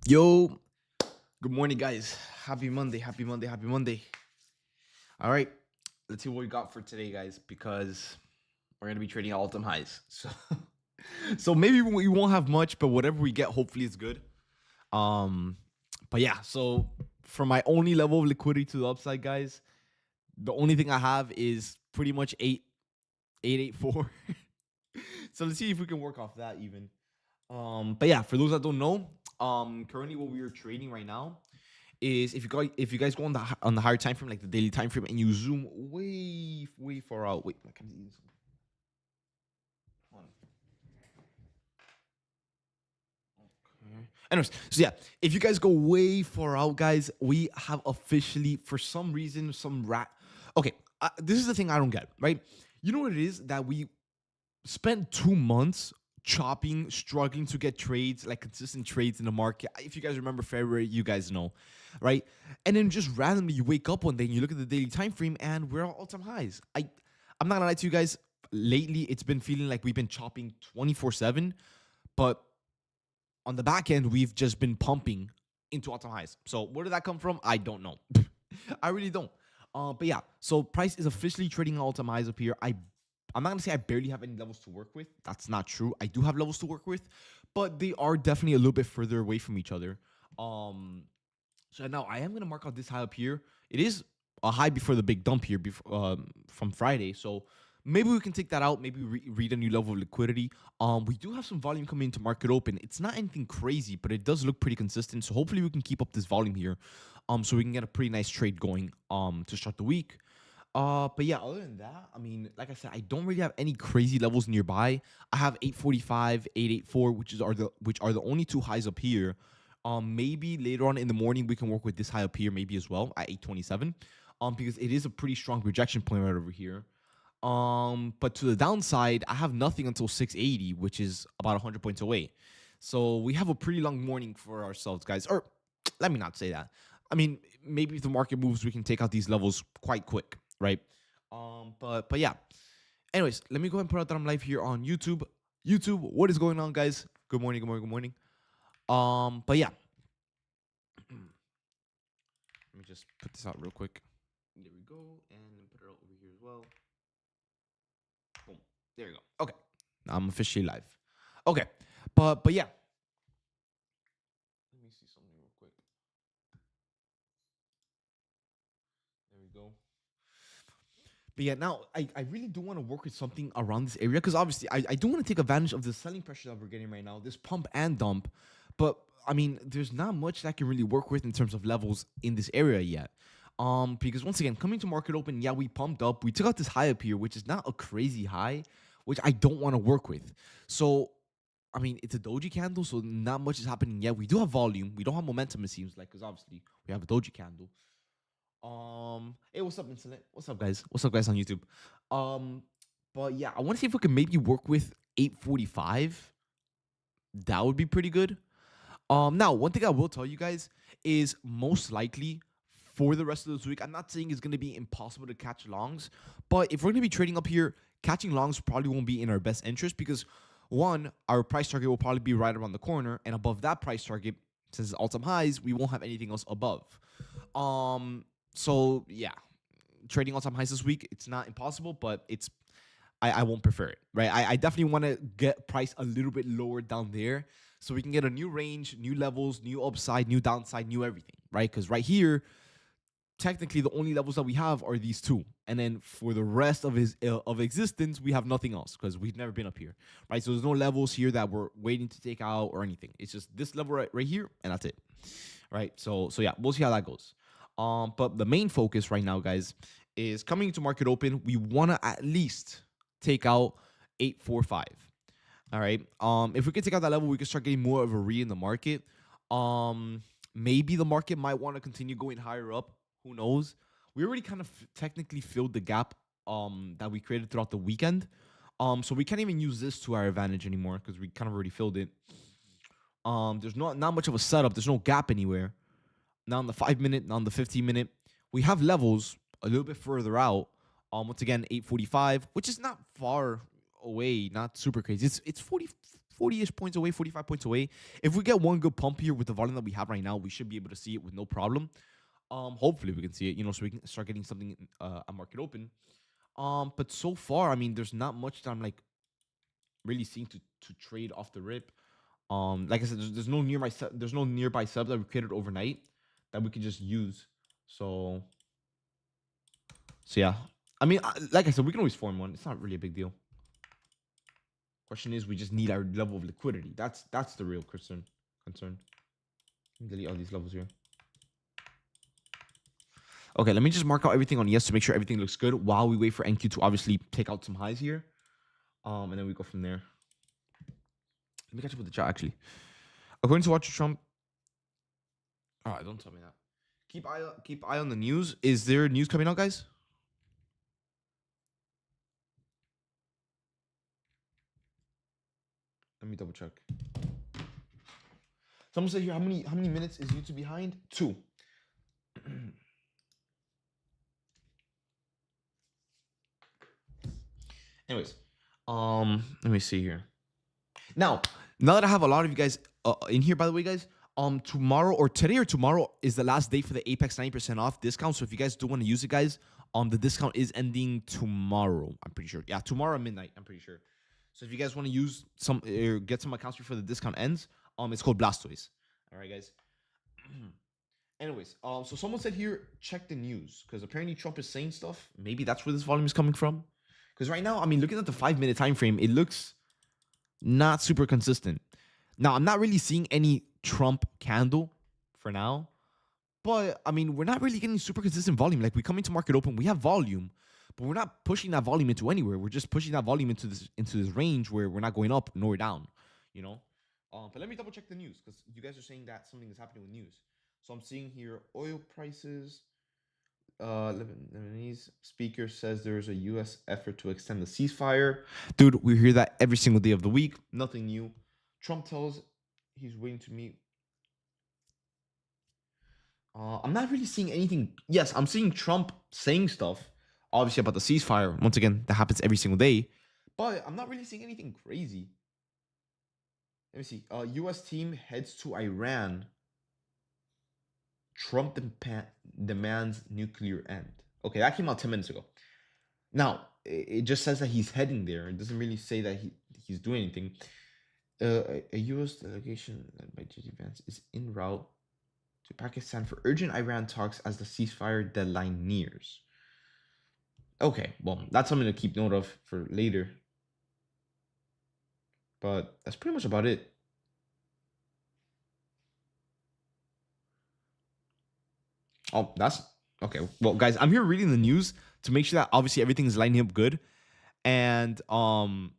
Yo, good morning, guys. Happy Monday, happy Monday, happy Monday. All right, let's see what we got for today, guys, because we're gonna be trading all-time highs. So maybe we won't have much, but whatever we get, hopefully it's good. Um, but yeah, so for my only level of liquidity to the upside, guys, the only thing I have is pretty much 884. So let's see if we can work off that even. But yeah, for those that don't know, currently what we are trading right now is if you guys go on the higher time frame, like the daily time frame, and you zoom way far out. Wait, my camera's eating something. Hold on. Okay. Anyways, so yeah, if you guys go way far out, guys, we have officially, for some reason, some rat. Okay, this is the thing I don't get, right? You know what it is that we spent 2 months chopping, struggling to get trades, like consistent trades in the market. If you guys remember February, you guys know, right? And then just randomly you wake up one day and you look at the daily time frame and we're at all-time highs. I'm not gonna lie to you guys. Lately, it's been feeling like we've been chopping 24/7, but on the back end, we've just been pumping into all-time highs. So where did that come from? I don't know. I really don't. But yeah, so price is officially trading all-time highs up here. I'm not gonna say I barely have any levels to work with. That's not true. I do have levels to work with, but they are definitely a little bit further away from each other. Um, so now I am gonna mark out this high up here. It is a high before the big dump here before from Friday. So maybe we can take that out. Maybe read a new level of liquidity. We do have some volume coming into market open. It's not anything crazy, but it does look pretty consistent. So hopefully we can keep up this volume here. So we can get a pretty nice trade going. To start the week. But yeah, other than that, I mean, like I said, I don't really have any crazy levels nearby. I have 845, 884, which are the only two highs up here. Maybe later on in the morning we can work with this high up here, maybe as well at 827. Because it is a pretty strong rejection point right over here. But to the downside, I have nothing until 680, which is about 100 points away. So we have a pretty long morning for ourselves, guys. Or let me not say that. I mean, maybe if the market moves, we can take out these levels quite quick, right? But yeah. Anyways, let me go ahead and put out that I'm live here on YouTube. YouTube, what is going on, guys? Good morning, good morning, good morning. But yeah. Let me just put this out real quick. There we go, and put it out over here as well. Boom. There you go. Okay. Now I'm officially live. Okay. But yeah. Let me see something real quick. There we go. But yeah, now I really do want to work with something around this area because obviously I do want to take advantage of the selling pressure that we're getting right now, this pump and dump. But I mean, there's not much that I can really work with in terms of levels in this area yet. Because once again, coming to market open, yeah, we pumped up. We took out this high up here, which is not a crazy high, which I don't want to work with. So I mean, it's a doji candle, so not much is happening yet. We do have volume. We don't have momentum, it seems like, because obviously we have a doji candle. Hey, what's up, Insolent? What's up, guys? What's up, guys, on YouTube? Um, but yeah, I want to see if we can maybe work with 845. That would be pretty good. Now one thing I will tell you guys is most likely for the rest of this week, I'm not saying it's gonna be impossible to catch longs, but if we're gonna be trading up here, catching longs probably won't be in our best interest because one, our price target will probably be right around the corner, and above that price target, since it's all-time highs, we won't have anything else above. Um, so yeah, trading all-time highs this week, it's not impossible, but I won't prefer it, right? I definitely want to get price a little bit lower down there so we can get a new range, new levels, new upside, new downside, new everything, right? Because right here, technically the only levels that we have are these two, and then for the rest of his of existence we have nothing else because we've never been up here, right? So there's no levels here that we're waiting to take out or anything. It's just this level right here, and that's it, right? So yeah, we'll see how that goes. But the main focus right now, guys, is coming to market open. We want to at least take out 845. All right. If we can take out that level, we can start getting more of a read in the market. Maybe the market might want to continue going higher up. Who knows? We already kind of technically filled the gap that we created throughout the weekend. So we can't even use this to our advantage anymore because we kind of already filled it. There's not much of a setup. There's no gap anywhere. Now on the 5 minute, now on the 15 minute, we have levels a little bit further out. Once again, 845, which is not far away, not super crazy. It's 40-ish points away, 45 points away. If we get one good pump here with the volume that we have right now, we should be able to see it with no problem. Hopefully we can see it, so we can start getting something at market open. But so far, I mean, there's not much that I'm like really seeing to trade off the rip. Like I said, there's no nearby sub that we created overnight that we can just use. So yeah. I mean, like I said, we can always form one. It's not really a big deal. Question is, we just need our level of liquidity. That's the real concern. Delete all these levels here. Okay, let me just mark out everything on yes to make sure everything looks good while we wait for NQ to obviously take out some highs here. And then we go from there. Let me catch up with the chat actually. According to Watcher Trump. Alright, don't tell me that. Keep eye on the news. Is there news coming out, guys? Let me double check. Someone said here, how many minutes is YouTube behind? 2. Anyways, let me see here. Now that I have a lot of you guys in here, by the way, guys, tomorrow or today or tomorrow is the last day for the Apex 90% off discount. So if you guys do want to use it, guys, the discount is ending tomorrow. I'm pretty sure. Yeah, tomorrow at midnight. I'm pretty sure. So if you guys want to use some or get some accounts before the discount ends, it's called Blastoise. All right, guys. Anyways, so someone said here, check the news because apparently Trump is saying stuff. Maybe that's where this volume is coming from. Because right now, I mean, looking at the 5-minute time frame, it looks not super consistent. Now, I'm not really seeing any Trump candle for now. But, I mean, we're not really getting super consistent volume. Like, we come into market open, we have volume. But we're not pushing that volume into anywhere. We're just pushing that volume into this range where we're not going up nor down, But let me double check the news because you guys are saying that something is happening with news. So I'm seeing here oil prices. Lebanese speaker says there's a U.S. effort to extend the ceasefire. Dude, we hear that every single day of the week. Nothing new. Trump tells he's waiting to meet. I'm not really seeing anything. Yes, I'm seeing Trump saying stuff, obviously about the ceasefire. Once again, that happens every single day. But I'm not really seeing anything crazy. Let me see. U.S. team heads to Iran. Trump demands nuclear end. Okay, that came out 10 minutes ago. Now, it just says that he's heading there. It doesn't really say that he's doing anything. A U.S. delegation led by J.D. Vance is en route to Pakistan for urgent Iran talks as the ceasefire deadline nears. Okay, well, that's something to keep note of for later. But that's pretty much about it. Oh, that's okay. Well, guys, I'm here reading the news to make sure that obviously everything is lining up good. And one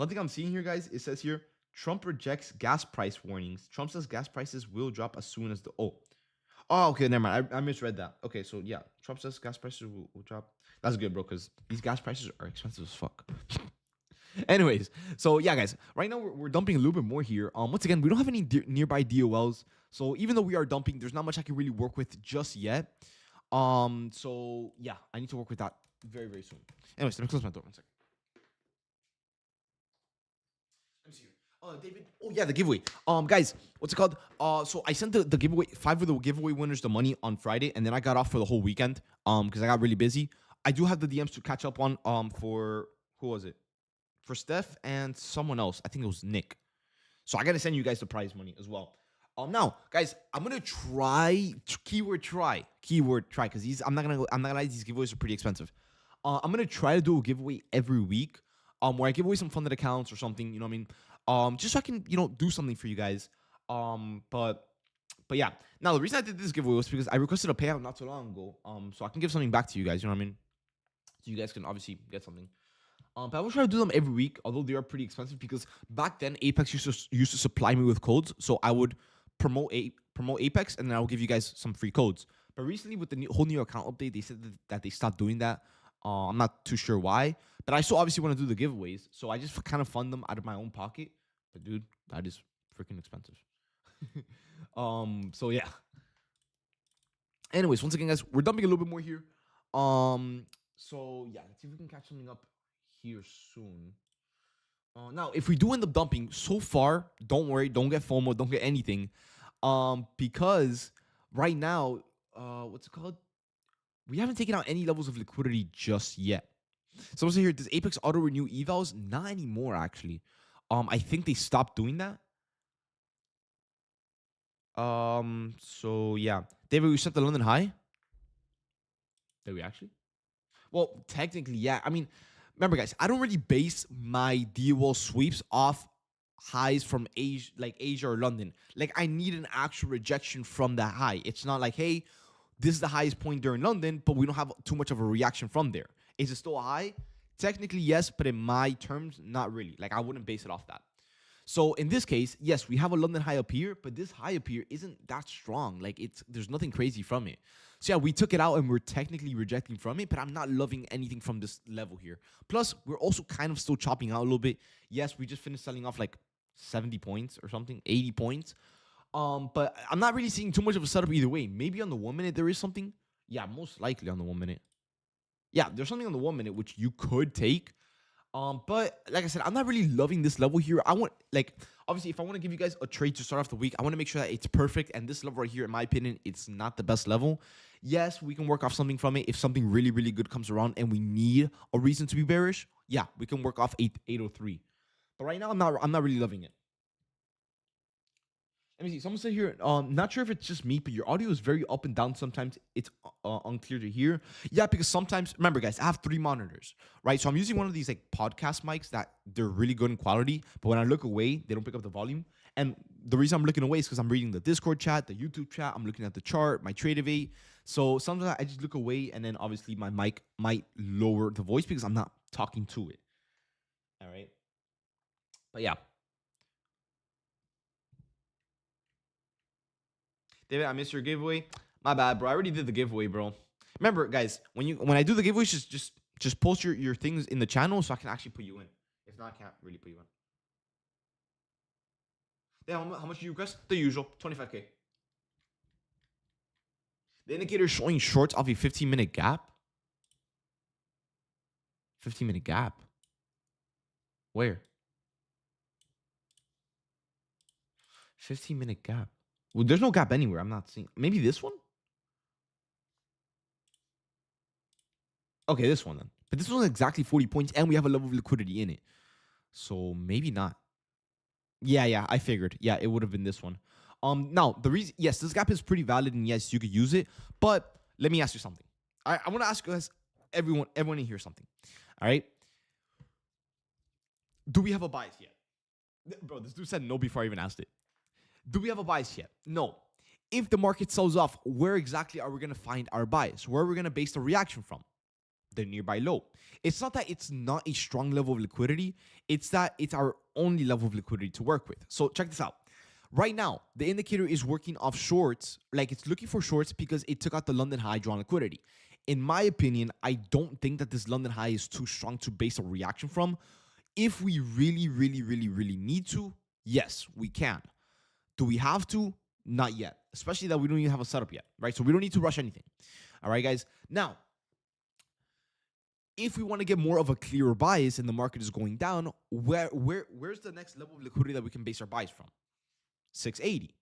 thing I'm seeing here, guys, it says here Trump rejects gas price warnings. Trump says gas prices will drop as soon as okay, never mind. I misread that. Okay, so yeah, Trump says gas prices will drop. That's good, bro, because these gas prices are expensive as fuck. Anyways, so yeah, guys, right now we're dumping a little bit more here. Once again, we don't have any nearby DOLs, so even though we are dumping, there's not much I can really work with just yet. So yeah, I need to work with that very, very soon. Anyways, let me close my door 1 second. Let me see here. David. Oh yeah, the giveaway. Guys, what's it called? So I sent the giveaway 5 of the giveaway winners the money on Friday, and then I got off for the whole weekend. Because I got really busy. I do have the DMs to catch up on. For who was it? For Steph and someone else. I think it was Nick. So I gotta send you guys the prize money as well. Now, guys, I'm gonna try keyword try, because I'm not gonna lie, these giveaways are pretty expensive. I'm gonna try to do a giveaway every week, where I give away some funded accounts or something. You know what I mean? Just so I can do something for you guys. But yeah. Now the reason I did this giveaway was because I requested a payout not too long ago. So I can give something back to you guys. You know what I mean? So you guys can obviously get something. But I will try to do them every week, although they are pretty expensive because back then Apex used to supply me with codes, so I would promote Apex and then I will give you guys some free codes. But recently with the whole new account update, they said that they stopped doing that. I'm not too sure why, but I still obviously want to do the giveaways, so I just kind of fund them out of my own pocket. But dude, that is freaking expensive. So yeah. Anyways, once again, guys, we're dumping a little bit more here. So yeah, let's see if we can catch something up here soon. Now, if we do end up dumping, so far, don't worry, don't get FOMO, don't get anything, because right now, what's it called? We haven't taken out any levels of liquidity just yet. So here, does Apex auto renew evals? Not anymore, actually. I think they stopped doing that. So yeah, David, we set the London high. Did we actually? Well, technically, yeah. I mean, remember, guys, I don't really base my DWOL sweeps off highs from Asia, like Asia or London. Like, I need an actual rejection from that high. It's not like, hey, this is the highest point during London, but we don't have too much of a reaction from there. Is it still a high? Technically, yes, but in my terms, not really. Like, I wouldn't base it off that. So in this case, yes, we have a London high up here, but this high up here isn't that strong. Like, there's nothing crazy from it. So yeah, we took it out and we're technically rejecting from it, but I'm not loving anything from this level here. Plus, we're also kind of still chopping out a little bit. Yes, we just finished selling off like 70 points or something, 80 points. But I'm not really seeing too much of a setup either way. Maybe on the 1 minute there is something. Yeah, most likely on the 1 minute. Yeah, there's something on the 1 minute which you could take. But like I said, I'm not really loving this level here. I want, like, obviously, if I want to give you guys a trade to start off the week, I want to make sure that it's perfect. And this level right here, in my opinion, it's not the best level. Yes, we can work off something from it. If something really, really good comes around and we need a reason to be bearish, yeah, we can work off 803. But right now, I'm not really loving it. Let me see. Someone said here, not sure if it's just me, but your audio is very up and down. Sometimes it's unclear to hear. Yeah, because sometimes, remember, guys, I have 3 monitors, right? So I'm using one of these like podcast mics that they're really good in quality, but when I look away, they don't pick up the volume. And the reason I'm looking away is because I'm reading the Discord chat, the YouTube chat. I'm looking at the chart, my trade of 8. So sometimes I just look away, and then obviously my mic might lower the voice because I'm not talking to it. All right. But yeah. David, I missed your giveaway. My bad, bro. I already did the giveaway, bro. Remember, guys, when I do the giveaways, just post your things in the channel so I can actually put you in. If not, I can't really put you in. Yeah, how much do you request? The usual, 25K. The indicator is showing shorts off a 15-minute gap. 15-minute gap. Where? 15-minute gap. Well, there's no gap anywhere. I'm not seeing. Maybe this one? Okay, this one then. But this one's exactly 40 points, and we have a level of liquidity in it. So maybe not. Yeah, I figured. Yeah, it would have been this one. Now, the reason, yes, this gap is pretty valid, and yes, you could use it. But let me ask you something. I want to ask you guys, everyone in here something. All right? Do we have a bias yet? Bro, this dude said no before I even asked it. Do we have a bias yet? No. If the market sells off, where exactly are we going to find our bias? Where are we going to base the reaction from? The nearby low. It's not that it's not a strong level of liquidity. It's that it's our only level of liquidity to work with. So check this out. Right now, the indicator is working off shorts. Like, it's looking for shorts because it took out the London high drawn liquidity. In my opinion, I don't think that this London high is too strong to base a reaction from. If we really, really, really, really need to, yes, we can. Do we have to? Not yet. Especially that we don't even have a setup yet, right? So we don't need to rush anything. All right, guys. Now, if we want to get more of a clearer bias and the market is going down, where's the next level of liquidity that we can base our bias from? 680,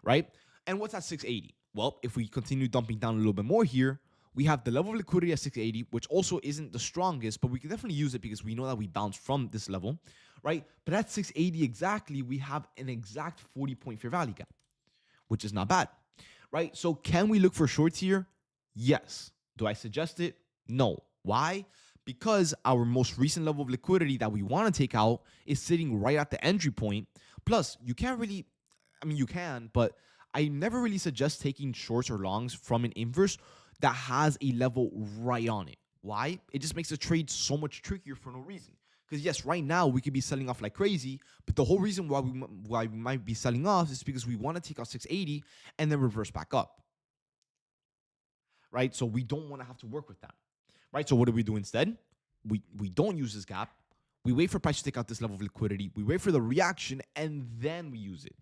right? And what's at 680? Well, if we continue dumping down a little bit more here, we have the level of liquidity at 680, which also isn't the strongest, but we can definitely use it because we know that we bounced from this level, right? But at 680 exactly, we have an exact 40-point fair value gap, which is not bad, right? So can we look for shorts here? Yes. Do I suggest it? No. Why? Because our most recent level of liquidity that we want to take out is sitting right at the entry point. Plus, you can't really, I mean, you can, but I never really suggest taking shorts or longs from an inverse that has a level right on it. Why? It just makes the trade so much trickier for no reason. Because yes, right now we could be selling off like crazy, but the whole reason why we might be selling off is because we want to take out 680 and then reverse back up. Right? So we don't want to have to work with that. Right? So what do we do instead? We don't use this gap. We wait for price to take out this level of liquidity. We wait for the reaction, and then we use it.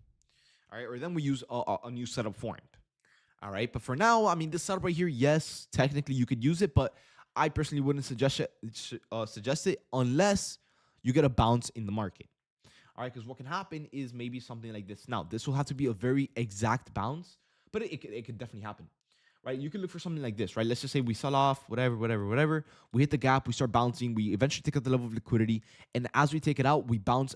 All right? Or then we use a new setup formed. All right? But for now, I mean, this setup right here, yes, technically you could use it, but I personally wouldn't suggest it unless you get a bounce in the market. All right, because what can happen is maybe something like this. Now, this will have to be a very exact bounce, but it could definitely happen, right? You can look for something like this, right? Let's just say we sell off, whatever, whatever, whatever. We hit the gap, we start bouncing, we eventually take out the level of liquidity, and as we take it out, we bounce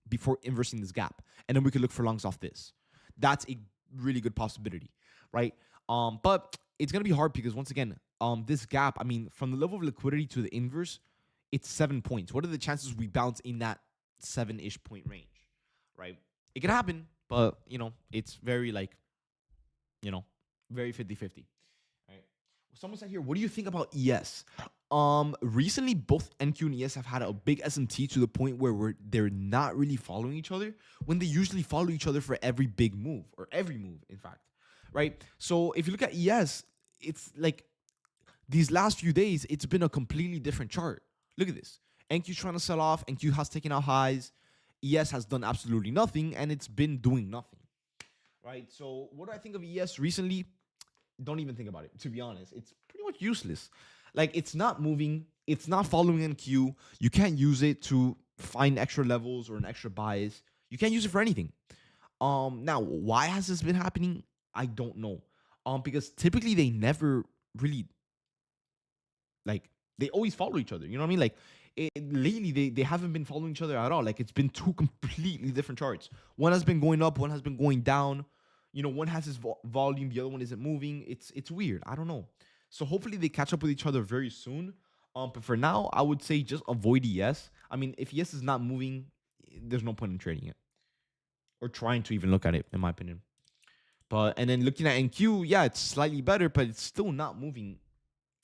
before inversing this gap, and then we could look for longs off this. That's a really good possibility, right? But it's gonna be hard because once again, this gap, I mean, from the level of liquidity to the inverse, it's 7 points. What are the chances we bounce in that 7-ish point range, right? It can happen, but it's very like, you know, very 50-50. Right. Someone said here, what do you think about ES? Recently both NQ and ES have had a big SMT to the point where they're not really following each other when they usually follow each other for every big move, or every move, in fact. Right. So if you look at ES, it's like these last few days, it's been a completely different chart. Look at this. NQ's trying to sell off. NQ has taken out highs. ES has done absolutely nothing, and it's been doing nothing. Right? So what do I think of ES recently? Don't even think about it, to be honest. It's pretty much useless. Like, it's not moving. It's not following NQ. You can't use it to find extra levels or an extra bias. You can't use it for anything. Now, why has this been happening? I don't know. Because typically they never really, like, they always follow each other. You know what I mean? Like, lately they haven't been following each other at all. Like, it's been two completely different charts. One has been going up, one has been going down. One has its volume, the other one isn't moving. It's weird. I don't know. So hopefully they catch up with each other very soon. But for now, I would say just avoid ES. I mean, if ES is not moving, there's no point in trading it or trying to even look at it, in my opinion. And then looking at NQ, yeah, it's slightly better, but it's still not moving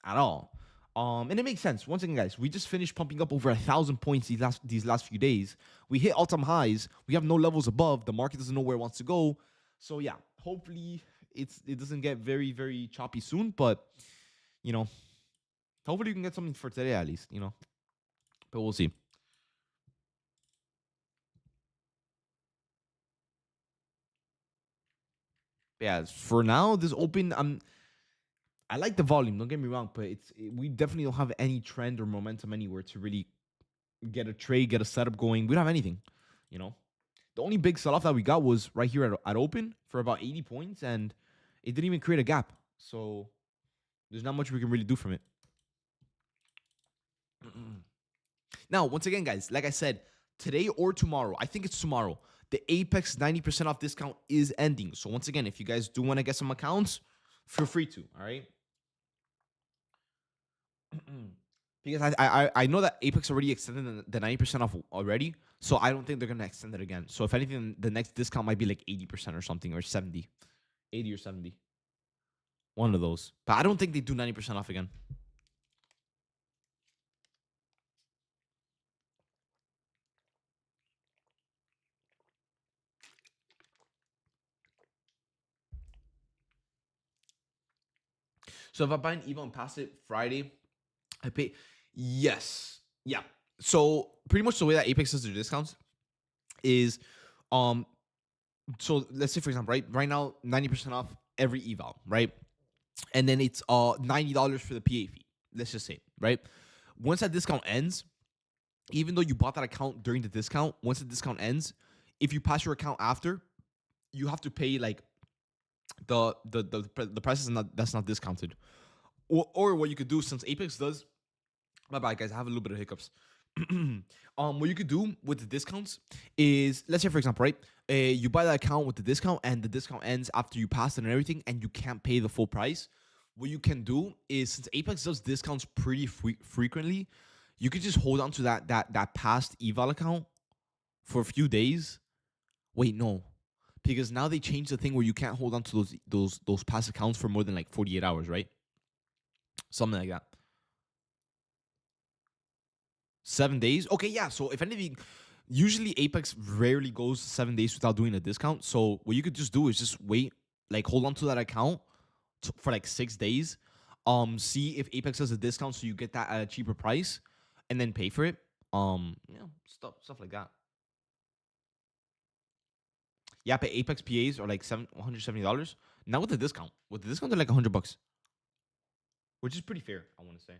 at all. And it makes sense. Once again, guys, we just finished pumping up over 1,000 points these last few days. We hit all-time highs. We have no levels above. The market doesn't know where it wants to go. So yeah, hopefully it doesn't get very, very choppy soon. But hopefully you can get something for today at least. But we'll see. But yeah, for now, this open, I like the volume. Don't get me wrong, but we definitely don't have any trend or momentum anywhere to really get a trade, get a setup going. We don't have anything. The only big sell-off that we got was right here at open for about 80 points, and it didn't even create a gap. So there's not much we can really do from it. Now, once again, guys, like I said, today or tomorrow, I think it's tomorrow, the Apex 90% off discount is ending. So once again, if you guys do want to get some accounts, feel free to, all right? Because I know that Apex already extended the 90% off already, so I don't think they're going to extend it again. So if anything, the next discount might be like 80% or something, or 70. 80 or 70. One of those. But I don't think they do 90% off again. So if I buy an EVO and pass it Friday, I pay. Yes. Yeah. So pretty much the way that Apex does their discounts is, so let's say for example, right now 90% off every eval, right? And then it's $90 for the PA fee. Let's just say, right? Once that discount ends, even though you bought that account during the discount, once the discount ends, if you pass your account after, you have to pay like the price is that's not discounted. Or what you could do, since Apex does, my bad guys, I have a little bit of hiccups. What you could do with the discounts is, let's say for example, right, you buy that account with the discount and the discount ends after you pass it and everything, and you can't pay the full price. What you can do is, since Apex does discounts pretty frequently, you could just hold on to that past eval account for a few days. Wait, no, because now they changed the thing where you can't hold on to those past accounts for more than like 48 hours, right? Something like that. 7 days? Okay, yeah. So if anything, usually Apex rarely goes 7 days without doing a discount. So what you could just do is just wait, like hold on to that account for like 6 days. See if Apex has a discount so you get that at a cheaper price, and then pay for it. Stuff like that. Yeah, but Apex PAs are like $170. Now with the discount. With the discount, they're like $100. Which is pretty fair, I want to say.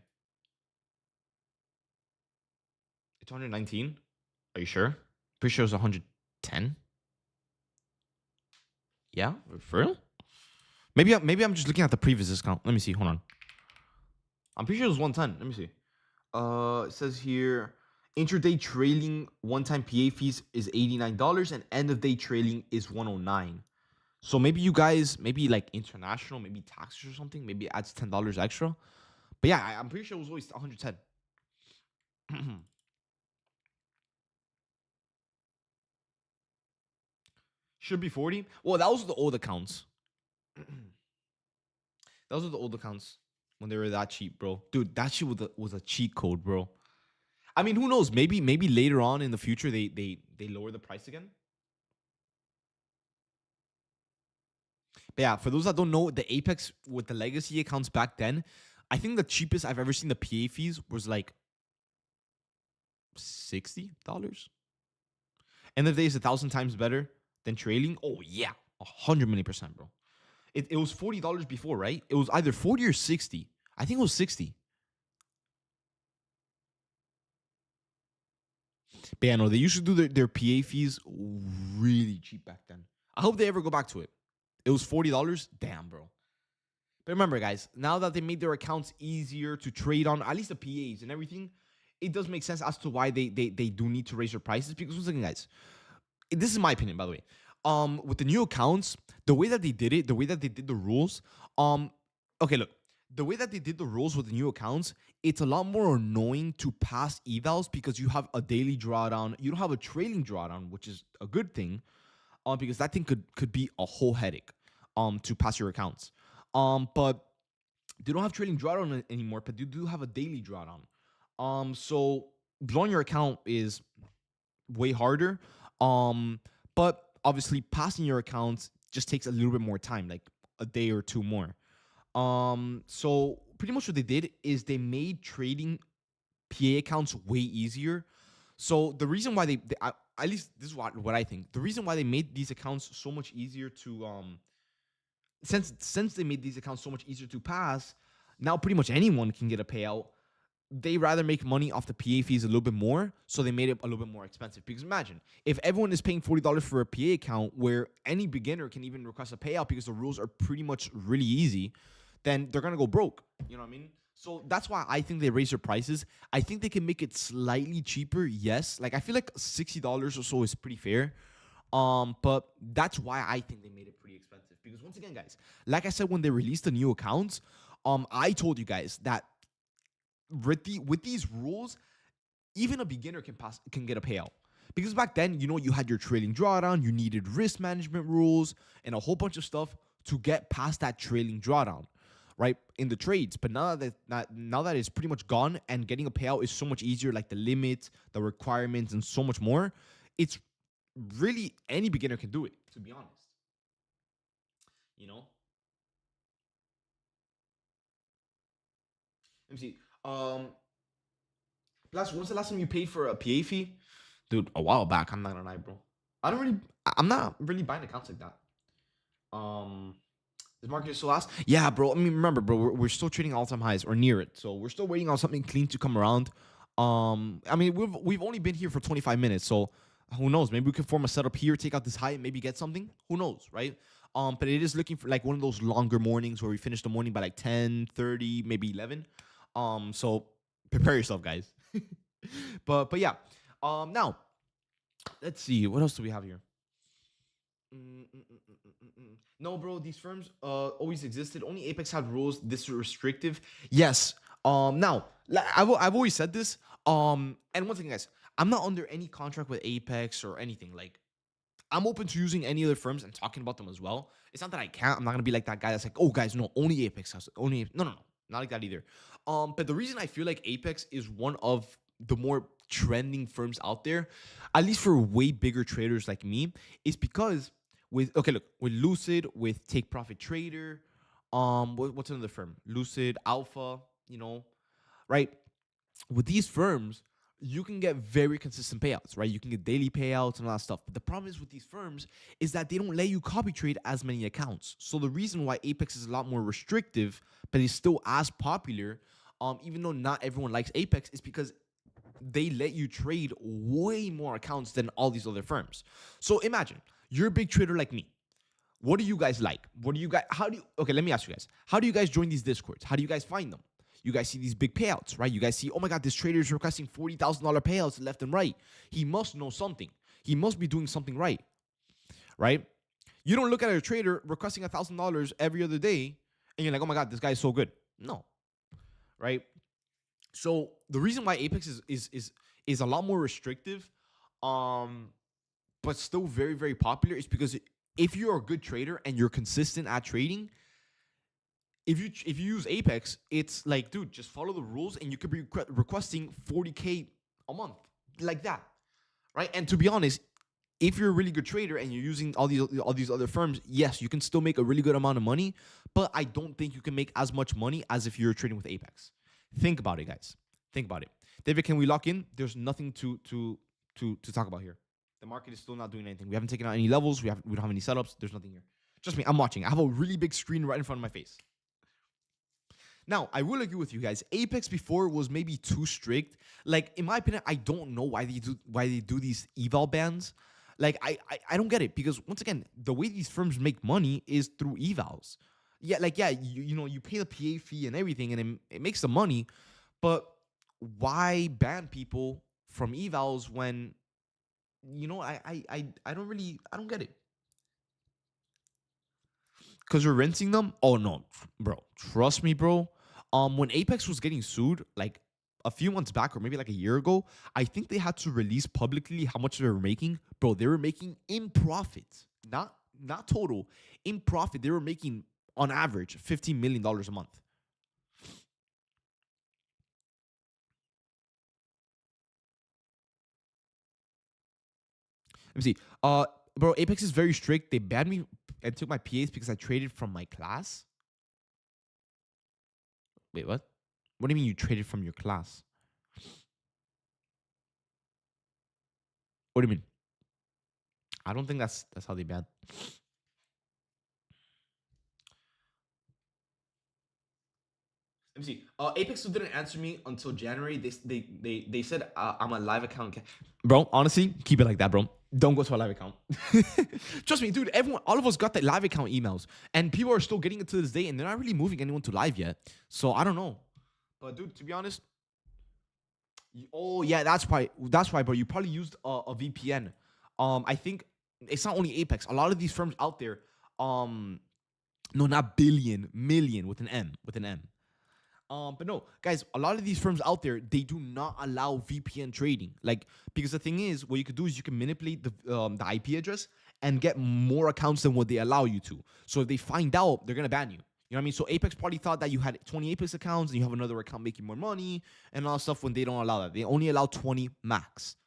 It's 119. Are you sure? Pretty sure it was 110. Yeah, for real? Maybe I'm just looking at the previous discount. Let me see. Hold on. I'm pretty sure it was 110. Let me see. It says here intraday trailing one-time PA fees is $89 and end of day trailing is 109. So maybe you guys, maybe like international, maybe taxes or something, maybe it adds $10 extra. But yeah, I'm pretty sure it was always 110. Should be 40. Well, that was the old accounts. Those were the old accounts when they were that cheap, bro. Dude, that shit was a cheat code, bro. I mean, who knows? Maybe later on in the future they lower the price again. But yeah, for those that don't know, the Apex with the legacy accounts back then, I think the cheapest I've ever seen the PA fees was like $60. And the day is 1,000 times better than trailing. Oh yeah, 100 million%, bro. It was $40 before, right? It was either 40 or 60. I think it was 60. But yeah, no, they used to do their PA fees really cheap back then. I hope they ever go back to it. It was $40. Damn, bro. But remember, guys, now that they made their accounts easier to trade on, at least the PAs and everything, it does make sense as to why they do need to raise their prices. Because once again, guys, this is my opinion, by the way. With the new accounts, the way that they did it, the way that they did the rules, okay, look, the way that they did the rules with the new accounts, it's a lot more annoying to pass evals because you have a daily drawdown. You don't have a trailing drawdown, which is a good thing, because that thing could be a whole headache, to pass your accounts. But they don't have trailing drawdown anymore, but you do have a daily drawdown. So blowing your account is way harder. But obviously passing your accounts just takes a little bit more time, like a day or two more. So pretty much what they did is they made trading PA accounts way easier. So the reason why at least this is what I think. The reason why they made these accounts so much easier to since they made these accounts so much easier to pass, now pretty much anyone can get a payout. They rather make money off the PA fees a little bit more, so they made it a little bit more expensive. Because imagine if everyone is paying $40 for a PA account, where any beginner can even request a payout because the rules are pretty much really easy, then they're gonna go broke. You know what I mean? So that's why I think they raise their prices. I think they can make it slightly cheaper. Yes, like I feel like $60 or so is pretty fair. But that's why I think they made it pretty expensive. Because once again, guys, like I said, when they released the new accounts, I told you guys that with these rules, even a beginner can get a payout. Because back then, you had your trailing drawdown, you needed risk management rules and a whole bunch of stuff to get past that trailing drawdown, right? In the trades. But now that it's pretty much gone and getting a payout is so much easier, like the limits, the requirements, and so much more. It's really any beginner can do it, to be honest. You know? Let me see. When's the last time you paid for a PA fee? Dude, a while back. I'm not gonna lie, bro. I'm not really buying accounts like that. Um, is market still last? Yeah, bro. I mean, remember, bro, we're still trading all-time highs or near it, so we're still waiting on something clean to come around. I mean, we've only been here for 25 minutes, so who knows? Maybe we can form a setup here, take out this high, and maybe get something. Who knows, right? But it is looking for like one of those longer mornings where we finish the morning by like 10:30, maybe 11. So prepare yourself, guys. But yeah. Now let's see what else do we have here. No, bro, these firms always existed. Only Apex had rules this restrictive. Yes. Now I've always said this. And once again, guys, I'm not under any contract with Apex or anything. Like, I'm open to using any other firms and talking about them as well. It's not that I can't. I'm not gonna be like that guy that's like, oh, guys, no, only Apex has only. No, not like that either. But the reason I feel like Apex is one of the more trending firms out there, at least for way bigger traders like me, is because with Lucid, with Take Profit Trader, what's another firm? Lucid, Alpha, right? With these firms, you can get very consistent payouts, right? You can get daily payouts and all that stuff. But the problem is with these firms is that they don't let you copy trade as many accounts. So the reason why Apex is a lot more restrictive, but is still as popular, even though not everyone likes Apex, is because they let you trade way more accounts than all these other firms. So imagine you're a big trader like me. What do you guys like? What do you guys, how do you, okay, let me ask you guys. How do you guys join these Discords? How do you guys find them? You guys see these big payouts, right? You guys see, oh my God, this trader is requesting $40,000 payouts left and right. He must know something. He must be doing something right, right? You don't look at a trader requesting $1,000 every other day and you're like, oh my God, this guy is so good. No, right? So the reason why Apex is a lot more restrictive, um, but still very, very popular is because if you're a good trader and you're consistent at trading, if you use Apex, it's like, dude, just follow the rules and you could be requesting 40K a month like that, right? And to be honest, if you're a really good trader and you're using all these other firms, yes, you can still make a really good amount of money, but I don't think you can make as much money as if you're trading with Apex. Think about it, guys. Think about it. David, can we lock in? There's nothing to talk about here. The market is still not doing anything. We haven't taken out any levels. We don't have any setups. There's nothing here. Trust me, I'm watching. I have a really big screen right in front of my face. Now, I will agree with you guys. Apex before was maybe too strict. Like, in my opinion, I don't know why they do these eval bans. Like, I don't get it, because once again, the way these firms make money is through evals. Yeah, like, yeah, you pay the PA fee and everything, and it makes the money, but why ban people from evals when I don't get it. Because we're renting them? Oh no, bro. Trust me, bro. When Apex was getting sued, like a few months back or maybe like a year ago, I think they had to release publicly how much they were making. Bro, they were making in profit, not total, in profit. They were making on average $15 million a month. Let me see. Bro, Apex is very strict. They banned me and took my PAs because I traded from my class. Wait, what? What do you mean you traded from your class? What do you mean? I don't think that's how they ban. Let me see. Apex still didn't answer me until January. They said I'm a live account. Bro, honestly, keep it like that, bro. Don't go to a live account. Trust me, dude. All of us got the live account emails, and people are still getting it to this day, and they're not really moving anyone to live yet. So I don't know. But dude, to be honest, oh yeah, that's why, bro. You probably used a VPN. I think it's not only Apex. A lot of these firms out there, no, not billion, million with an M, with an M. But no, guys, a lot of these firms out there, they do not allow VPN trading. Like, because the thing is, what you could do is you can manipulate the IP address and get more accounts than what they allow you to. So if they find out, they're gonna ban you. You know what I mean? So Apex probably thought that you had 20 Apex accounts and you have another account making more money and all that stuff when they don't allow that. They only allow 20 max.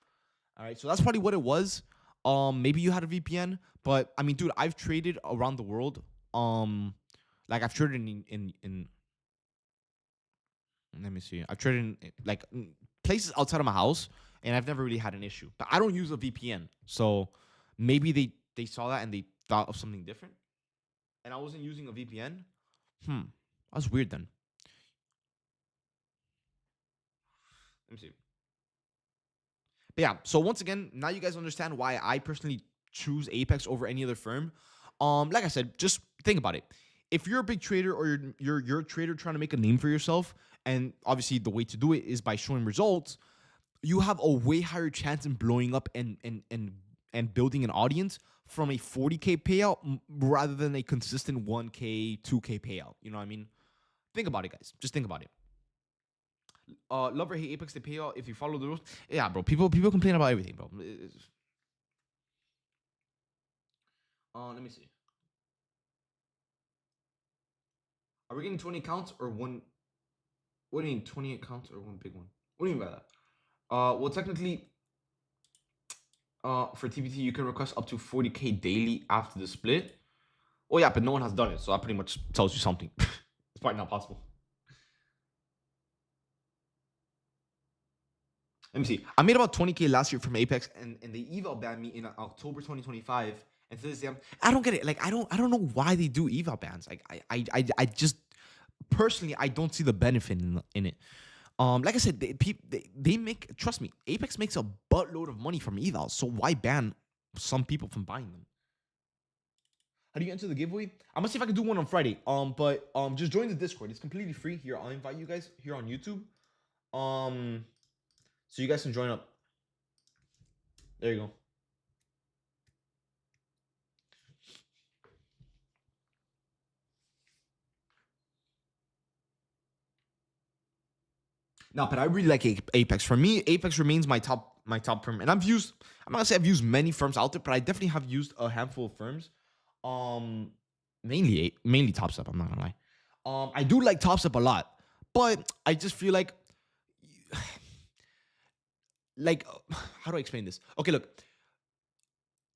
All right, so that's probably what it was. Maybe you had a VPN, but I mean, dude, I've traded around the world. Like I've traded in let me see. I've traded in like places outside of my house, and I've never really had an issue. But I don't use a VPN, so maybe they saw that and they thought of something different. And I wasn't using a VPN. That's weird then. Let me see. But yeah, so once again, now you guys understand why I personally choose Apex over any other firm. Like I said, just think about it. If you're a big trader or you're a trader trying to make a name for yourself, and obviously the way to do it is by showing results, you have a way higher chance in blowing up and building an audience from a 40K payout rather than a consistent 1K, 2K payout. You know what I mean? Think about it, guys. Just think about it. Love or hate Apex, they pay out if you follow the rules. Yeah, bro. People complain about everything, bro. Let me see. Are we getting 20 accounts or one? What do you mean 20 accounts or one big one? What do you mean by that? Well, technically, for TBT, you can request up to 40K daily after the split. Oh yeah, but no one has done it, so that pretty much tells you something. It's probably not possible. Let me see. I made about 20K last year from Apex, and they eval banned me in October 2025. And to this day, I don't get it. Like I don't know why they do eval bans. Like I just personally I don't see the benefit in it. Like I said, they make, trust me, Apex makes a buttload of money from evals. So why ban some people from buying them? How do you enter the giveaway? I'm gonna see if I can do one on Friday. But just join the Discord. It's completely free. Here, I'll invite you guys here on YouTube. So you guys can join up. There you go. No, but I really like Apex. For me, Apex remains my top firm. And I'm not gonna say I've used many firms out there, but I definitely have used a handful of firms. Um, mainly Top Step. I'm not gonna lie. I do like Top Step a lot, but I just feel like how do I explain this? Okay, look,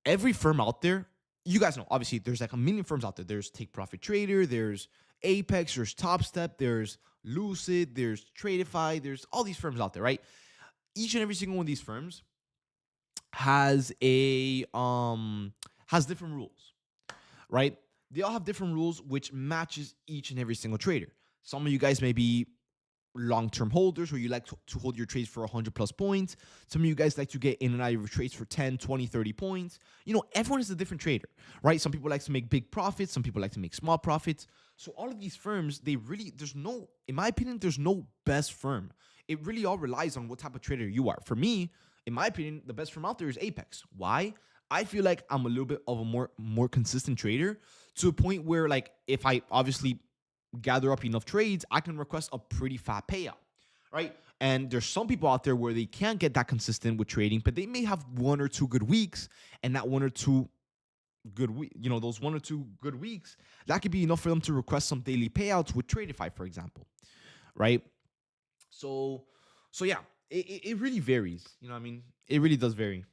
every firm out there, you guys know, obviously, there's like a million firms out there. There's Take Profit Trader, there's Apex, there's Top Step, there's Lucid, there's Tradeify, there's all these firms out there, right? Each and every single one of these firms has has different rules, right? They all have different rules which matches each and every single trader. Some of you guys may be long-term holders where you like to hold your trades for 100 plus points. Some of you guys like to get in and out of your trades for 10, 20, 30 points. Everyone is a different trader, right? Some people like to make big profits. Some people like to make small profits. So all of these firms, in my opinion, there's no best firm. It really all relies on what type of trader you are. For me, in my opinion, the best firm out there is Apex. Why? I feel like I'm a little bit of a more consistent trader, to a point where, like, if I obviously gather up enough trades, I can request a pretty fat payout, right? And there's some people out there where they can't get that consistent with trading, but they may have one or two good weeks, and that one or two those 1 or 2 good weeks, that could be enough for them to request some daily payouts with Tradeify, for example, right? So yeah, it really varies. You know what I mean? It really does vary.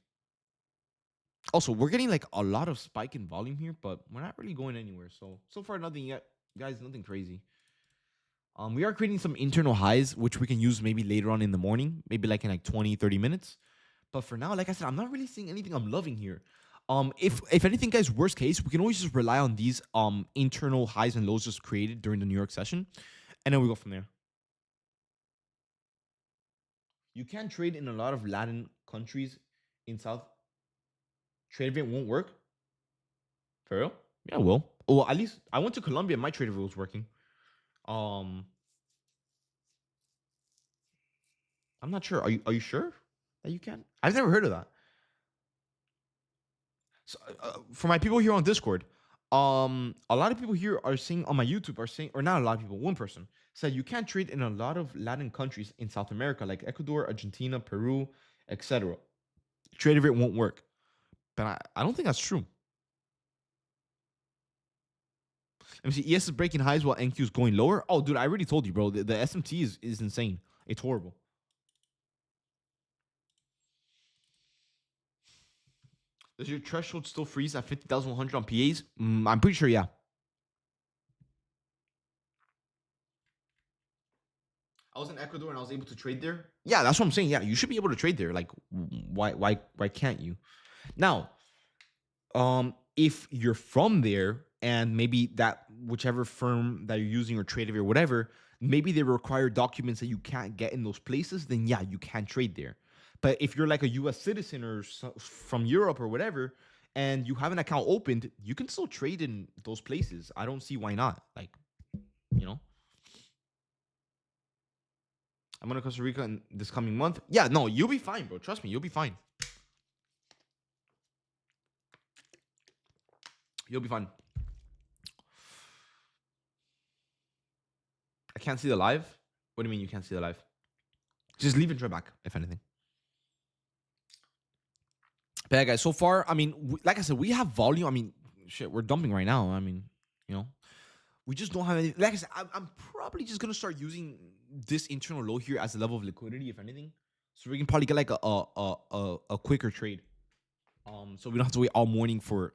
Also, we're getting like a lot of spike in volume here, but we're not really going anywhere. So far, nothing yet, guys. Nothing crazy. We are creating some internal highs, which we can use maybe later on in the morning, maybe like in like 20, 30 minutes. But for now, like I said, I'm not really seeing anything I'm loving here. If anything, guys, worst case, we can always just rely on these internal highs and lows just created during the New York session, and then we go from there. You can trade in a lot of Latin countries in South. Trade event won't work. For real? Yeah, it will. Well, at least I went to Colombia. My trade event was working. Um, I'm not sure. Are you sure that you can? I've never heard of that. So, for my people here on Discord, a lot of people here are saying on my YouTube are saying, or not a lot of people, one person said you can't trade in a lot of Latin countries in South America, like Ecuador, Argentina, Peru, etc. Trade rate won't work, but I don't think that's true. Let me see. ES is breaking highs while NQ is going lower. Oh, dude, I already told you, bro. The SMT is insane. It's horrible. Does your threshold still freeze at 50,100 on PAs? I'm pretty sure, yeah. I was in Ecuador and I was able to trade there. Yeah, that's what I'm saying. Yeah, you should be able to trade there. Like, why can't you? Now, if you're from there and maybe that whichever firm that you're using or trade or whatever, maybe they require documents that you can't get in those places, then yeah, you can trade there. But if you're like a US citizen or from Europe or whatever, and you have an account opened, you can still trade in those places. I don't see why not. Like, you know, I'm going to Costa Rica in this coming month. Yeah, no, you'll be fine, bro. Trust me, you'll be fine. You'll be fine. I can't see the live. What do you mean you can't see the live? Just leave and try back, if anything. But yeah, guys, so far, I mean, like I said, we have volume. I mean, shit, we're dumping right now. I mean, we just don't have any. Like I said, I'm probably just gonna start using this internal low here as a level of liquidity, if anything, so we can probably get like a quicker trade. So we don't have to wait all morning for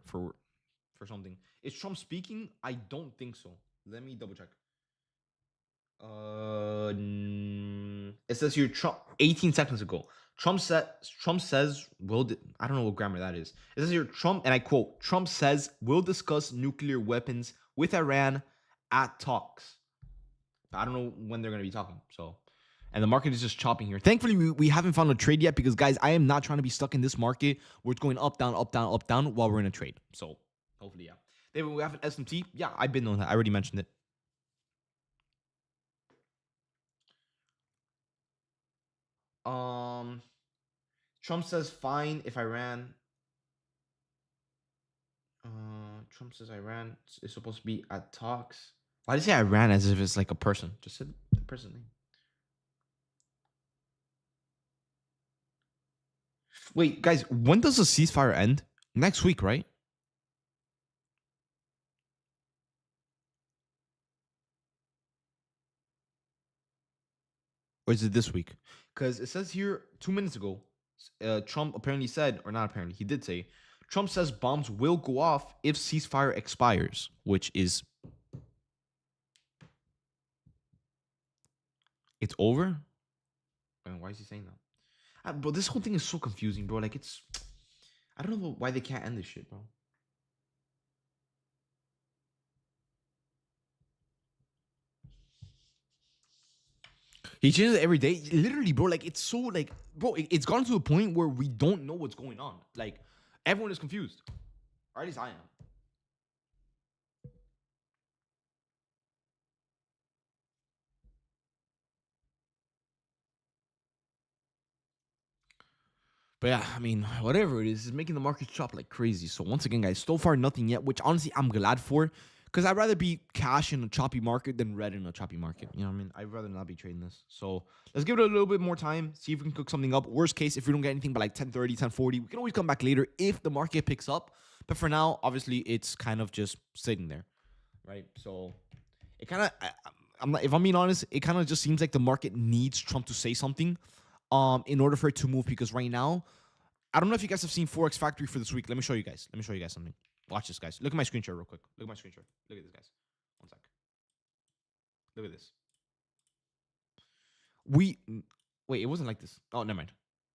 something. Is Trump speaking? I don't think so. Let me double check. It says here Trump 18 seconds ago. Trump says I don't know what grammar that is. It says here Trump, and I quote, Trump says we'll discuss nuclear weapons with Iran at talks. I don't know when they're going to be talking. So And the market is just chopping here. Thankfully, we haven't found a trade yet because, guys, I am not trying to be stuck in this market where it's going up, down, up, down, up, down while we're in a trade. So hopefully, yeah. David, we have an SMT. Yeah, I've been on that. I already mentioned it. Trump says fine if Iran. Trump says Iran is supposed to be at talks. Why did he say Iran as if it's like a person? Just said the person name. Wait, guys, when does the ceasefire end? Next week, right? Or is it this week? Because it says here 2 minutes ago, Trump apparently said, or not apparently, he did say, Trump says bombs will go off if ceasefire expires, which is it's over. And why is he saying that? Bro, this whole thing is so confusing, bro. Like it's, I don't know why they can't end this shit, bro. He changes it every day. Literally, bro. Like it's so like, bro. It's gotten to a point where we don't know what's going on. Like everyone is confused, or at least I am. But yeah, I mean, whatever it is making the market chop like crazy. So once again, guys, so far nothing yet, which honestly I'm glad for, because I'd rather be cash in a choppy market than red in a choppy market. You know what I mean? I'd rather not be trading this. So let's give it a little bit more time, see if we can cook something up. Worst case, if we don't get anything by like 10:30, 10:40, we can always come back later if the market picks up. But for now, obviously, it's kind of just sitting there, right? So it kind of, I'm not, if I'm being honest, it kind of just seems like the market needs Trump to say something, in order for it to move. Because right now, I don't know if you guys have seen Forex Factory for this week. Let me show you guys. Let me show you guys something. Watch this, guys. Look at my screen share real quick. Look at my screen share. Look at this, guys. One sec. Look at this. We wait. It wasn't like this. Oh, never mind.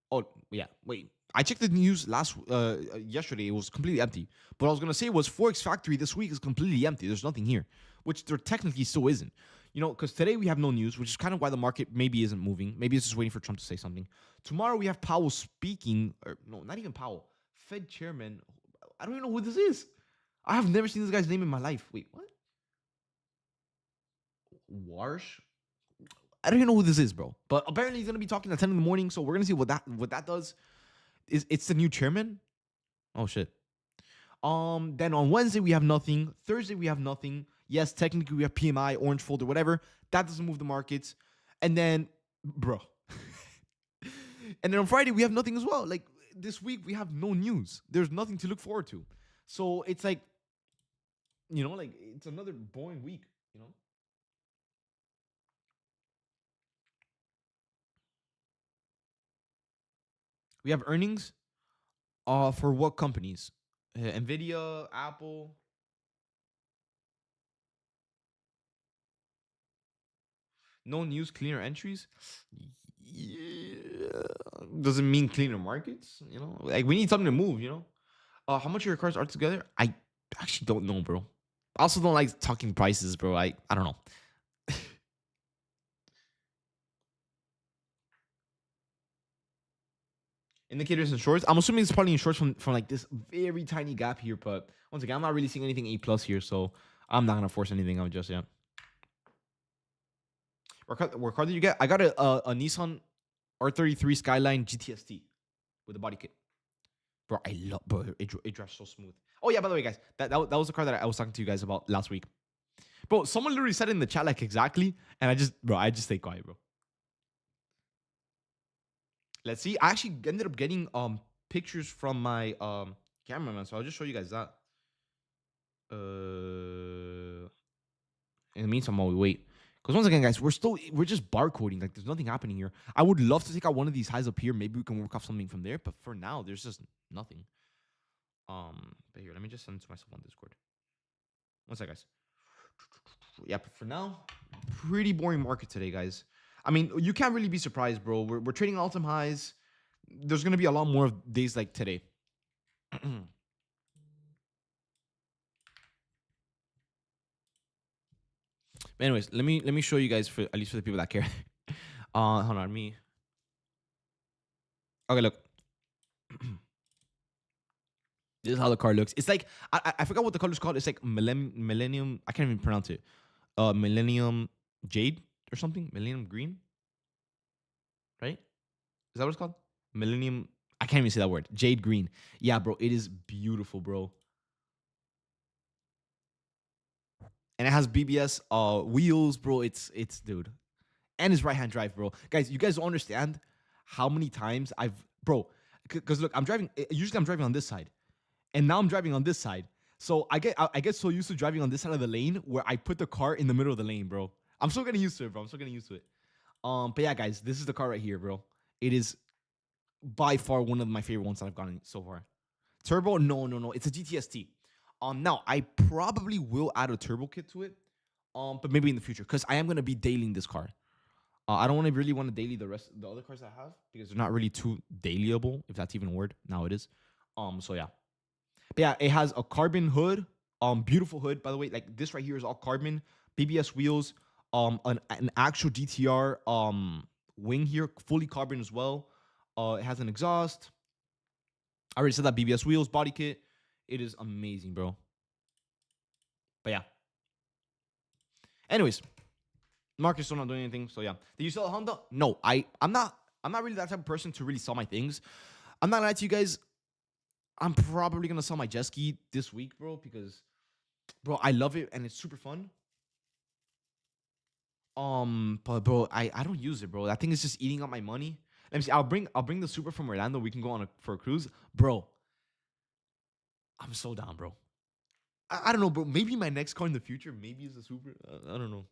Oh, yeah. Wait. I checked the news yesterday. It was completely empty. But what I was gonna say was Forex Factory this week is completely empty. There's nothing here, which there technically still isn't. You know, because today we have no news, which is kind of why the market maybe isn't moving. Maybe it's just waiting for Trump to say something. Tomorrow we have Powell speaking, or no, not even Powell. Fed chairman. I don't even know who this is. I have never seen this guy's name in my life. Wait, what? Warsh? I don't even know who this is, bro. But apparently he's gonna be talking at 10 in the morning, so we're gonna see what that does. Is it's the new chairman? Oh shit. Then on Wednesday we have nothing. Thursday we have nothing. Yes, technically we have PMI, orange folder, whatever. That doesn't move the markets. And then, bro. And then on Friday we have nothing as well. Like this week we have no news. There's nothing to look forward to. So it's like, like it's another boring week. You know. We have earnings. For what companies? Nvidia, Apple. No news, cleaner entries. Yeah. Doesn't mean cleaner markets. Like we need something to move. How much your cards are together? I actually don't know, bro. I also don't like talking prices, bro. I don't know. Indicators and shorts. I'm assuming it's probably in shorts from like this very tiny gap here, but once again, I'm not really seeing anything A plus here, so I'm not gonna force anything out just yet. What card did you get? I got a Nissan R33 Skyline GTST with a body kit. Bro, I love, bro. It drives so smooth. Oh yeah, by the way, guys, that was the car that I was talking to you guys about last week. Bro, someone literally said in the chat like exactly, and I just stay quiet, bro. Let's see. I actually ended up getting pictures from my cameraman, so I'll just show you guys that. In the meantime, while we wait, because once again, guys, we're just barcoding. Like, there's nothing happening here. I would love to take out one of these highs up here. Maybe we can work off something from there. But for now, there's just nothing. But here, let me just send it to myself on Discord. One sec, guys. Yeah, but for now, pretty boring market today, guys. I mean, you can't really be surprised, bro. We're trading all-time highs. There's gonna be a lot more of days like today. Anyways, let me show you guys, for at least for the people that care. Hold on, me. Okay, look. This is how the car looks. It's like I forgot what the color's called. It's like millennium. I can't even pronounce it. Millennium jade or something. Millennium green, right? Is that what it's called? Millennium. I can't even say that word. Jade green. Yeah, bro. It is beautiful, bro. And it has BBS wheels, bro. It's dude. And it's right hand drive, bro. Guys, you guys don't understand how many times I've bro. Because look, I'm driving. Usually I'm driving on this side, and now I'm driving on this side. So I get so used to driving on this side of the lane where I put the car in the middle of the lane, bro. I'm still getting used to it, bro. I'm still getting used to it. But yeah, guys, this is the car right here, bro. It is by far one of my favorite ones that I've gotten so far. Turbo? No, no, no. It's a GTST. Now I probably will add a turbo kit to it. But maybe in the future, because I am gonna be dailying this car. I don't really want to daily the other cars I have because they're not really too dailyable, if that's even a word. Now it is. So yeah. But yeah, it has a carbon hood. Beautiful hood, by the way. Like this right here is all carbon, BBS wheels, an actual GTR wing here, fully carbon as well. It has an exhaust. I already said that BBS wheels, body kit. It is amazing, bro. But yeah. Anyways, Marcus still not doing anything. So yeah. Did you sell a Honda? No, I'm not really that type of person to really sell my things. I'm not gonna lie to you guys. I'm probably gonna sell my jet ski this week, bro, because bro, I love it and it's super fun. But bro, I don't use it, bro. I think it's just eating up my money. Let me see. I'll bring the super from Orlando. We can go on for a cruise, bro. I'm so down, bro. I don't know, bro. Maybe my next car in the future, maybe is a super. I don't know.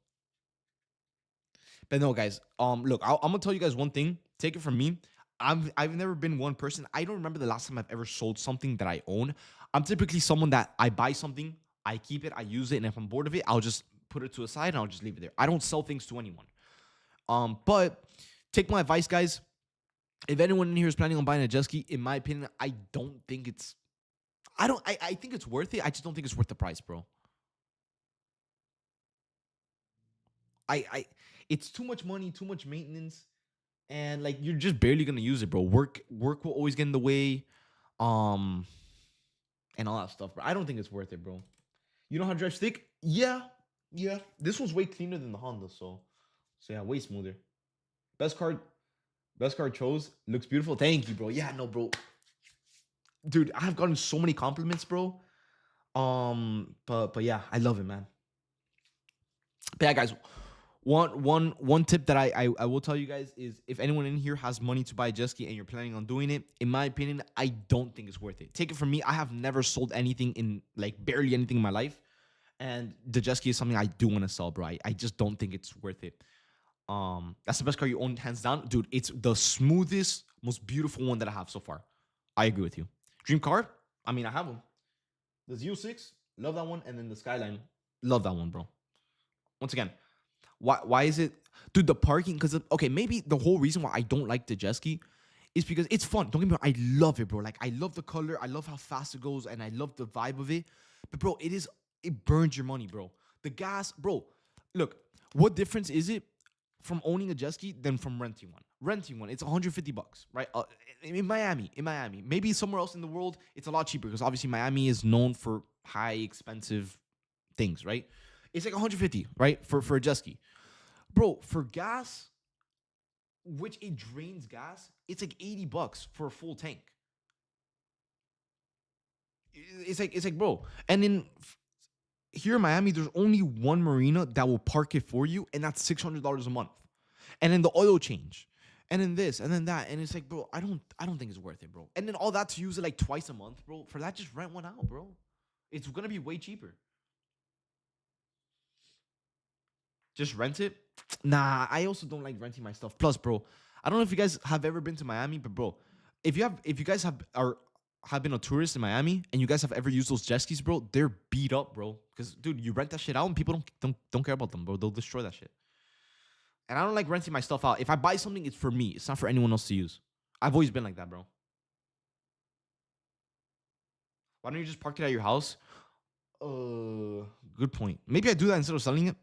But no, guys. Look, I'm gonna tell you guys one thing. Take it from me. I've never been one person. I don't remember the last time I've ever sold something that I own. I'm typically someone that I buy something, I keep it, I use it, and if I'm bored of it, I'll just put it to a side and I'll just leave it there. I don't sell things to anyone. But take my advice, guys. If anyone in here is planning on buying a jet ski, in my opinion, I don't think it's. I don't. I think it's worth it. I just don't think it's worth the price, bro. I. It's too much money, too much maintenance, and like you're just barely gonna use it, bro. Work will always get in the way, um, and all that stuff, bro. I don't think it's worth it, bro. You know how to drive stick? Yeah, yeah. This one's way cleaner than the Honda, so yeah, way smoother. Best card, best card chose. Looks beautiful. Thank you, bro. Yeah, no, bro. Dude, I've gotten so many compliments, bro. But yeah, I love it, man. But yeah, guys, one tip that I will tell you guys is if anyone in here has money to buy a jet ski and you're planning on doing it, in my opinion, I don't think it's worth it. Take it from me, I have never sold anything in like barely anything in my life, and the jet ski is something I do want to sell, bro. I just don't think it's worth it. That's the best car you own, hands down, dude. It's the smoothest, most beautiful one that I have so far. I agree with you. Dream car? I mean, I have one. The Z06, love that one, and then the Skyline, love that one, bro. Once again, why is it, dude? The parking, because okay, maybe the whole reason why I don't like the jet ski is because it's fun. Don't get me wrong, I love it, bro. Like I love the color, I love how fast it goes, and I love the vibe of it. But bro, it burns your money, bro. The gas, bro. Look, what difference is it from owning a jet ski than from renting one? Renting one, it's 150 bucks, right? In Miami, maybe somewhere else in the world, it's a lot cheaper because obviously Miami is known for high expensive things, right? It's like 150, right, for a jet ski, bro. For gas, which it drains gas, it's like 80 bucks for a full tank. It's like, bro. And then here in Miami, there's only one marina that will park it for you, and that's $600 a month. And then the oil change, and then this, and then that, and it's like, bro, I don't think it's worth it, bro. And then all that to use it like twice a month, bro. For that, just rent one out, bro. It's gonna be way cheaper. Just rent it. Nah, I also don't like renting my stuff. Plus, bro, I don't know if you guys have ever been to Miami, but bro, if you guys have been a tourist in Miami and you guys have ever used those jet skis, bro, they're beat up, bro. Because dude, you rent that shit out and people don't care about them, bro. They'll destroy that shit. And I don't like renting my stuff out. If I buy something, it's for me. It's not for anyone else to use. I've always been like that, bro. Why don't you just park it at your house? Good point. Maybe I do that instead of selling it.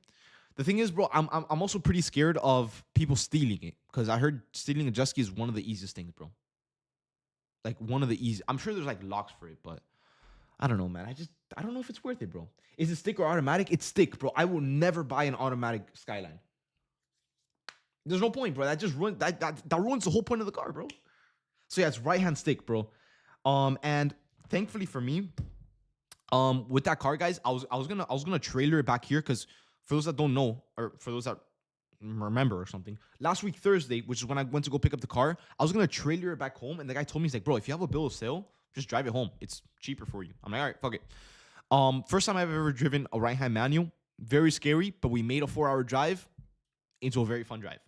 The thing is, bro, I'm also pretty scared of people stealing it because I heard stealing a jet ski is one of the easiest things, bro. Like one of the easy. I'm sure there's like locks for it, but I don't know, man. I don't know if it's worth it, bro. Is it stick or automatic? It's stick, bro. I will never buy an automatic Skyline. There's no point, bro. That just ruins that ruins the whole point of the car, bro. So yeah, it's right hand stick, bro. And thankfully for me, with that car, guys, I was gonna trailer it back here because for those that don't know, or for those that remember or something, last week Thursday, which is when I went to go pick up the car, I was gonna trailer it back home, and the guy told me, he's like, bro, if you have a bill of sale, just drive it home. It's cheaper for you. I'm like, all right, fuck it. First time I've ever driven a right hand manual. Very scary, but we made a 4-hour drive into a very fun drive.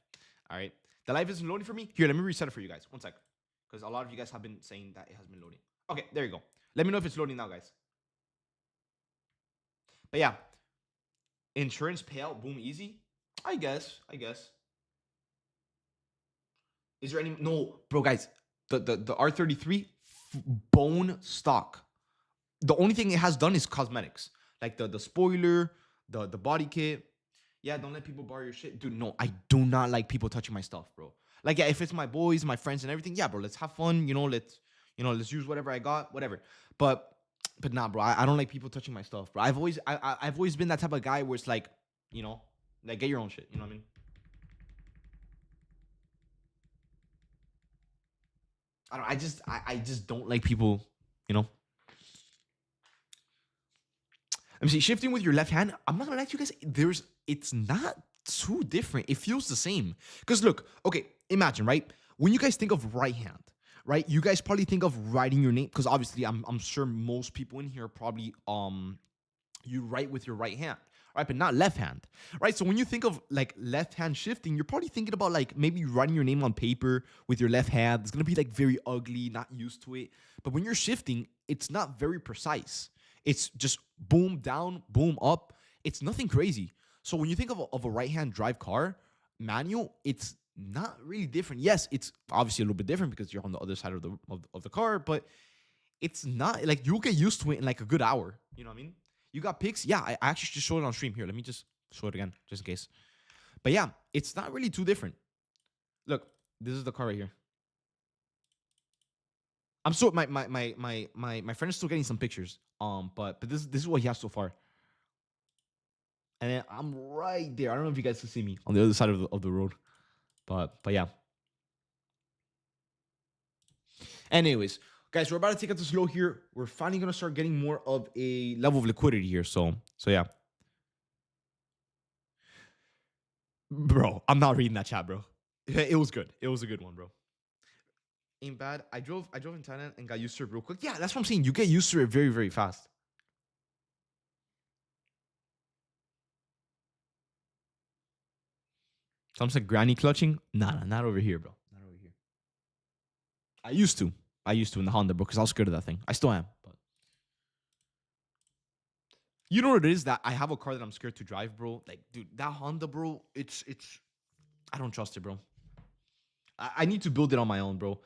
All right. The live isn't loading for me. Here, let me reset it for you guys. One sec. Because a lot of you guys have been saying that it has been loading. Okay, there you go. Let me know if it's loading now, guys. But yeah, insurance payout, boom, easy. I guess. Is there any? No, bro, guys. The R33 bone stock. The only thing it has done is cosmetics, like the spoiler, the body kit. Yeah, don't let people borrow your shit, dude. No, I do not like people touching my stuff, bro. Like, yeah, if it's my boys, my friends, and everything, yeah, bro, let's have fun. Let's use whatever I got, whatever. But nah, bro, I don't like people touching my stuff, bro. I've always been that type of guy where it's like, like get your own shit. You know what I mean? I just don't like people, you know. Let me see. Shifting with your left hand, I'm not gonna lie to you guys. It's not too different. It feels the same. Because look, okay, imagine, right? When you guys think of right hand, right? You guys probably think of writing your name. Because obviously, I'm sure most people in here probably you write with your right hand, right? But not left hand, right? So when you think of like left hand shifting, you're probably thinking about like maybe writing your name on paper with your left hand. It's gonna be like very ugly, not used to it. But when you're shifting, it's not very precise. It's just boom down, boom up. It's nothing crazy. So when you think of a right hand drive car, manual, it's not really different. Yes, it's obviously a little bit different because you're on the other side of the car, but it's not like you'll get used to it in like a good hour. You know what I mean? You got pics? Yeah, I actually just showed it on stream. Here, let me just show it again, just in case. But yeah, it's not really too different. Look, this is the car right here. I'm still my friend is still getting some pictures. But this is what he has so far. And then I'm right there. I don't know if you guys can see me on the other side of the road. But yeah. Anyways, guys, we're about to take it to slow here. We're finally gonna start getting more of a level of liquidity here. So yeah. Bro, I'm not reading that chat, bro. It was good. It was a good one, bro. Ain't bad. I drove in Thailand and got used to it real quick. Yeah, that's what I'm saying. You get used to it very, very fast. Some said granny clutching. Nah, not over here, bro. Not over here. I used to in the Honda, bro, because I was scared of that thing. I still am, but you know what it is that I have a car that I'm scared to drive, bro. Like, dude, that Honda, bro, it's I don't trust it, bro. I need to build it on my own, bro.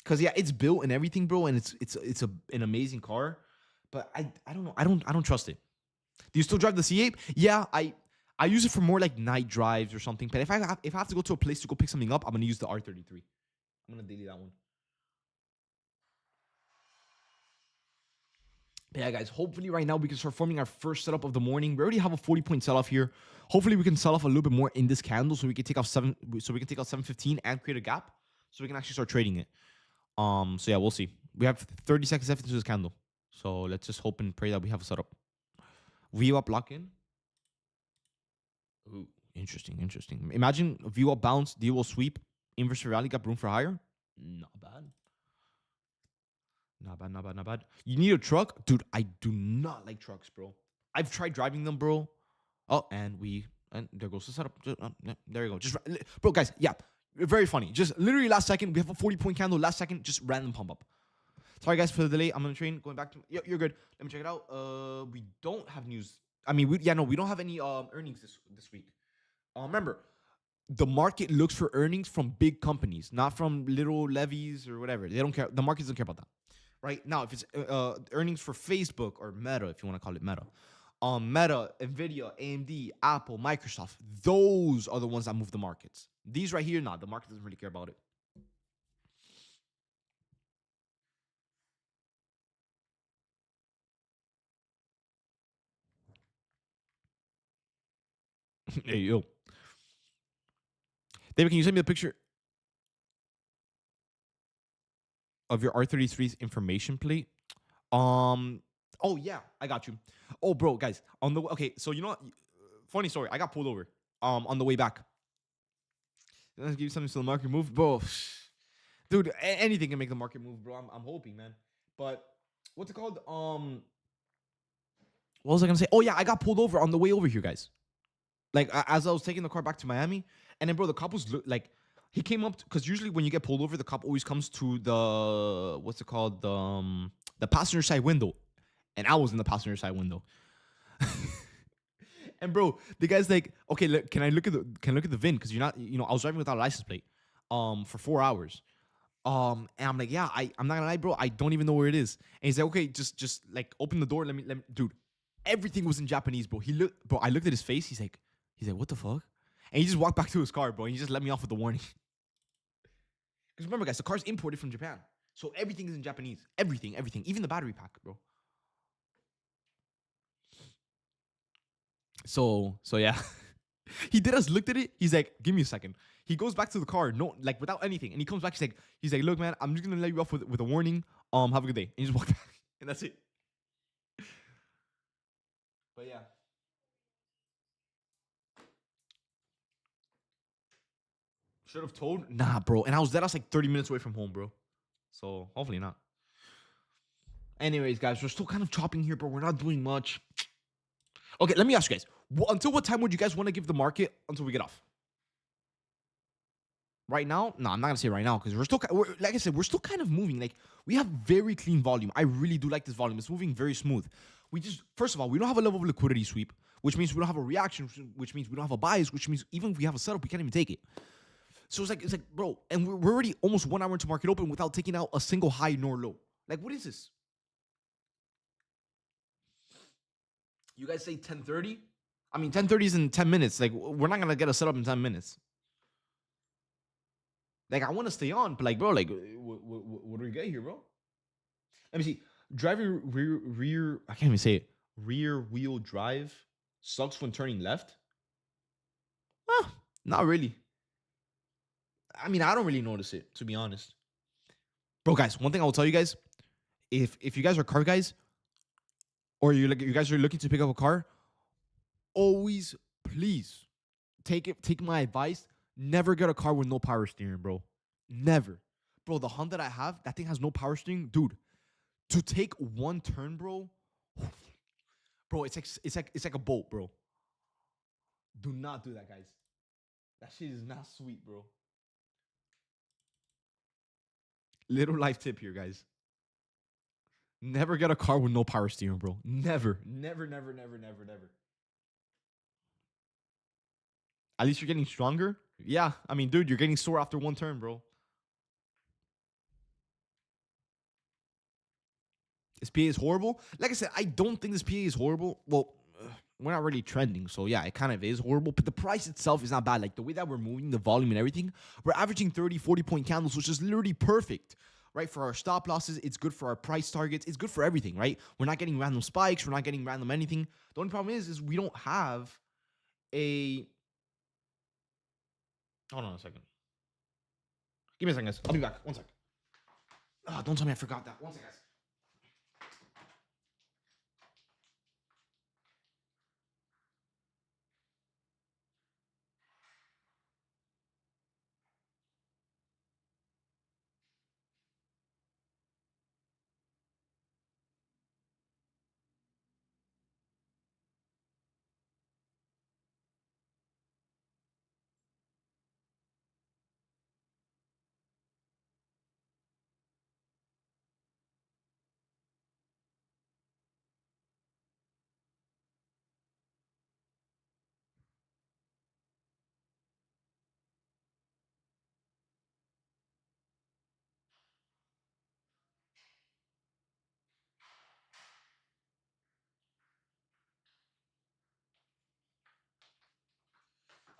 Cause yeah, it's built and everything, bro, and it's an amazing car, but I don't know. I don't trust it. Do you still drive the C8? Yeah, I use it for more like night drives or something. But if I have to go to a place to go pick something up, I'm gonna use the R33. I'm gonna delete that one. But yeah, guys, hopefully right now we can start forming our first setup of the morning. We already have a 40-point sell-off here. Hopefully we can sell off a little bit more in this candle so we can take off 715 and create a gap so we can actually start trading it. So yeah, we'll see. We have 30 seconds left into this candle. So let's just hope and pray that we have a setup. View up lock in. Ooh, interesting. Imagine view up bounce, deal will sweep, inverse rally, got room for higher. Not bad. Not bad. You need a truck? Dude, I do not like trucks, bro. I've tried driving them, bro. Oh, and there goes the setup. There you go. Bro, guys, yeah. Very funny. Just literally last second, we have a 40-point candle. Last second, just random pump up. Sorry, guys, for the delay. I'm on the train. Going back to... You're good. Let me check it out. We don't have news. I mean, we don't have any earnings this week. Remember, the market looks for earnings from big companies, not from little levies or whatever. They don't care. The market doesn't care about that. Right? Now, if it's earnings for Facebook or Meta, if you want to call it Meta, Meta, Nvidia, AMD, Apple, Microsoft. Those are the ones that move the markets. These right here, nah, the market doesn't really care about it. Hey yo, David, can you send me a picture of your R33's information plate? Um. Oh yeah, I got you. Oh, bro, guys, on the okay. So you know what? Funny story. I got pulled over. On the way back. Let's give you something so the market move, bro. Dude, anything can make the market move, bro. I'm hoping, man. But what's it called? What was I gonna say? Oh yeah, I got pulled over on the way over here, guys. Like as I was taking the car back to Miami, and then bro, the cop was like, he came up because usually when you get pulled over, the cop always comes to the what's it called the passenger side window, and I was in the passenger side window. And bro, the guy's like, okay, look, can I look at the VIN? Because you're not, I was driving without a license plate, for 4 hours. And I'm like, yeah, I'm not gonna lie, bro, I don't even know where it is. And he's like, okay, just like open the door, let me, dude. Everything was in Japanese, bro. Bro. I looked at his face. He's like, what the fuck? And he just walked back to his car, bro. And he just let me off with the warning. Because remember, guys, the car's imported from Japan, so everything is in Japanese. Everything, even the battery pack, bro. So yeah. He did us, looked at it. He's like, give me a second. He goes back to the car, no, like without anything. And he comes back, he's like, look, man, I'm just gonna let you off with a warning. Have a good day. And he just walked back. And that's it. But yeah. Should have told. Nah, bro. And I was like 30 minutes away from home, bro. So hopefully not. Anyways, guys, we're still kind of chopping here, bro. We're not doing much. Okay, let me ask you guys. Until what time would you guys want to give the market until we get off? Right now? No, I'm not gonna say right now because like I said, we're still kind of moving. Like we have very clean volume. I really do like this volume. It's moving very smooth. We just, first of all, we don't have a level of liquidity sweep, which means we don't have a reaction, which means we don't have a bias, which means even if we have a setup, we can't even take it. So it's like, bro, and we're already almost 1 hour into market open without taking out a single high nor low. Like, what is this? You guys say 10:30? I mean, 10:30 is in 10 minutes. Like, we're not gonna get a setup in 10 minutes. Like, I want to stay on, but like, bro, like, what do we get here, bro? Let me see. Driving rear. I can't even say it. Rear wheel drive sucks when turning left. Huh, not really. I mean, I don't really notice it, to be honest. Bro, guys, one thing I will tell you guys: if you guys are car guys, or you guys are looking to pick up a car, always please take my advice. Never get a car with no power steering, bro. Never, bro. The Honda that I have, that thing has no power steering, dude. To take one turn, bro, it's like a boat, bro. Do not do that, guys. That shit is not sweet, bro. Little life tip here, guys. Never get a car with no power steering, bro. Never, never, never, never, never, never. At least you're getting stronger. Yeah, I mean, dude, you're getting sore after one turn, bro. This PA is horrible. Like I said, I don't think this PA is horrible. Well, we're not really trending, so yeah, it kind of is horrible. But the price itself is not bad. Like the way that we're moving, the volume and everything, we're averaging 30, 40 point candles, which is literally perfect, right? For our stop losses, it's good for our price targets. It's good for everything, right? We're not getting random spikes. We're not getting random anything. The only problem is we don't have a. Hold on a second. Give me a second, guys. I'll be back. One second. Don't tell me I forgot that. One second, guys.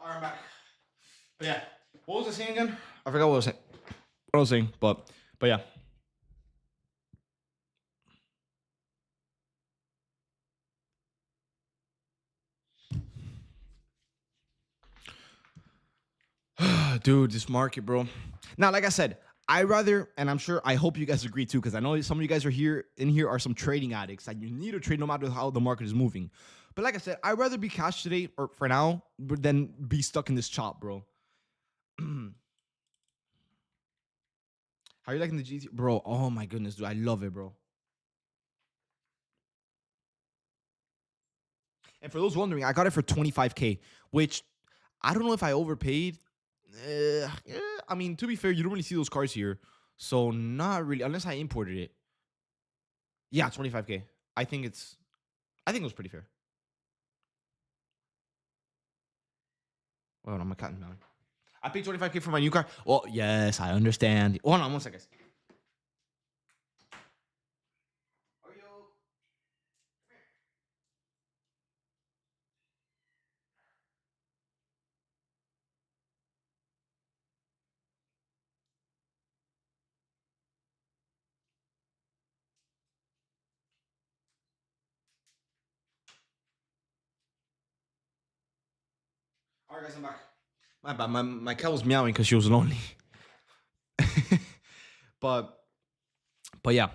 All right, I'm back. But yeah, what was I saying again? I forgot what I was saying. What I was saying, but yeah. Dude, this market, bro. Now, like I said, I rather, and I'm sure, I hope you guys agree too, because I know some of you guys are here in here are some trading addicts that you need to trade no matter how the market is moving. But like I said, I'd rather be cash today or for now than be stuck in this chop, bro. How are you liking the GT, bro? Oh my goodness, dude, I love it, bro. And for those wondering, I got it for 25K, which I don't know if I overpaid. Yeah, I mean, to be fair, you don't really see those cars here, so not really, unless I imported it. Yeah, 25K. I think it's. I think it was pretty fair. Well, I'm a cat man. I paid 25K for my new car. Well, yes, I understand. Hold on, 1 second. All right, guys, I'm back. My bad. My cat was meowing because she was lonely. but but yeah.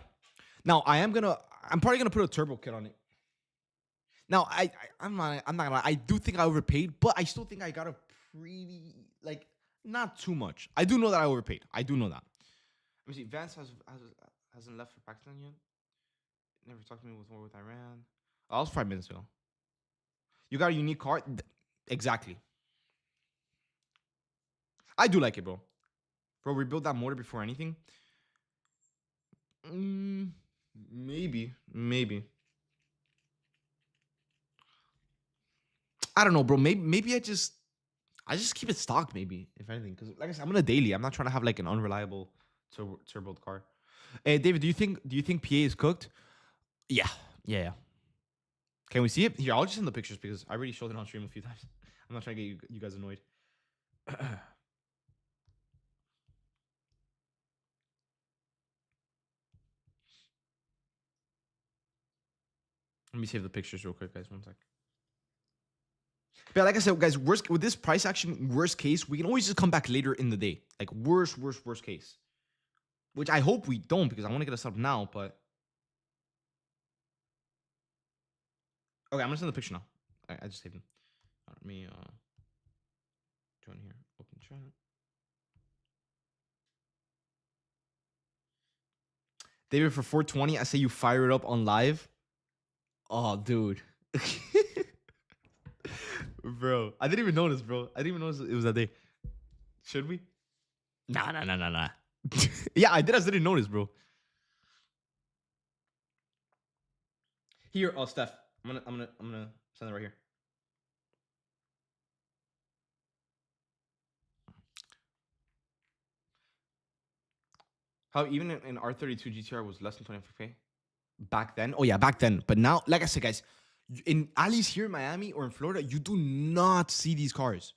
Now I'm probably gonna put a turbo kit on it. Now I'm not gonna lie. I do think I overpaid, but I still think I got a pretty like not too much. I do know that I overpaid. I do know that. Let me see. Vance hasn't left for Pakistan yet. Never talked to me with war with Iran. Oh, that was 5 minutes ago. You got a unique card? Exactly. I do like it, bro. Bro, rebuild that motor before anything. Mm, maybe. I don't know, bro. Maybe I just keep it stocked. Maybe if anything, because like I said, I'm on a daily. I'm not trying to have like an unreliable turbo car. Hey, David, do you think PA is cooked? Yeah, yeah. Can we see it? Here, I'll just send the pictures because I already showed it on stream a few times. I'm not trying to get you guys annoyed. Let me save the pictures real quick, guys. 1 sec. But like I said, guys, worst with this price action, worst case, we can always just come back later in the day. Like worst case. Which I hope we don't because I want to get us up now. But okay, I'm gonna send the picture now. I just saved them. Let me join here. Open chat. David, for 420, I say you fire it up on live. Oh, dude. Bro, I didn't even notice, bro. I didn't even notice it was that day. Should we? Nah. Yeah, I didn't notice, bro. Here, Steph. I'm gonna send it right here. How even in R32 GTR was less than 25K back then? Oh yeah, back then. But now, like I said, guys, in at least here in Miami or in Florida, you do not see these cars.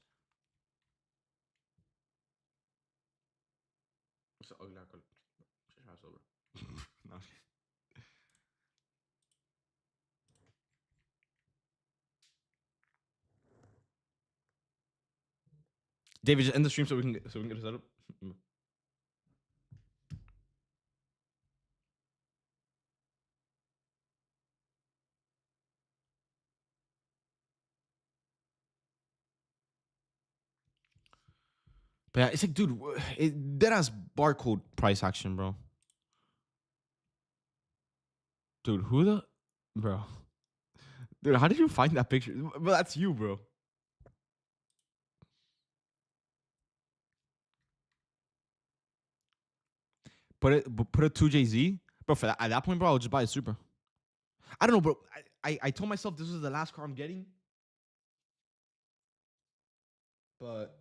David, just end the stream so we can get it set up. But yeah, it's like, dude, that has barcode price action, bro. Dude, who the, bro? Dude, how did you find that picture? Well, that's you, bro. Put a 2JZ, bro. For that, at that point, bro, I'll just buy a Super. I don't know, bro. I told myself this was the last car I'm getting, but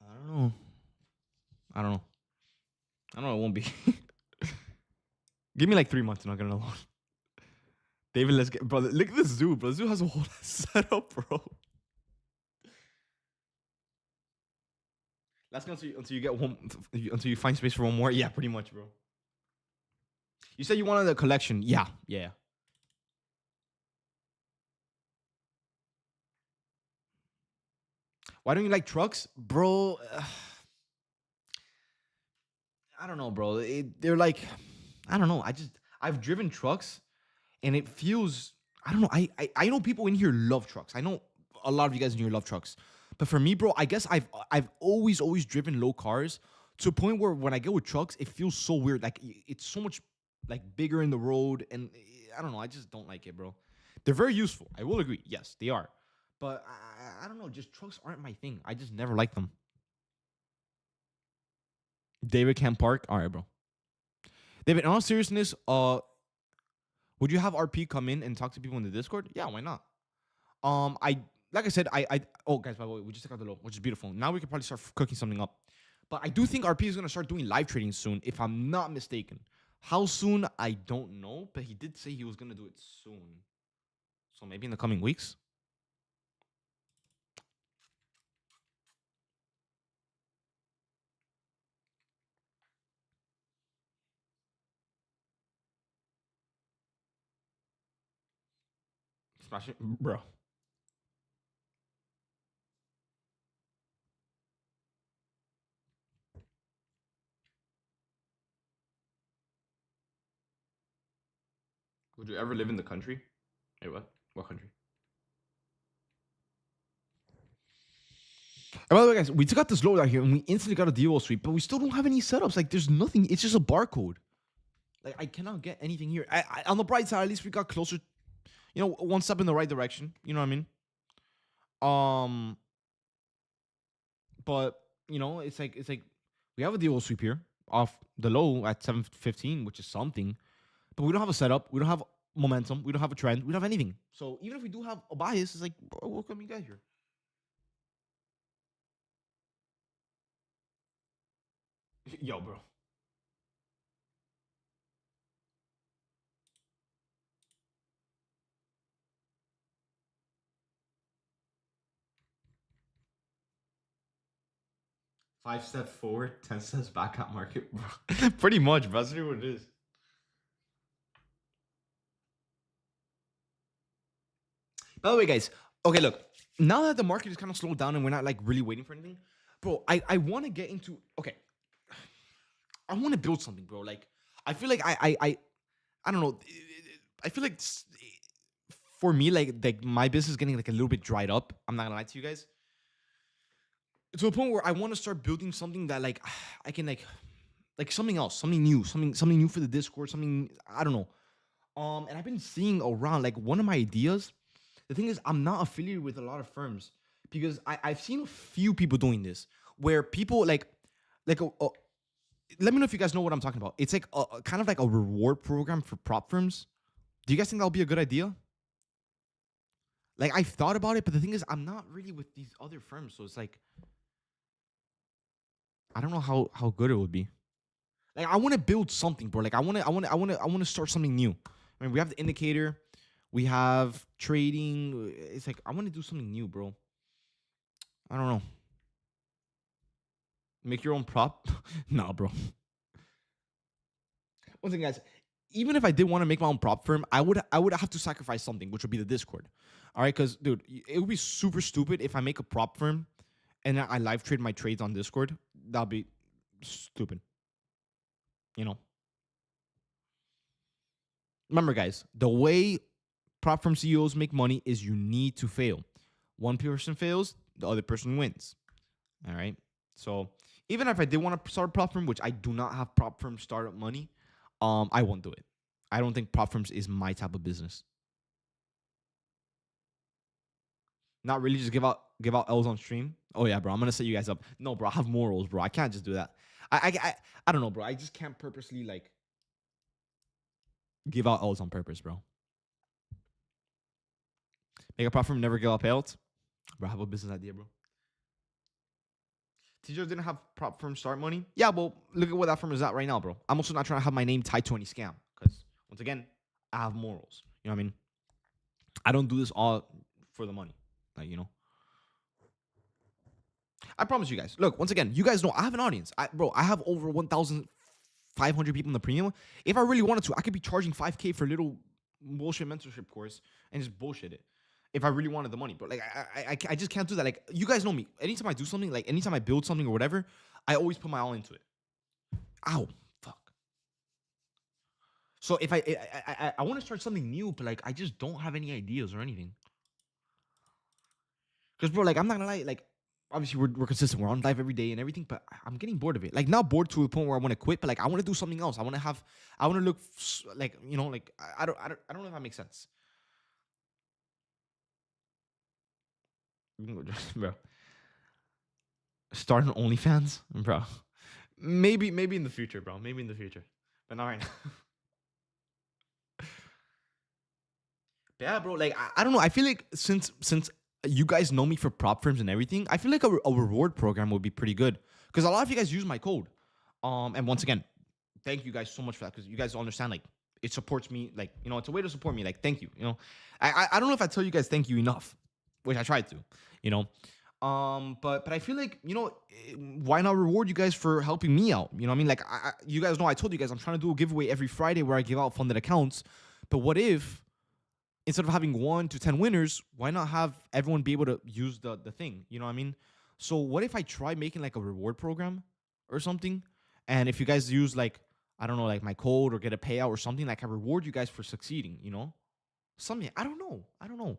I don't know. I don't know. I don't know. It won't be. Give me like 3 months and I'll get another one. David, let's get, brother. Look at this zoo, bro. Zoo has a whole setup, bro. Let's go until you get one until you find space for one more. Yeah, pretty much, bro. You said you wanted a collection. Yeah, yeah. Why don't you like trucks, bro? I don't know, bro. They're like, I don't know. I've driven trucks, and it feels. I don't know. I know people in here love trucks. I know a lot of you guys in here love trucks, but for me, bro, I guess I've always driven low cars to a point where when I go with trucks, it feels so weird. Like it's so much like bigger in the road, and I don't know. I just don't like it, bro. They're very useful. I will agree. Yes, they are, but I don't know. Just trucks aren't my thing. I just never liked them. David Camp Park. All right, bro. David, in all seriousness, would you have RP come in and talk to people in the Discord? Yeah, why not? I like I said, oh guys, by the way, we just took out the low, which is beautiful. Now we can probably start cooking something up. But I do think RP is gonna start doing live trading soon, if I'm not mistaken. How soon, I don't know, but he did say he was gonna do it soon. So maybe in the coming weeks. Smash it, bro. Would you ever live in the country? Hey, what? What country? And by the way, guys, we took out this load out here and we instantly got a DO sweep, but we still don't have any setups. Like, there's nothing. It's just a barcode. Like, I cannot get anything here. On the bright side, at least we got closer, one step in the right direction. You know what I mean? Um, but it's like we have a DO sweep here off the low at 715, which is something. But we don't have a setup. We don't have momentum. We don't have a trend. We don't have anything. So even if we do have a bias, it's like, bro, welcome you guys here. Yo, bro. 5 steps forward, 10 steps back at market, bro. Pretty much, bro. That's really what it is. By the way, guys, okay, look. Now that the market is kind of slowed down and we're not like really waiting for anything, bro, I want to get into okay. I want to build something, bro. Like I feel like I don't know. I feel like for me, like my business is getting like a little bit dried up. I'm not gonna lie to you guys. To a point where I want to start building something that like I can like something else, something new for the Discord, something I don't know. And I've been seeing around like one of my ideas. The thing is, I'm not affiliated with a lot of firms because I've seen a few people doing this where people like let me know if you guys know what I'm talking about. It's like a kind of like a reward program for prop firms. Do you guys think that'll be a good idea? Like I've thought about it, but the thing is, I'm not really with these other firms, so it's like I don't know how good it would be. Like I want to build something, bro. Like I want to start something new. I mean, we have the indicator, we have trading. It's like I want to do something new, bro. I don't know. Make your own prop? Nah, bro. One thing, guys. Even if I did want to make my own prop firm, I would have to sacrifice something, which would be the Discord. All right, because dude, it would be super stupid if I make a prop firm and I live trade my trades on Discord. That'd be stupid. You know. Remember, guys, the way prop firm CEOs make money is you need to fail. One person fails, the other person wins. All right. So even if I did want to start a prop firm, which I do not have prop firm startup money, I won't do it. I don't think prop firms is my type of business. Not really just give out L's on stream. Oh yeah, bro. I'm gonna set you guys up. No, bro. I have morals, bro. I can't just do that. I don't know, bro. I just can't purposely like give out L's on purpose, bro. Make a prop firm, never give out payouts. Bro, I have a business idea, bro. Teachers didn't have prop firm start money. Yeah, well, look at what that firm is at right now, bro. I'm also not trying to have my name tied to any scam because once again, I have morals. You know what I mean? I don't do this all for the money. Like, I promise you guys. Look, once again, you guys know I have an audience. Bro, I have over 1,500 people in the premium. If I really wanted to, I could be charging 5K for a little bullshit mentorship course and just bullshit it. If I really wanted the money, but like I just can't do that. Like you guys know me. Anytime I do something, like anytime I build something or whatever, I always put my all into it. Ow, fuck. So if I want to start something new, but like I just don't have any ideas or anything. Because bro, like I'm not gonna lie, like obviously we're consistent, we're on live every day and everything, but I'm getting bored of it. Like not bored to the point where I want to quit, but like I want to do something else. I want to look like like I don't know if that makes sense, bro. Start an OnlyFans, bro. Maybe in the future, bro. Maybe in the future, but not right now. Yeah, bro. Like I don't know. I feel like since you guys know me for prop firms and everything, I feel like a reward program would be pretty good because a lot of you guys use my code. And once again, thank you guys so much for that because you guys understand like it supports me. Like it's a way to support me. Like thank you. I don't know if I tell you guys thank you enough, which I tried to. You know. But I feel like why not reward you guys for helping me out? You know what I mean? Like you guys know I told you guys I'm trying to do a giveaway every Friday where I give out funded accounts. But what if instead of having 1 to 10 winners, why not have everyone be able to use the thing? You know what I mean? So what if I try making like a reward program or something? And if you guys use like, I don't know, like my code or get a payout or something, like I reward you guys for succeeding, Something. I don't know. I don't know.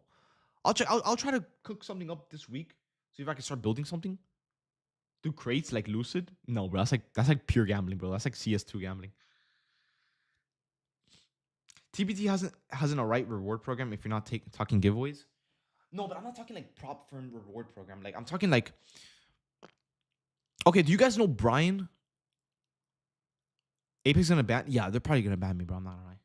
I'll try to cook something up this week. See if I can start building something. Do crates like Lucid? No, bro. That's like pure gambling, bro. That's like CS2 gambling. TBT hasn't a right reward program if you're not talking giveaways. No, but I'm not talking like prop firm reward program. Like I'm talking like, okay, do you guys know Brian? Apex gonna ban? Yeah, they're probably gonna ban me, bro. I'm not gonna lie.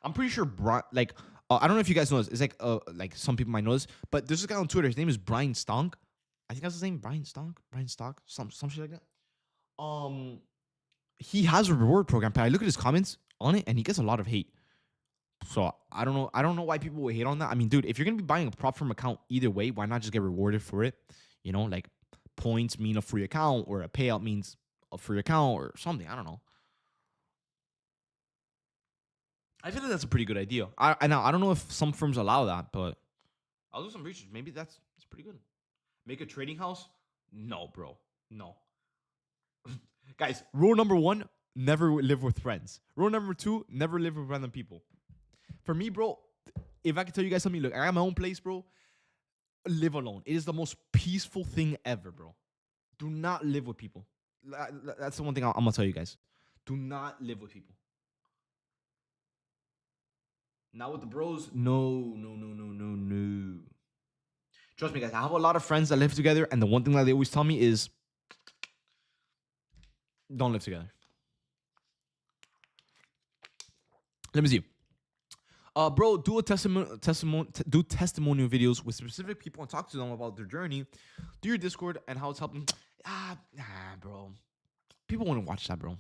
I'm pretty sure Brian. Like, I don't know if you guys know this. It's like some people might know this, but there's this guy on Twitter. His name is Brian Stonk. I think that's his name. Brian Stonk. Brian Stock. Some shit like that. He has a reward program, but I look at his comments on it, and he gets a lot of hate. So I don't know. I don't know why people would hate on that. I mean, dude, if you're gonna be buying a prop firm account either way, why not just get rewarded for it? Like points mean a free account, or a payout means a free account, or something. I don't know. I feel like that's a pretty good idea. I don't know if some firms allow that, but I'll do some research. Maybe that's pretty good. Make a trading house? No, bro. No. Guys, rule number 1, never live with friends. Rule number 2, never live with random people. For me, bro, if I can tell you guys something, look, I got my own place, bro. Live alone. It is the most peaceful thing ever, bro. Do not live with people. That's the one thing I'm gonna tell you guys. Do not live with people. Not with the bros. No, no, no, no, no, no. Trust me, guys. I have a lot of friends that live together, and the one thing that they always tell me is, don't live together. Let me see. Bro, do testimonial videos with specific people and talk to them about their journey. Do your Discord and how it's helping. Nah, bro. People want to watch that, bro.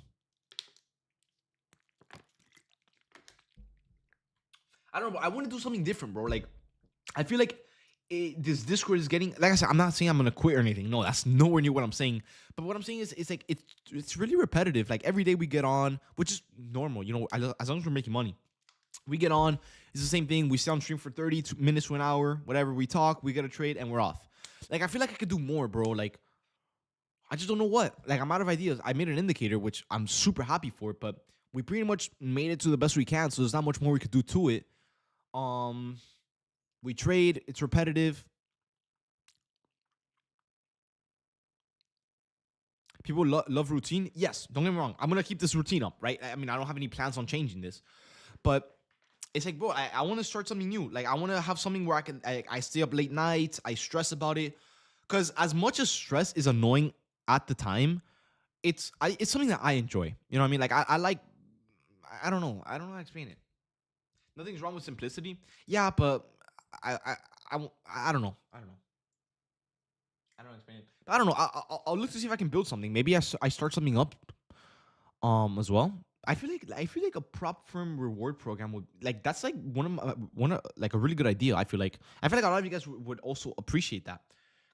I don't know, bro. I want to do something different, bro. Like, I feel like this Discord is getting. Like I said, I'm not saying I'm gonna quit or anything. No, that's nowhere near what I'm saying. But what I'm saying is, it's like it's really repetitive. Like every day we get on, which is normal, as long as we're making money. We get on, it's the same thing. We stay on stream for 30 minutes to an hour, whatever. We talk, we get a trade, and we're off. Like, I feel like I could do more, bro. Like, I just don't know what. Like, I'm out of ideas. I made an indicator, which I'm super happy for, but we pretty much made it to the best we can, so there's not much more we could do to it. We trade, it's repetitive. People love routine. Yes, don't get me wrong. I'm going to keep this routine up, right? I mean, I don't have any plans on changing this. But it's like, bro, I want to start something new. Like, I want to have something where I stay up late nights. I stress about it. Because as much as stress is annoying at the time, it's something that I enjoy. You know what I mean? Like, I like, I don't know. I don't know how to explain it. Nothing's wrong with simplicity. Yeah, but I I don't know. I don't know. I don't explain it. But I don't know. I'll look to see if I can build something. Maybe I start something up as well. I feel like a prop firm reward program would like that's like one of like a really good idea. I feel like a lot of you guys would also appreciate that.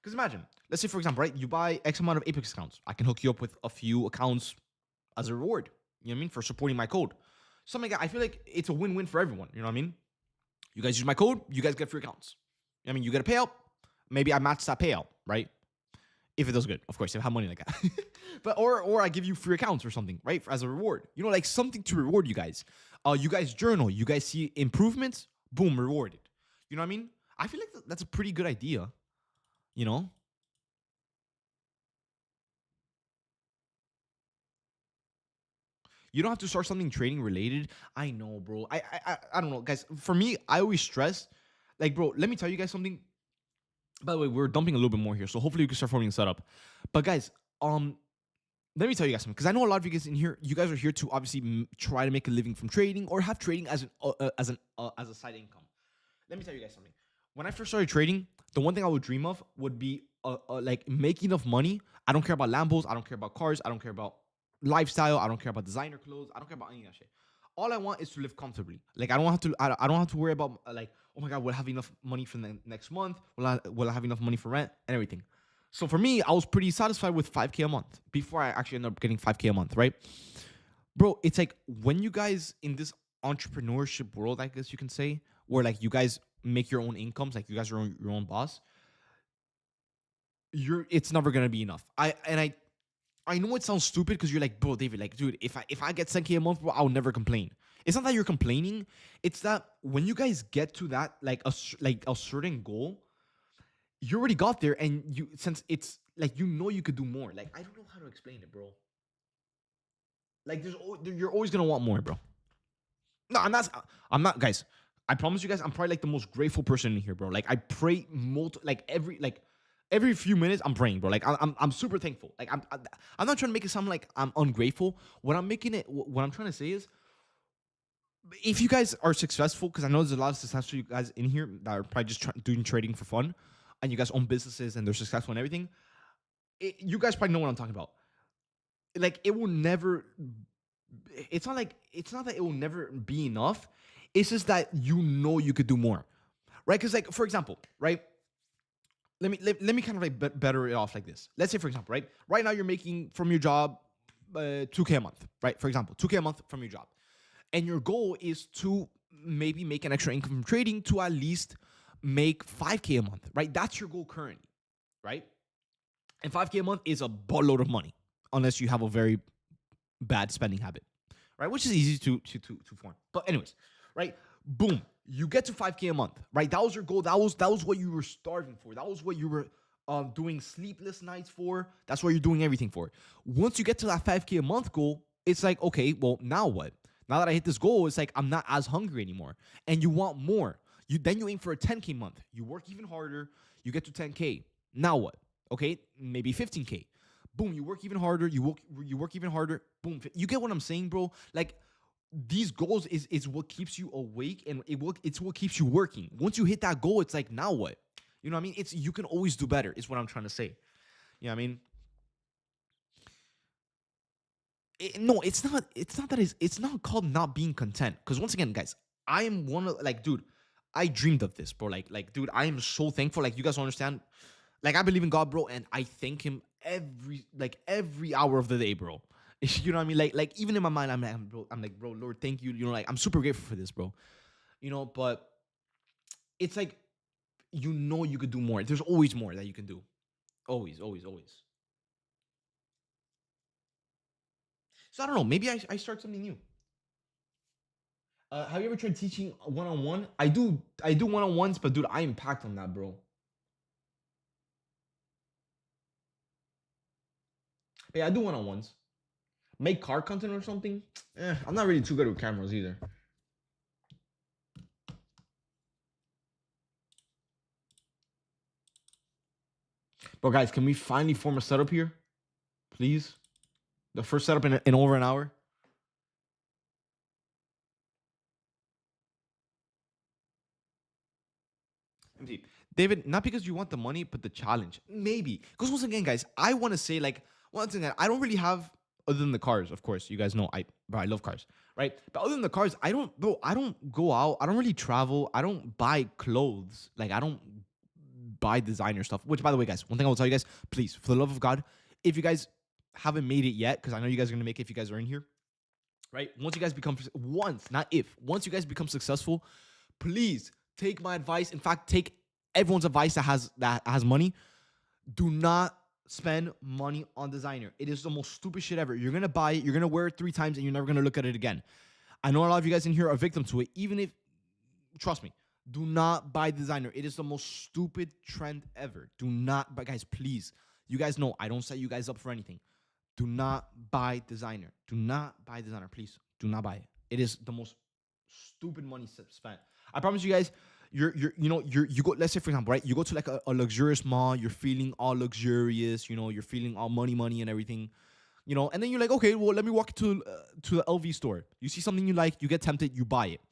Because imagine, let's say for example, right, you buy X amount of Apex accounts. I can hook you up with a few accounts as a reward. You know what I mean? For supporting my code. Something like that. I feel like it's a win-win for everyone. You know what I mean? You guys use my code, you guys get free accounts. I mean, you get a payout. Maybe I match that payout, right? If it does good, of course, if I have money like that. But or I give you free accounts or something, right? As a reward. You know, like something to reward you guys. You guys journal, you guys see improvements, boom, rewarded. You know what I mean? I feel like that's a pretty good idea, you know? You don't have to start something trading related. I know, bro. I don't know, guys. For me, I always stress, like, bro. Let me tell you guys something. By the way, we're dumping a little bit more here, so hopefully you can start forming a setup. But guys, let me tell you guys something, because I know a lot of you guys in here. You guys are here to obviously try to make a living from trading or have trading as a side income. Let me tell you guys something. When I first started trading, the one thing I would dream of would be like making enough money. I don't care about Lambos. I don't care about cars. I don't care about lifestyle. I don't care about designer clothes. I don't care about any of that shit. All I want is to live comfortably. Like I don't have to. I don't have to worry about like, oh my god, will I have enough money for the next month? Will I have enough money for rent and everything? So for me, I was pretty satisfied with 5K a month before I actually ended up getting 5K a month, right? Bro, it's like when you guys in this entrepreneurship world, I guess you can say, where like you guys make your own incomes, like you guys are your own boss, it's never gonna be enough. I know it sounds stupid because you're like, bro, David, like, dude, if I get 10K a month, bro, I'll never complain. It's not that you're complaining. It's that when you guys get to that like a certain goal, you already got there, and you since it's like you could do more. Like I don't know how to explain it, bro. Like you're always gonna want more, bro. No, I'm not, guys. I promise you guys, I'm probably like the most grateful person in here, bro. Like I pray every few minutes, I'm praying, bro. Like I'm super thankful. Like I'm not trying to make it sound like I'm ungrateful. What I'm trying to say is, if you guys are successful, because I know there's a lot of successful you guys in here that are probably just doing trading for fun, and you guys own businesses and they're successful and everything. You guys probably know what I'm talking about. Like it will never. It's not that it will never be enough. It's just that you could do more, right? Because like for example, right? Let me kind of like better it off like this. Let's say for example, right now you're making from your job 2K a month, right? For example, 2K a month from your job, and your goal is to maybe make an extra income from trading to at least make 5K a month, right? That's your goal currently, right? And 5K a month is a buttload of money, unless you have a very bad spending habit, right? Which is easy to form. But anyways, right? Boom, you get to 5K a month, right? That was your goal. That was what you were starving for. That was what you were doing sleepless nights for. That's what you're doing everything for. Once you get to that 5K a month goal, it's like, okay, well, now what? Now that I hit this goal, it's like I'm not as hungry anymore, and you want more. You aim for a 10K month. You work even harder. You get to 10K. Now what? Okay, maybe 15K. Boom, you work even harder. You work even harder. Boom, you get what I'm saying, bro? Like these goals is what keeps you awake, and it's what keeps you working. Once you hit that goal, it's like now what? You know what I mean? It's you can always do better. Is what I'm trying to say. You know what I mean? No, it's not. It's not that. It's not called not being content. Because once again, guys, I am one of like, dude. I dreamed of this, bro. Dude, I am so thankful. Like, you guys don't understand. Like, I believe in God, bro, and I thank Him every hour of the day, bro. You know what I mean? Like even in my mind, I'm like, bro, Lord, thank you. You know, like I'm super grateful for this, bro. You know, but it's like you could do more. There's always more that you can do. Always, always, always. So I don't know. Maybe I start something new. Have you ever tried teaching one on one? I do one on ones, but dude, I am packed on that, bro. But yeah, I do one on ones. Make car content or something. I'm not really too good with cameras either. But guys, can we finally form a setup here, please? The first setup in over an hour. Indeed. David, not because you want the money, but the challenge. Maybe. Because once again, guys, I want to say, like, once again, I don't really have. other than the cars, of course. You guys know I love cars, right? But other than the cars, I don't, bro. I don't go out. I don't really travel. I don't buy clothes. Like I don't buy designer stuff. Which, by the way, guys, one thing I will tell you guys, please, for the love of God, if you guys haven't made it yet, because I know you guys are gonna make it if you guys are in here, right? Once you guys become once you guys become successful, please take my advice. In fact, take everyone's advice that has money. Do not spend money on designer. It is the most stupid shit ever. You're gonna buy it, you're gonna wear it 3 times, and you're never gonna look at it again. I know a lot of you guys in here are victim to it. Even if, trust me, do not buy designer. It is the most stupid trend ever. Do not buy, guys. Please, you guys know I don't set you guys up for anything. Do not buy designer. Do not buy designer. Please, do not buy it. It is the most stupid money spent. I promise you guys. You go, let's say for example, right, you go to like a luxurious mall, you're feeling all luxurious, you're feeling all money and everything, and then you're like, okay, well, let me walk to the LV store. You see something you like, you get tempted, you buy it,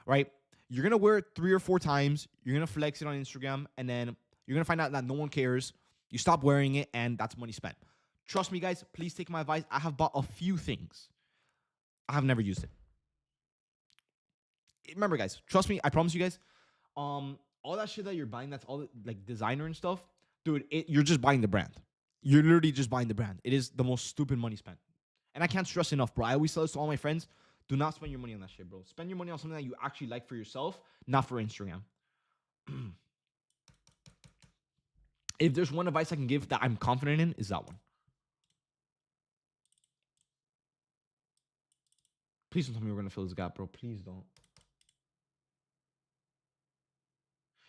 right? You're gonna wear it 3 or 4 times, you're gonna flex it on Instagram, and then you're gonna find out that no one cares. You stop wearing it, and that's money spent. Trust me, guys, please take my advice. I have bought a few things. I have never used it. Remember, guys, trust me, I promise you guys, all that shit that you're buying, that's all like designer and stuff, dude, you're just buying the brand. You're literally just buying the brand. It is the most stupid money spent. And I can't stress enough, bro. I always tell this to all my friends. Do not spend your money on that shit, bro. Spend your money on something that you actually like for yourself, not for Instagram. If there's one advice I can give that I'm confident in, is that one. Please don't tell me we're gonna fill this gap, bro. Please don't.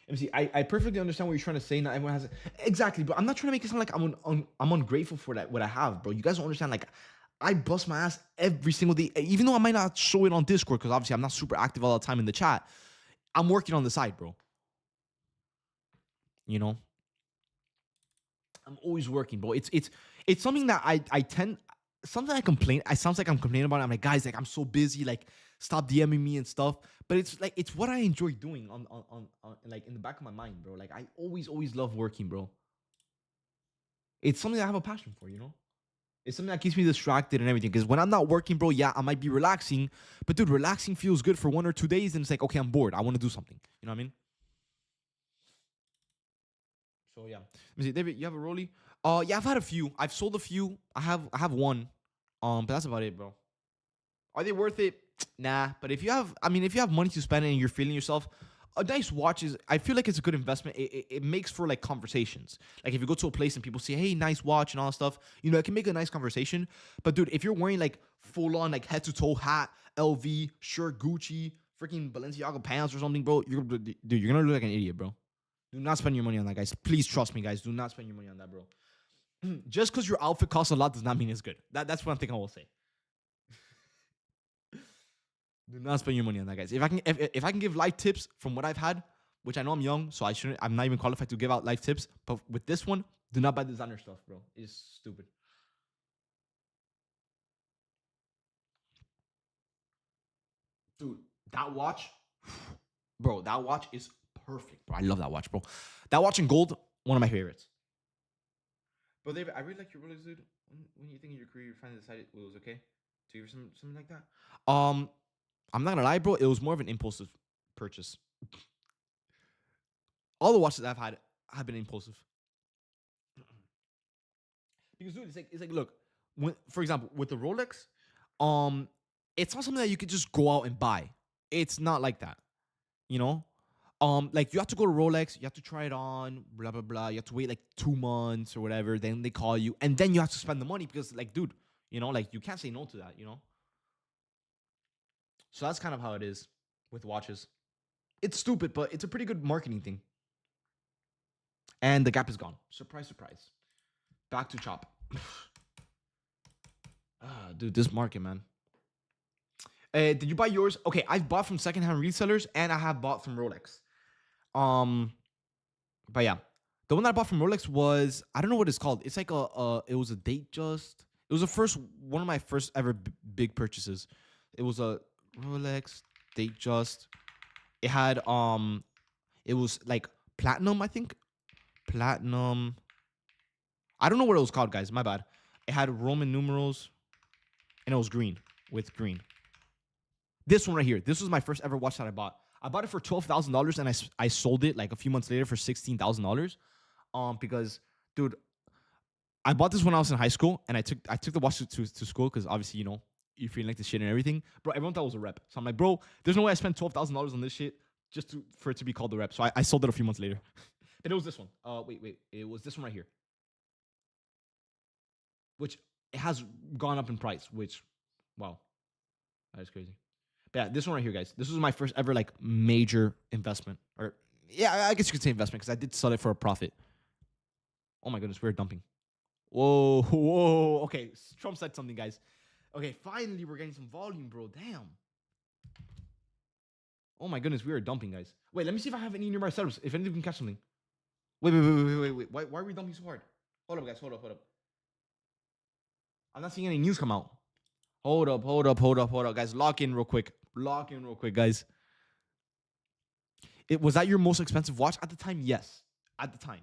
MC, I perfectly understand what you're trying to say. Not everyone has it. Exactly, bro. I'm not trying to make it sound like I'm ungrateful for that, what I have, bro. You guys don't understand. Like, I bust my ass every single day. Even though I might not show it on Discord, because obviously I'm not super active all the time in the chat. I'm working on the side, bro. I'm always working, bro. It's something that I tend, something I complain. It sounds like I'm complaining about it. I'm like, guys, like I'm so busy, like stop DMing me and stuff. But it's like, it's what I enjoy doing on like in the back of my mind, bro. Like I always love working, bro. It's something I have a passion for, It's something that keeps me distracted and everything. Because when I'm not working, bro, yeah, I might be relaxing. But dude, relaxing feels good for 1 or 2 days. And it's like, okay, I'm bored. I want to do something. You know what I mean? So yeah. Let me see, David, you have a rollie? Yeah, I've had a few. I've sold a few. I have one. But that's about it, bro. Are they worth it? Nah. But if you have money to spend and you're feeling yourself, a nice watch is, I feel like it's a good investment. It makes for like conversations. Like if you go to a place and people say, hey, nice watch and all that stuff, it can make a nice conversation. But dude, if you're wearing like full on like head to toe hat, LV, shirt, Gucci, freaking Balenciaga pants or something, bro, you're gonna look like an idiot, bro. Do not spend your money on that, guys. Please trust me, guys. Do not spend your money on that, bro. Just because your outfit costs a lot does not mean it's good. That's one thing I will say. Do not spend your money on that, guys. If I can give life tips from what I've had, which I know I'm young, so I'm not even qualified to give out life tips. But with this one, do not buy designer stuff, bro. It's stupid. Dude, that watch, bro, that watch is perfect, bro. I love that watch, bro. That watch in gold, one of my favorites. But David, I really like your rollers, dude. When you think in your career, you finally decided it was okay to give something like that. I'm not gonna lie, bro. It was more of an impulsive purchase. All the watches I've had have been impulsive. Because dude, it's like look, for example, with the Rolex, it's not something that you could just go out and buy. It's not like that, you know. Like you have to go to Rolex, you have to try it on, blah blah blah. You have to wait like 2 months or whatever. Then they call you, and then you have to spend the money because, like, dude, like you can't say no to that, So that's kind of how it is with watches. It's stupid, but it's a pretty good marketing thing. And the gap is gone. Surprise, surprise. Back to chop. Dude, this market, man. Did you buy yours? Okay, I've bought from secondhand resellers and I have bought from Rolex. But yeah, the one that I bought from Rolex was, I don't know what it's called. It's like it was a Datejust. It was one of my first ever big purchases. It was a Rolex Datejust. It had it was like platinum, I think. Platinum. I don't know what it was called, guys. My bad. It had Roman numerals. and it was green with green. This one right here. This was my first ever watch that I bought. I bought it for $12,000 and I sold it like a few months later for $16,000. Because dude, I bought this when I was in high school and I took the watch to school because obviously you feel like the shit and everything. Bro, everyone thought it was a rep. So I'm like, bro, there's no way I spent $12,000 on this shit just for it to be called the rep. So I sold it a few months later. And it was this one. Wait. It was this one right here. Which it has gone up in price, which, wow, that is crazy. But yeah, this one right here, guys. This was my first ever like major investment. Or yeah, I guess you could say investment because I did sell it for a profit. Oh my goodness, we're dumping. Whoa. Okay, Trump said something, guys. Okay, finally we're getting some volume, bro. Damn. Oh my goodness, we are dumping, guys. Wait, let me see if I have any nearby setups. If anything can catch something. Wait. Why are we dumping so hard? Hold up, guys. Hold up. I'm not seeing any news come out. Hold up, guys. Lock in real quick, guys. Was that your most expensive watch at the time? Yes, at the time.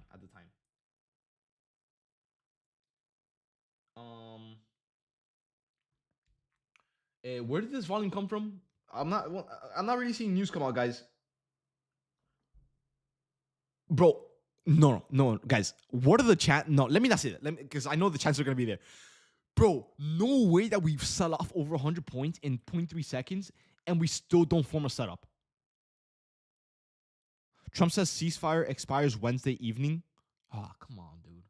Where did this volume come from? I'm not really seeing news come out, guys. Bro, no, guys. What are the chat? No, let me not say that. Because I know the chances are gonna be there. Bro, no way that we sell off over 100 points in 0.3 seconds and we still don't form a setup. Trump says ceasefire expires Wednesday evening. Oh, come on, dude.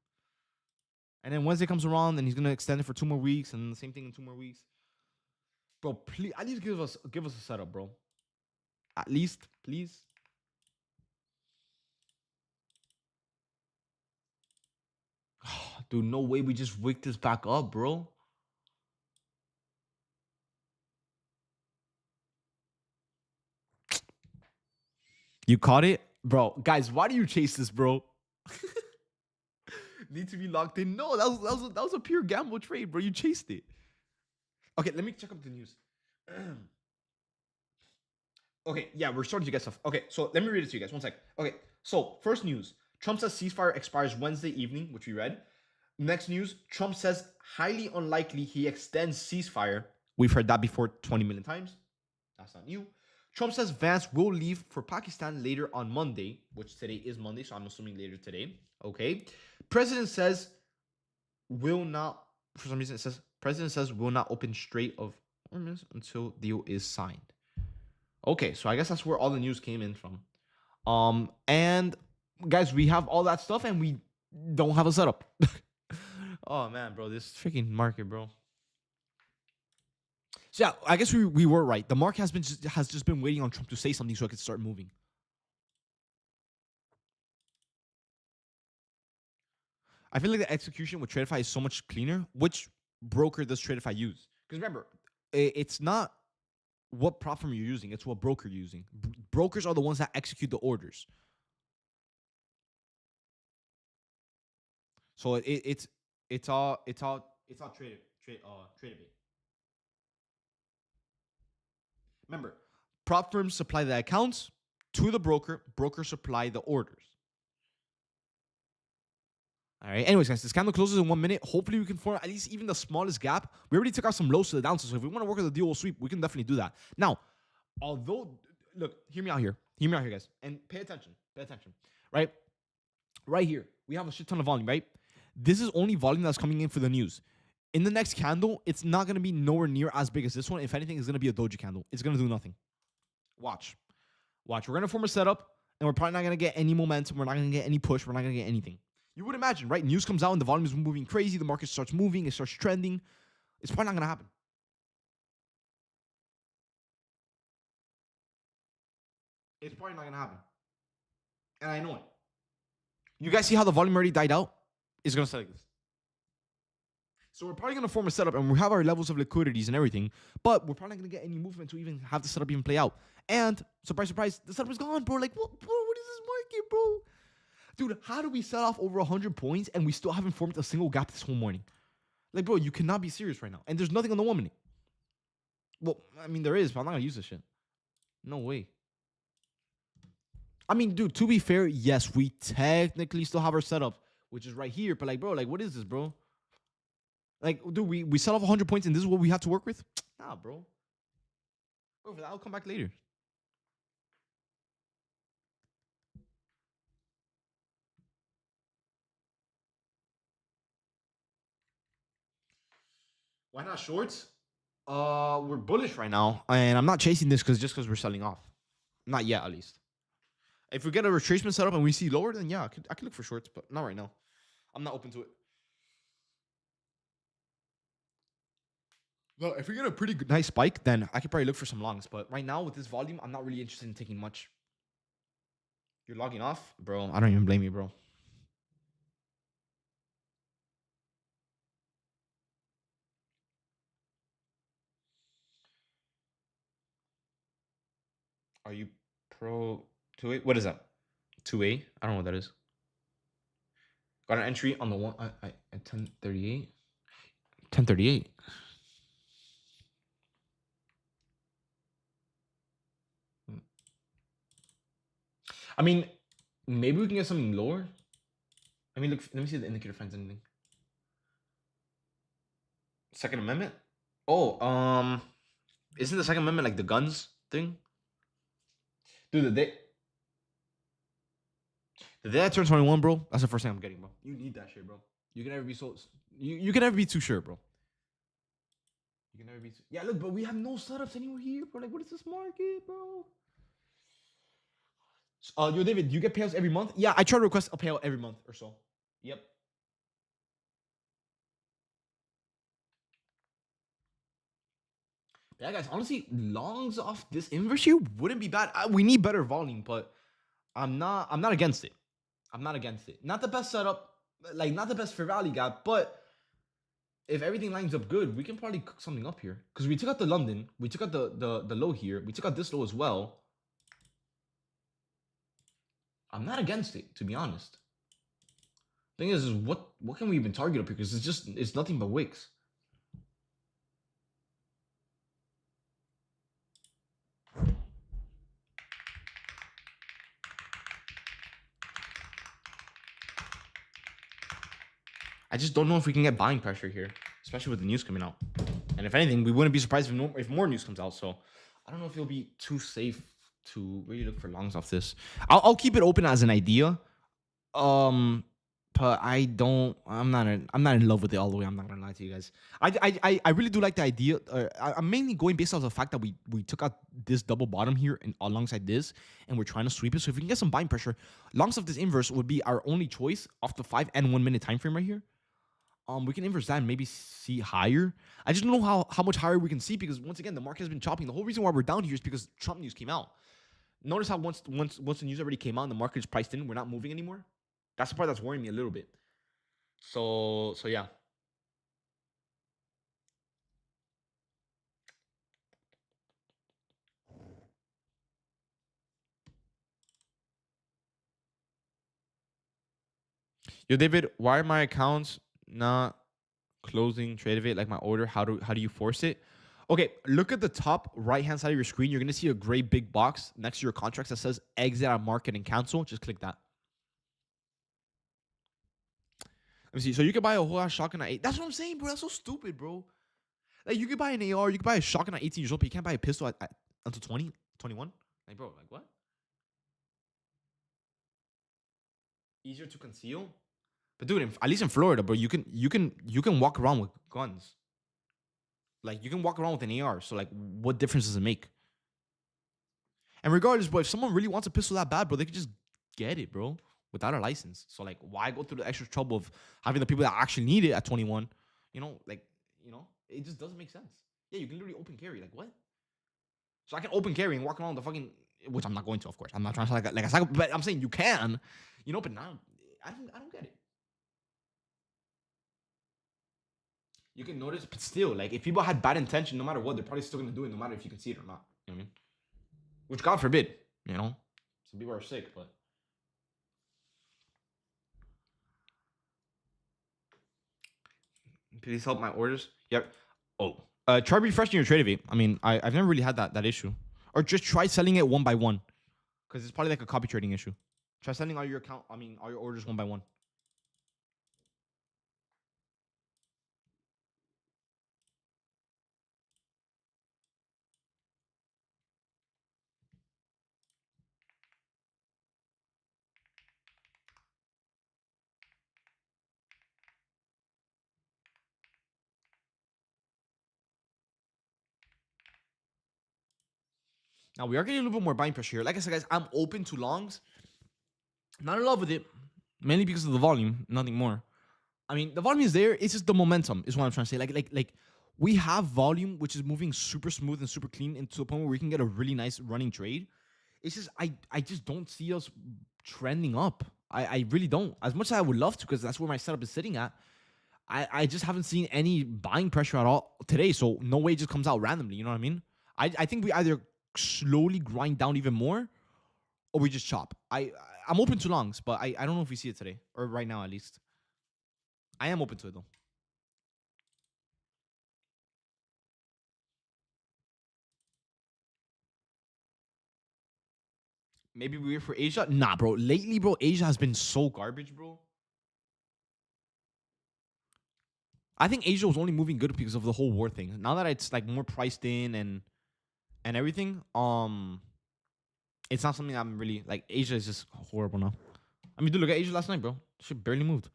And then Wednesday comes around and he's gonna extend it for 2 more weeks, and the same thing in 2 more weeks. Bro, please, at least give us a setup, bro. At least, please. Dude, no way we just wicked this back up, bro. You caught it? Bro, guys, why do you chase this, bro? Need to be locked in. No, that was a pure gamble trade, bro. You chased it. Okay, let me check up the news. Okay, yeah, we're starting to get stuff. Okay, so let me read it to you guys. One sec. Okay, so first news. Trump says ceasefire expires Wednesday evening, which we read. Next news. Trump says highly unlikely he extends ceasefire. We've heard that before 20 million times. That's not new. Trump says Vance will leave for Pakistan later on Monday, which today is Monday, so I'm assuming later today. Okay. President says will not, for some reason it says, President says will not open Strait of Hormuz until deal is signed. Okay, so I guess that's where all the news came in from. And guys, we have all that stuff and we don't have a setup. Oh man, bro, this freaking market, bro. So yeah, I guess we were right. The market has just been waiting on Trump to say something so it could start moving. I feel like the execution with TradeFi is so much cleaner. Which broker does TradeFi use? Because remember, it's not what platform you're using; it's what broker you're using. Brokers are the ones that execute the orders. So it's all tradable. Remember, prop firms supply the accounts to the broker. Broker supply the orders. All right. Anyways, guys, this candle closes in 1 minute. Hopefully, we can form at least even the smallest gap. We already took out some lows to the downside. So if we want to work with the deal sweep, we can definitely do that. Now, although, look, hear me out here. Hear me out here, guys. And pay attention. Right? Right here, we have a shit ton of volume, right? This is only volume that's coming in for the news. In the next candle, it's not going to be nowhere near as big as this one. If anything, it's going to be a doji candle. It's going to do nothing. Watch. We're going to form a setup, and we're probably not going to get any momentum. We're not going to get any push. We're not going to get anything. You would imagine, right? News comes out and the volume is moving crazy. The market starts moving. It starts trending. It's probably not going to happen. It's probably not going to happen. And I know it. You guys see how the volume already died out? It's going to stay like this. So we're probably going to form a setup and we have our levels of liquidities and everything, but we're probably not going to get any movement to even have the setup even play out. And surprise, the setup is gone, bro. Like, what is this market, bro? Dude, how do we sell off over 100 points and we still haven't formed a single gap this whole morning? Like, bro, you cannot be serious right now. And there's nothing on the 1 minute. Well, I mean, there is, but I'm not going to use this shit. No way. I mean, dude, to be fair, yes, we technically still have our setup, which is right here. But like, bro, like, what is this, bro? Like, dude, we sell off 100 points and this is what we have to work with? Nah, bro. Over that, I'll come back later. Why not shorts? We're bullish right now, and I'm not chasing this because we're selling off. Not yet, at least. If we get a retracement set up and we see lower, then yeah, I could look for shorts, but not right now. I'm not open to it. Well, if we get a pretty good, nice spike, then I could probably look for some longs. But right now, with this volume, I'm not really interested in taking much. You're logging off, bro. I don't even blame you, bro. Are you pro 2A? What is that? 2A? I don't know what that is. Got an entry on the one at 1038. 1038. I mean, maybe we can get something lower. I mean, look. Let me see the indicator finds anything. Second Amendment. Oh, isn't the Second Amendment like the guns thing? Dude, the day I turn 21, bro, that's the first thing I'm getting, bro. You need that shit, bro. You can never be so. You can never be too sure, bro. You can never be. Yeah, look, but we have no setups anywhere here, bro. Like, what is this market, bro? Yo, David, do you get payouts every month? Yeah, I try to request a payout every month or so. Yep. Yeah, guys, honestly, longs off this inverse here wouldn't be bad. We need better volume, but I'm not against it. I'm not against it. Not the best setup, like not the best fair value gap, but if everything lines up good, we can probably cook something up here. Because we took out the London, we took out the low here, we took out this low as well. I'm not against it, to be honest. Thing is what can we even target up here? Because it's nothing but wicks. I just don't know if we can get buying pressure here, especially with the news coming out. And if anything, we wouldn't be surprised if more news comes out. So I don't know if it'll be too safe to really look for longs off this. I'll keep it open as an idea. But I'm not in love with it all the way. I'm not gonna lie to you guys. I really do like the idea. I'm mainly going based off the fact that we took out this double bottom here and alongside this, and we're trying to sweep it. So if we can get some buying pressure, longs of this inverse would be our only choice off the 5 and 1 minute time frame right here. We can inverse that and maybe see higher. I just don't know how much higher we can see because once again the market has been chopping. The whole reason why we're down here is because Trump news came out. Notice how once the news already came out and the market is priced in, we're not moving anymore. That's the part that's worrying me a little bit. So yeah. Yo, David, why are my accounts not closing trade of it like my order? How do you force it? Okay, look at the top right hand side of your screen. You're gonna see a gray big box next to your contracts that says exit at market and cancel. Just click that. Let me see. So you can buy a whole ass shotgun at 8. That's what I'm saying, bro. That's so stupid, bro. Like you can buy an AR, you can buy a shotgun at 18 years old, but you can't buy a pistol until 20, 21. Like, bro, like what? Easier to conceal? But dude, at least in Florida, bro, you can walk around with guns. Like you can walk around with an AR. So like, what difference does it make? And regardless, bro, if someone really wants a pistol that bad, bro, they could just get it, bro, without a license. So like, why go through the extra trouble of having the people that actually need it at 21? Like, it just doesn't make sense. Yeah, you can literally open carry. Like what? So I can open carry and walk around the fucking, which I'm not going to, of course. I'm not trying to like a psycho, but I'm saying you can, but now I don't get it. You can notice, but still, like if people had bad intention, no matter what, they're probably still gonna do it, no matter if you can see it or not. You know what I mean? Which God forbid, some people are sick, but please help my orders. Yep. Oh, try refreshing your trade of it. I mean, I've never really had that issue, or just try selling it one by one, because it's probably like a copy trading issue. Try sending all your all your orders one by one. Now we are getting a little bit more buying pressure here. Like I said, guys, I'm open to longs. Not in love with it, mainly because of the volume, nothing more. I mean, the volume is there. It's just the momentum is what I'm trying to say. Like we have volume, which is moving super smooth and super clean into a point where we can get a really nice running trade. It's just I just don't see us trending up. I really don't. As much as I would love to, because that's where my setup is sitting at. I just haven't seen any buying pressure at all today. So no way it just comes out randomly. You know what I mean? I think we either slowly grind down even more or we just chop. I'm open to longs, but I don't know if we see it today or right now at least. I am open to it though. Maybe we wait for Asia. Nah, bro. Lately, bro, Asia has been so garbage, bro. I think Asia was only moving good because of the whole war thing. Now that it's like more priced in and everything, it's not something I'm really like. Asia is just horrible now. I mean, dude, look at Asia last night, bro. Shit barely moved.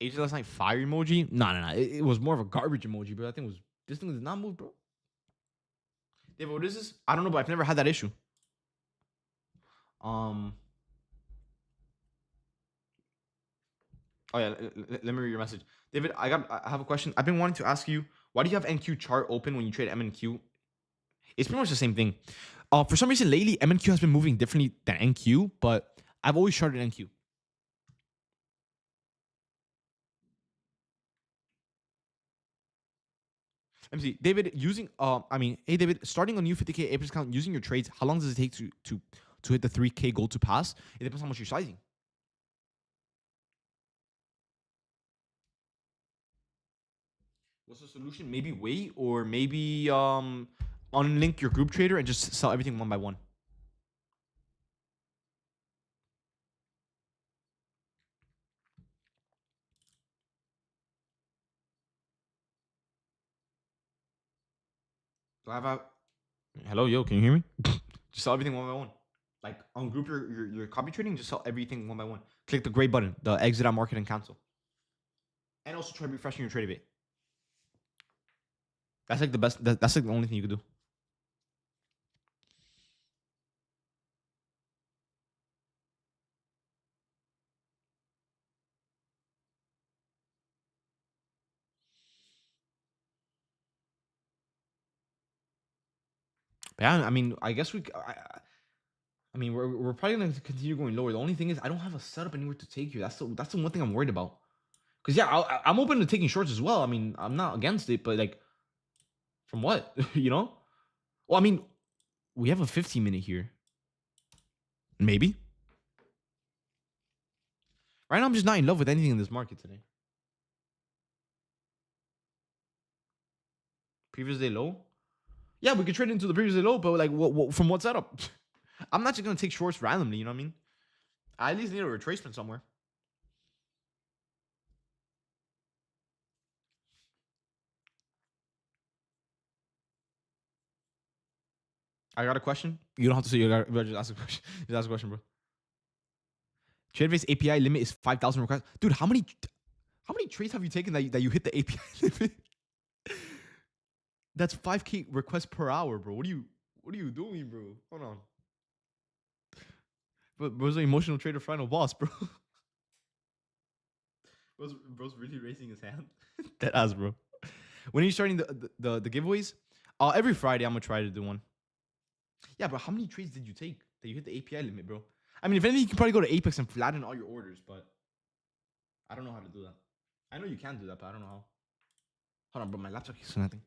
Asia last night, fire emoji. No. It was more of a garbage emoji, bro. I think it was this thing did not move, bro. David, what is this? I don't know, but I've never had that issue. Um. Oh yeah, let me read your message, David. I have a question. I've been wanting to ask you, why do you have NQ chart open when you trade M and Q? It's pretty much the same thing. For some reason lately, M and Q has been moving differently than NQ, but I've always charted NQ. Let me see, David. Hey David, starting a new 50K Apex account using your trades. How long does it take to hit the 3K goal to pass? It depends on how much you're sizing. What's the solution? Maybe wait, or maybe unlink your group trader and just sell everything one by one. Do I have a hello, yo? Can you hear me? Just sell everything one by one. Like ungroup your copy trading, just sell everything one by one. Click the gray button, the exit out market and cancel. And also try refreshing your trade bait. That's like the best. That's like the only thing you can do. But yeah, I mean, I guess I mean, we're probably gonna continue going lower. The only thing is, I don't have a setup anywhere to take you. That's the one thing I'm worried about. Cause yeah, I'm open to taking shorts as well. I mean, I'm not against it, but like, from what you know? Well, I mean, we have a 15-minute here. Maybe. Right now, I'm just not in love with anything in this market today. Previous day low. Yeah, we could trade into the previous day low, but like, what from what setup? I'm not just gonna take shorts randomly. You know what I mean? I at least need a retracement somewhere. I got a question. You don't have to say you got. Just ask a question. Just ask a question, bro. TradeBase API limit is 5,000 requests. Dude, how many trades have you taken that you hit the API limit? That's 5K requests per hour, bro. What are you doing, bro? Hold on. But bro's an emotional trader final boss, bro. Bro's really raising his hand. That ass, bro. When are you starting the giveaways? Every Friday I'm gonna try to do one. Yeah, bro. How many trades did you take that you hit the API limit, bro? I mean, if anything, you can probably go to Apex and flatten all your orders, but I don't know how to do that. I know you can do that, but I don't know how. Hold on, bro. My laptop keeps nothing.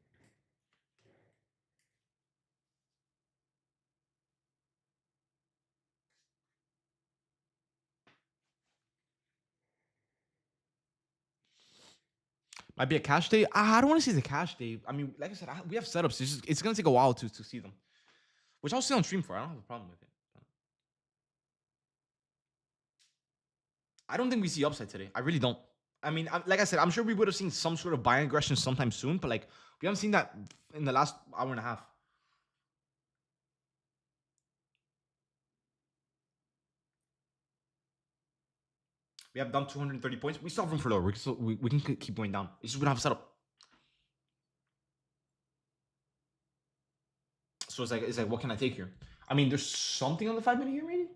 Might be a cash day. I don't want to say it's a cash day. I mean, like I said, we have setups. It's gonna take a while to see them, which I'll see on stream for. I don't have a problem with it. I don't think we see upside today. I really don't. I mean, like I said, I'm sure we would have seen some sort of buying aggression sometime soon, but like we haven't seen that in the last hour and a half. We have done 230 points. We still have room for lower. We can keep going down. It's just we don't have a setup. So it's like what can I take here? I mean, there's something on the 5 minute here, maybe.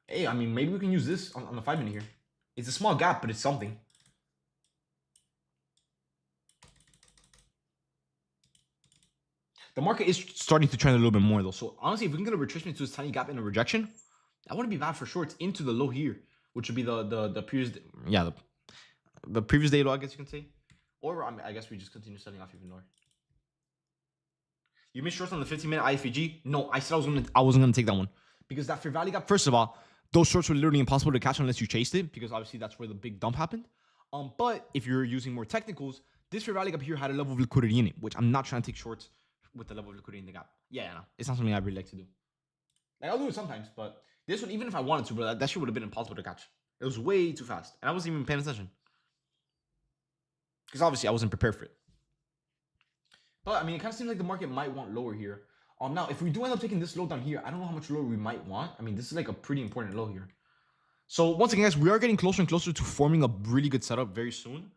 Hey, I mean, maybe we can use this on the 5 minute here. It's a small gap, but it's something. The market is starting to trend a little bit more though. So honestly, if we can get a retracement to this tiny gap and a rejection, that wouldn't be bad for shorts into the low here, which would be the previous, yeah, the previous day low, I guess you can say. Or I mean, I guess we just continue selling off even lower. You missed shorts on the 15 minute IFEG? No, I said I wasn't gonna take that one because that fair value gap. First of all, those shorts were literally impossible to catch unless you chased it because obviously that's where the big dump happened. But if you're using more technicals, this fair value gap here had a level of liquidity in it, which I'm not trying to take shorts with the level of liquidity in the gap. Yeah, no, it's not something I really like to do. Like I'll do it sometimes, but this one, even if I wanted to, bro, that shit would have been impossible to catch. It was way too fast, and I wasn't even paying attention because obviously I wasn't prepared for it. But I mean, it kind of seems like the market might want lower here. Now, if we do end up taking this low down here, I don't know how much lower we might want. I mean, this is like a pretty important low here. So once again, guys, we are getting closer and closer to forming a really good setup very soon.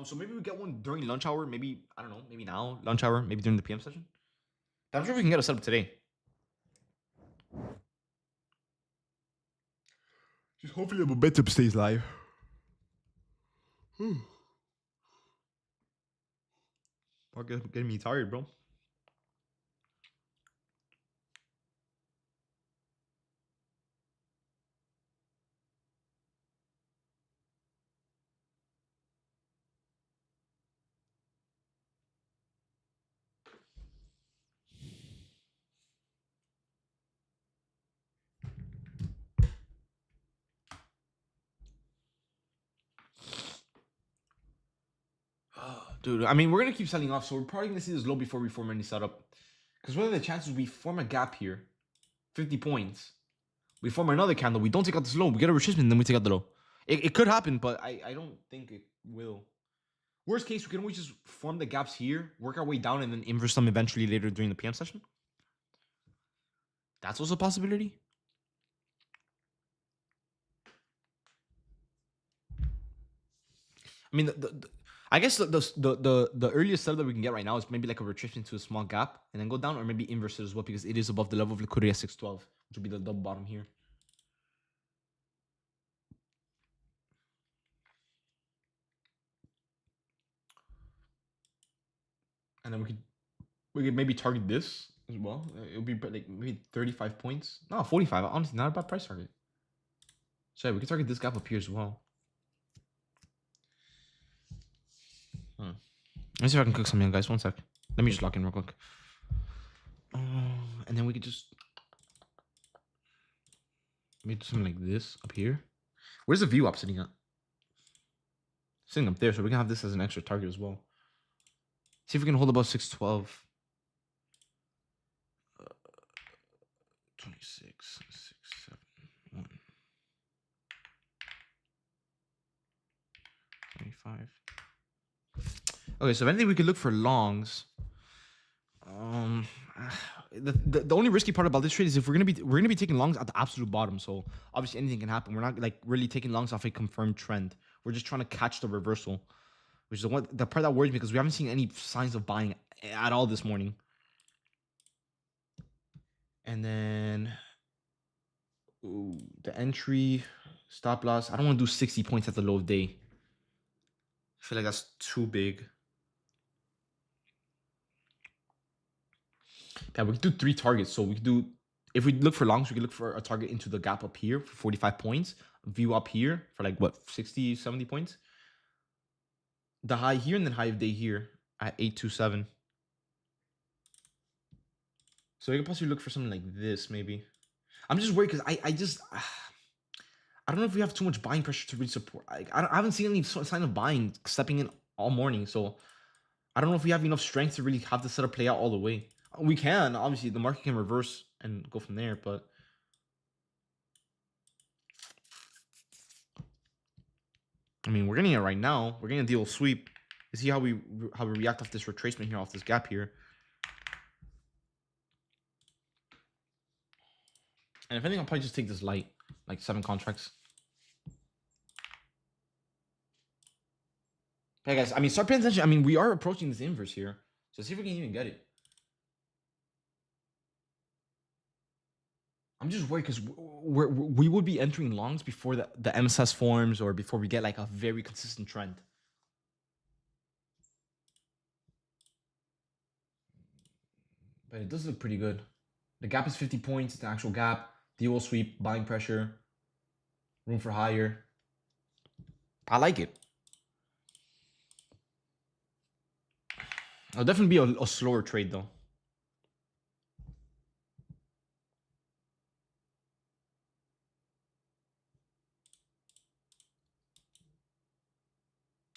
So maybe we get one during lunch hour. Maybe, I don't know, maybe now, lunch hour, maybe during the PM session. But I'm sure we can get a setup today. Just hopefully the momentum stays live. Getting me tired, bro. Dude, I mean, we're going to keep selling off, so we're probably going to see this low before we form any setup. Because what are the chances we form a gap here? 50 points. We form another candle. We don't take out this low. We get a retracement, and then we take out the low. It could happen, but I don't think it will. Worst case, we can always just form the gaps here, work our way down, and then inverse them eventually later during the PM session. That's also a possibility. I mean, I guess the earliest setup that we can get right now is maybe like a retracement to a small gap and then go down, or maybe inverse it as well because it is above the level of liquidity at 612, which would be the double bottom here. And then we could maybe target this as well. It would be like maybe 35 points. No, 45. Honestly, not a bad price target. So yeah, we can target this gap up here as well. Let me see if I can cook something, guys. 1 sec. Let me just lock in real quick. And then we could just maybe do something like this up here. Where's the view up sitting at? Sitting up there, so we can have this as an extra target as well. See if we can hold above 612. 26, 6, 7, 1. 25. Okay, so if anything, we could look for longs. The only risky part about this trade is if we're gonna be taking longs at the absolute bottom. So obviously anything can happen. We're not like really taking longs off a confirmed trend. We're just trying to catch the reversal, which is the part that worries me because we haven't seen any signs of buying at all this morning. And then the entry stop loss. I don't want to do 60 points at the low of day. I feel like that's too big. Yeah, we could do 3 targets. So we could do, if we look for longs, we could look for a target into the gap up here for 45 points. View up here for like what, 60, 70 points. The high here and then high of day here at 827. So we could possibly look for something like this maybe. I'm just worried because I don't know if we have too much buying pressure to really support. I haven't seen any sign of buying stepping in all morning. So I don't know if we have enough strength to really have the setup play out all the way. We can, obviously, the market can reverse and go from there, but I mean, we're getting it right now. We're getting a deal sweep. You see how we react off this retracement here, off this gap here. And if anything, I'll probably just take this light, like 7 contracts. Okay, guys, I mean, start paying attention. I mean, we are approaching this inverse here. So see if we can even get it. I'm just worried because we would be entering longs before the MSS forms or before we get like a very consistent trend. But it does look pretty good. The gap is 50 points. It's the actual gap. DO sweep, buying pressure, room for higher. I like it. It'll definitely be a slower trade though.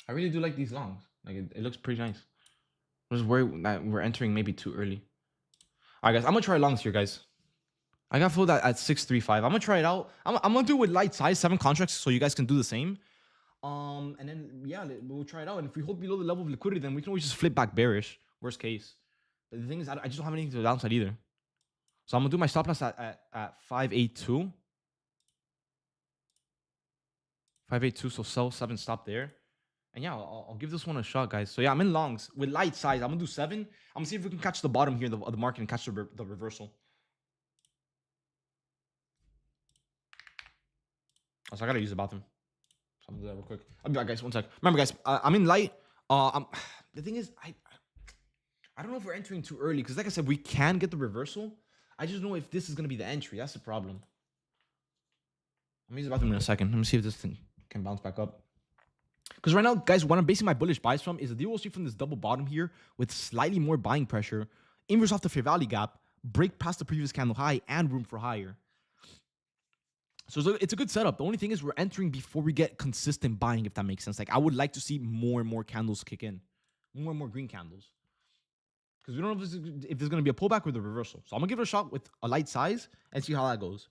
I really do like these longs. Like it looks pretty nice. I'm just worried that we're entering maybe too early. All right, guys. I'm gonna try longs here, guys. I got filled at 635. I'm gonna try it out. I'm gonna do it with light size, 7 contracts, so you guys can do the same. And then yeah, we'll try it out. And if we hold below the level of liquidity, then we can always just flip back bearish. Worst case. But the thing is, I just don't have anything to the downside either. So I'm gonna do my stop loss at 582. 582. So sell 7, stop there. And yeah, I'll give this one a shot, guys. So yeah, I'm in longs with light size. I'm gonna do 7. I'm gonna see if we can catch the bottom here of the market and catch the reversal. So I gotta use the bathroom. So I'm gonna do that real quick. I'll be back, guys. One sec. Remember, guys, I'm in light. The thing is, I don't know if we're entering too early because, like I said, we can get the reversal. I just know if this is gonna be the entry. That's the problem. I'm gonna use the bathroom in a second. Let me see if this thing can bounce back up. Because right now, guys, what I'm basing my bullish buys from is the deal street from this double bottom here with slightly more buying pressure, inverse off the fair value gap, break past the previous candle high, and room for higher. So it's a good setup. The only thing is we're entering before we get consistent buying, if that makes sense. Like I would like to see more and more candles kick in, more and more green candles. Because we don't know if there's going to be a pullback or the reversal. So I'm going to give it a shot with a light size and see how that goes.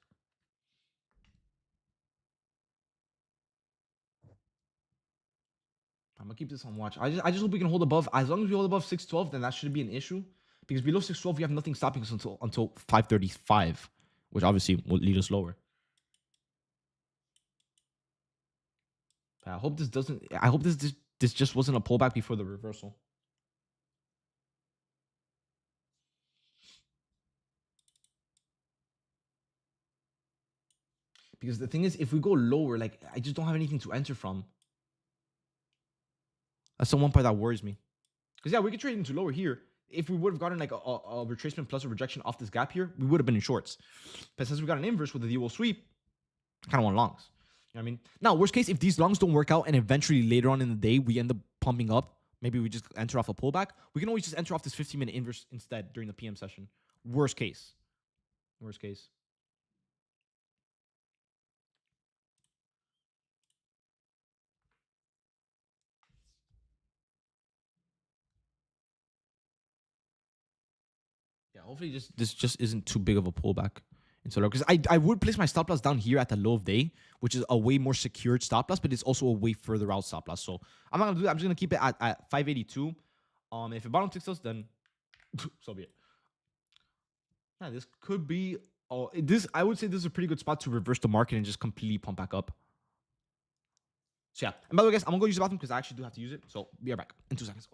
I'm going to keep this on watch. I just hope we can hold above. As long as we hold above 612, then that shouldn't be an issue. Because below 612, we have nothing stopping us until 535, which obviously will lead us lower. I hope this doesn't. I hope this just wasn't a pullback before the reversal. Because the thing is, if we go lower, like I just don't have anything to enter from. That's the one part that worries me. Because yeah, we could trade into lower here. If we would have gotten like a retracement plus a rejection off this gap here, we would have been in shorts. But since we got an inverse with the DO sweep, I kind of want longs. You know what I mean? Now, worst case, if these longs don't work out and eventually later on in the day we end up pumping up, maybe we just enter off a pullback, we can always just enter off this 15-minute inverse instead during the PM session. Worst case. Worst case. Yeah, hopefully this just isn't too big of a pullback into low. Because I would place my stop loss down here at the low of day, which is a way more secured stop loss, but it's also a way further out stop loss. So I'm not gonna do that. I'm just gonna keep it at 582. If it bottom ticks us, then so be it. Yeah, this could be this I would say this is a pretty good spot to reverse the market and just completely pump back up. So yeah. And by the way, guys, I'm gonna go use the bathroom because I actually do have to use it. So be right back in 2 seconds.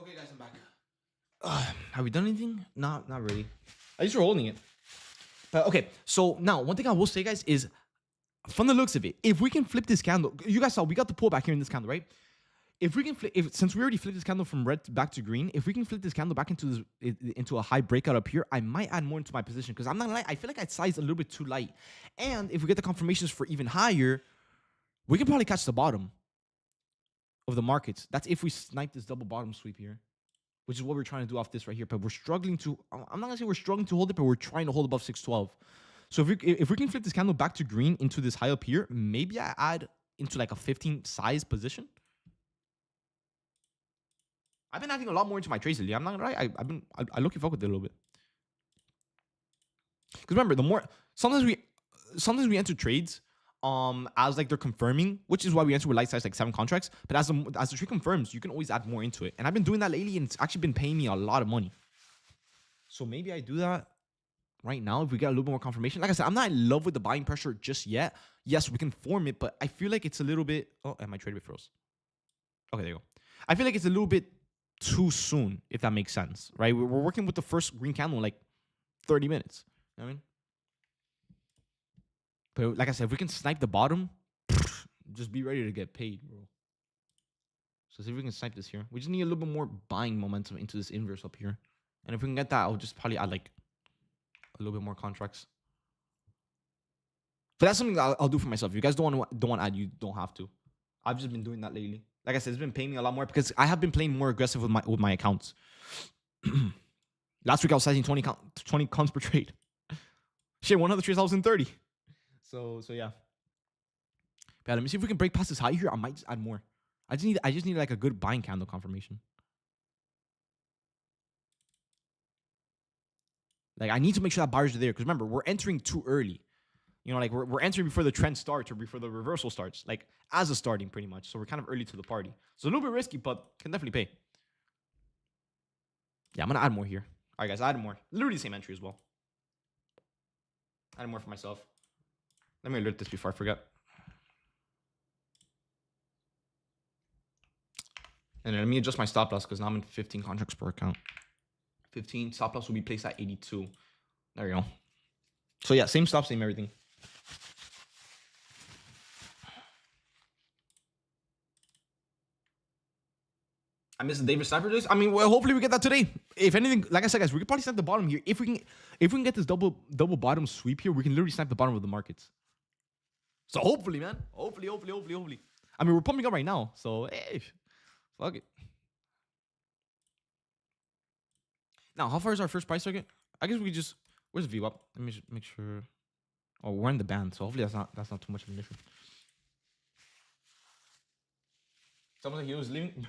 Okay, guys, I'm back. Have we done anything? Not really. At least we're holding it. But okay, so now one thing I will say, guys, is from the looks of it, if we can flip this candle, you guys saw we got the pullback here in this candle, right? If we can flip, since we already flipped this candle from red back to green, if we can flip this candle back into a high breakout up here, I might add more into my position because I'm not gonna lie, I feel like I'd size a little bit too light. And if we get the confirmations for even higher, we can probably catch the bottom of the markets. That's if we snipe this double bottom sweep here, which is what we're trying to do off this right here. But we're struggling to, I'm not gonna say we're struggling to hold it, but we're trying to hold above 612. So if we can flip this candle back to green into this high up here, maybe I add into like a 15 size position. I've been adding a lot more into my trades lately. I'm not gonna lie. I look fuck with it a little bit. Because remember, the more sometimes we enter trades as like they're confirming, which is why we enter with light size like 7 contracts. But as the trade confirms, you can always add more into it. And I've been doing that lately, and it's actually been paying me a lot of money. So maybe I do that right now if we get a little bit more confirmation. Like I said, I'm not in love with the buying pressure just yet. Yes, we can form it, but I feel like it's a little bit. Oh, and my trade bit froze. Okay, there you go. I feel like it's a little bit too soon, if that makes sense, right? We're working with the first green candle in like 30 minutes. You know what I mean? But like I said, if we can snipe the bottom, just be ready to get paid, bro. So see if we can snipe this here. We just need a little bit more buying momentum into this inverse up here. And if we can get that, I'll just probably add like a little bit more contracts. But that's something that I'll do for myself. If you guys don't want to add, you don't have to. I've just been doing that lately. Like I said, it's been paying me a lot more because I have been playing more aggressive with my accounts. Last week I was sizing 20 counts per trade. Shit, one of the trades I was in 30. So yeah. But let me see if we can break past this high here. I might just add more. I just need like a good buying candle confirmation. Like I need to make sure that buyers are there because remember we're entering too early. You know, like we're entering before the trend starts or before the reversal starts, like as a starting pretty much. So we're kind of early to the party. So a little bit risky, but can definitely pay. Yeah, I'm going to add more here. All right, guys, I added more. Literally the same entry as well. Add more for myself. Let me alert this before I forget. And then let me adjust my stop loss because now I'm in 15 contracts per account. 15 stop loss will be placed at 82. There you go. So yeah, same stop, same everything. I missed the David Sniper days. I mean, well, hopefully we get that today. If anything, like I said, guys, we can probably snipe the bottom here. If we can get this double bottom sweep here, we can literally snipe the bottom of the markets. So hopefully, man. Hopefully. I mean, we're pumping up right now. So hey, fuck it. Now, how far is our first price target? I guess we could just. Where's the VWAP? Let me just make sure. Oh, we're in the band, so hopefully that's not too much of an issue. Someone said he was leaving.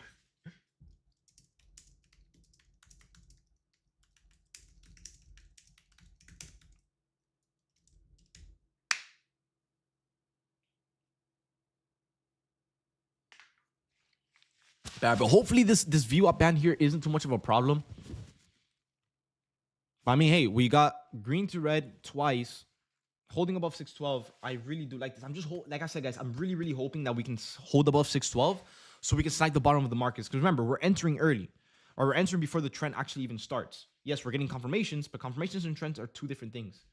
But hopefully this VWAP band here isn't too much of a problem. I mean, hey, we got green to red twice, holding above 612. I really do like this. I'm just like I said, guys, I'm really hoping that we can hold above 612 so we can snipe the bottom of the markets. Because remember, we're entering early, or we're entering before the trend actually even starts. Yes, we're getting confirmations, but confirmations and trends are two different things.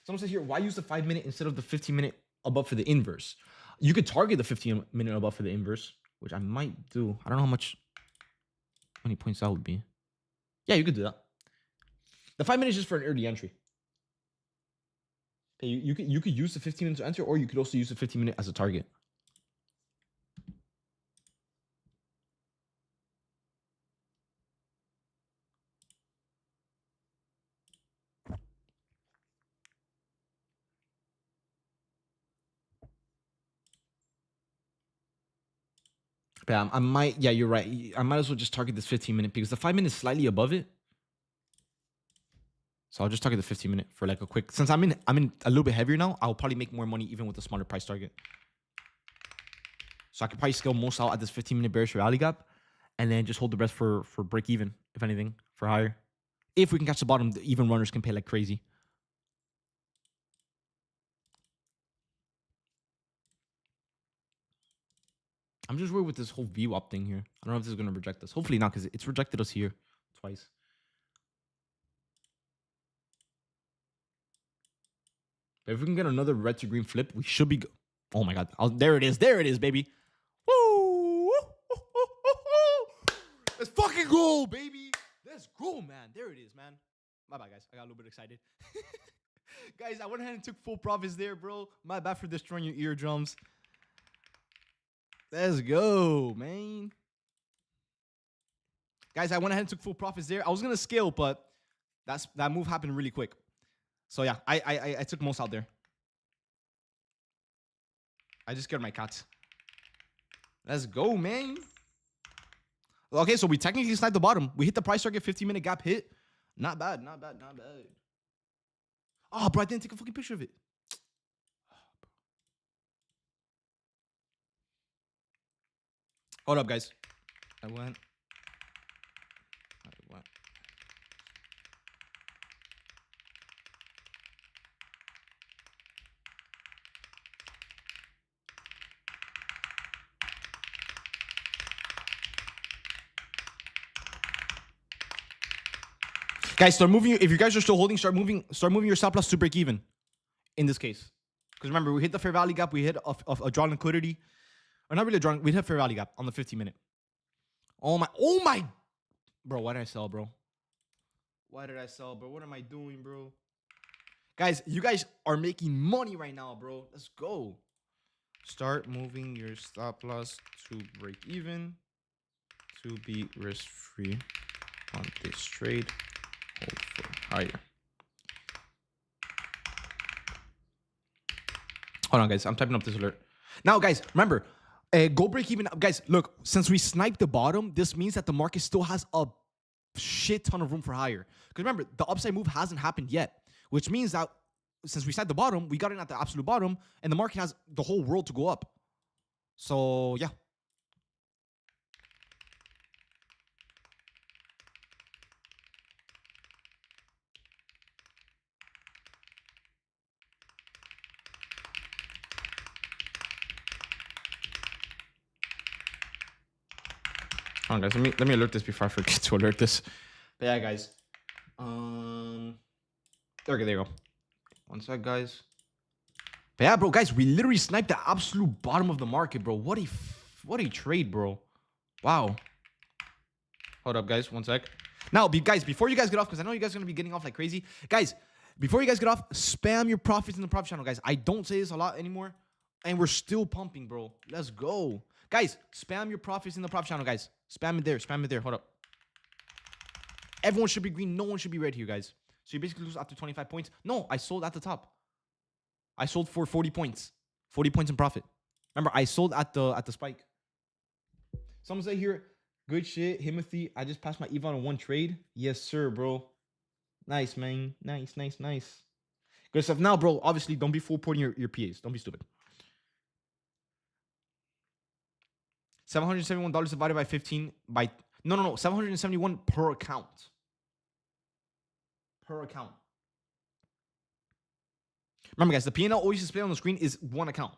Someone says here, why use the 5-minute instead of the 15-minute above for the inverse? You could target the 15-minute above for the inverse, which I might do. I don't know how many points that would be. Yeah, you could do that. The 5 minutes is just for an early entry. Okay, you could use the 15 minutes to enter, or you could also use the 15-minute as a target. Yeah, I might. Yeah, you're right. I might as well just target this 15-minute because the 5 minutes is slightly above it. So I'll just target the 15-minute for like a quick. Since I'm in a little bit heavier now, I'll probably make more money even with a smaller price target. So I could probably scale most out at this 15-minute bearish rally gap, and then just hold the rest for break even, if anything, for higher. If we can catch the bottom, the even runners can pay like crazy. I'm just worried with this whole VWAP thing here. I don't know if this is gonna reject us. Hopefully not, because it's rejected us here twice. But if we can get another red to green flip, we should be good. Oh my god. There it is. There it is, baby. Woo! Let's fucking go, baby. Let's go, man. There it is, man. My bad, guys. I got a little bit excited. Guys, I went ahead and took full profits there, bro. My bad for destroying your eardrums. Let's go, man. Guys, I went ahead and took full profits there. I was going to scale, but that move happened really quick. So, yeah, I took most out there. I just scared my cats. Let's go, man. Okay, so we technically sniped the bottom. We hit the price target, 15-minute gap hit. Not bad, not bad, not bad. Oh, bro, I didn't take a fucking picture of it. Hold up, guys. I went. Guys, start moving. If you guys are still holding, start moving your stop loss to break even. In this case, because remember, we hit the fair value gap. We hit a drawn liquidity, or not really a drawn. We hit fair value gap on the 15-minute. Oh my, bro. Why did I sell, bro? Why did I sell, bro? What am I doing, bro? Guys, you guys are making money right now, bro. Let's go. Start moving your stop loss to break even to be risk free on this trade. Hold for higher. Hold on, guys. I'm typing up this alert. Now, guys, remember, go break even. Guys, look, since we sniped the bottom, this means that the market still has a shit ton of room for higher. Because remember, the upside move hasn't happened yet, which means that since we sniped the bottom, we got in at the absolute bottom, and the market has the whole world to go up. So, yeah. Hold on, guys. Let me alert this before I forget to alert this. But yeah, guys. There you go. One sec, guys. But yeah, bro, guys, we literally sniped the absolute bottom of the market, bro. What a trade, bro. Wow. Hold up, guys. One sec. Now, guys, before you guys get off, because I know you guys are gonna be getting off like crazy, guys. Before you guys get off, spam your profits in the profit channel, guys. I don't say this a lot anymore, and we're still pumping, bro. Let's go. Guys, spam your profits in the profit channel, guys. Spam it there. Spam it there. Hold up. Everyone should be green. No one should be red here, guys. So you basically lose after 25 points. No, I sold at the top. I sold for 40 points. 40 points in profit. Remember, I sold at the spike. Someone say here, good shit, Himothy. I just passed my EVA on one trade. Yes, sir, bro. Nice, man. Nice, nice, nice. Good stuff. Now, bro, obviously, don't be full porting your PAs. Don't be stupid. $771 divided by 15 by... No. $771 per account. Per account. Remember, guys, the P&L always displayed on the screen is one account.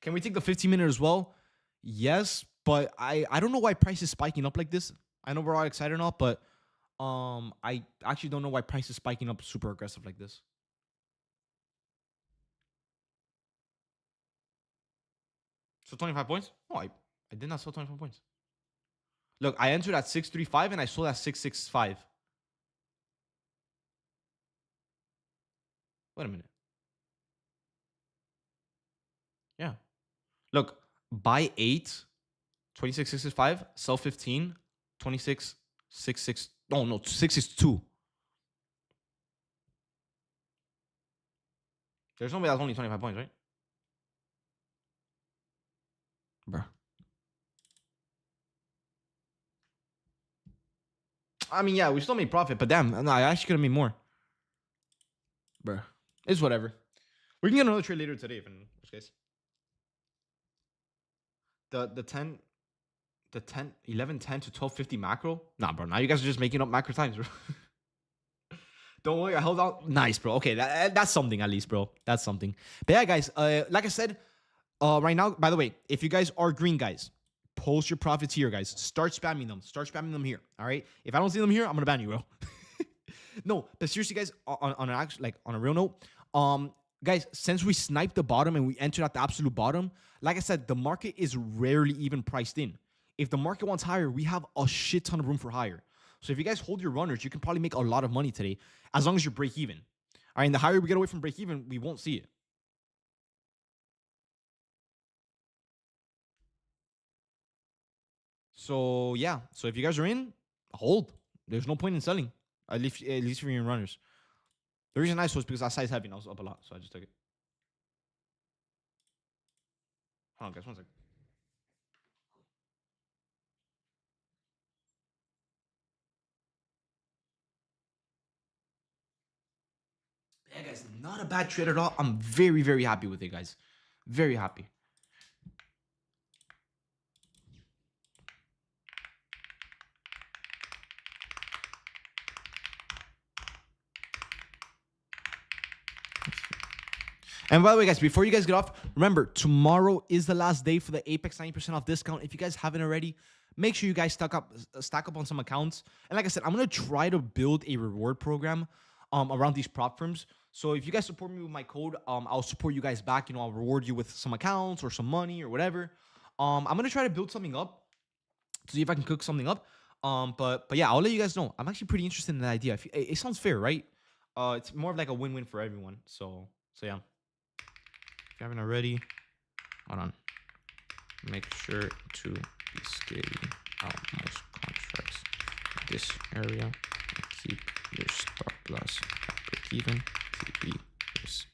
Can we take the 15-minute as well? Yes, but I don't know why price is spiking up like this. I know we're all excited and all, but I actually don't know why price is spiking up super aggressive like this. So 25 points? Oh, I did not sell 25 points. Look, I entered at 635 and I sold at 665. Wait a minute. Yeah. Look, buy 8, 26.65, sell 15, 26.66. Oh, no, 662. There's no way that's only 25 points, right? Bruh. I mean, yeah, we still made profit, but damn, no, I actually could have made more. Bruh. It's whatever. We can get another trade later today, if in which case. The 11, 10 to 12.50 macro? Nah, bro. Now you guys are just making up macro times, bro. Don't worry, I held out. Nice, bro. Okay, that's something at least, bro. That's something. But yeah, guys, like I said, Right now, by the way, if you guys are green, guys, post your profits here, guys. Start spamming them. Start spamming them here. All right. If I don't see them here, I'm gonna ban you, bro. No, but seriously, guys, on an actual, like on a real note, guys, since we sniped the bottom and we entered at the absolute bottom, like I said, the market is rarely even priced in. If the market wants higher, we have a shit ton of room for higher. So if you guys hold your runners, you can probably make a lot of money today, as long as you're break even. All right, and the higher we get away from break even, we won't see it. So yeah, so if you guys are in, hold. There's no point in selling, at least for your runners. The reason I sold is because that size heavy and I was up a lot, so I just took it. Hold on, guys, one second. Yeah, guys, not a bad trade at all. I'm very, very happy with it, guys. Very happy. And by the way, guys, before you guys get off, remember, tomorrow is the last day for the Apex 90% off discount. If you guys haven't already, make sure you guys stack up on some accounts. And like I said, I'm going to try to build a reward program around these prop firms. So if you guys support me with my code, I'll support you guys back. You know, I'll reward you with some accounts or some money or whatever. I'm going to try to build something up to see if I can cook something up. But yeah, I'll let you guys know. I'm actually pretty interested in the idea. It sounds fair, right? It's more of like a win-win for everyone. So yeah. If you haven't already, hold on. Make sure to be scaling out most contracts in this area and keep your stop loss at break even. TP is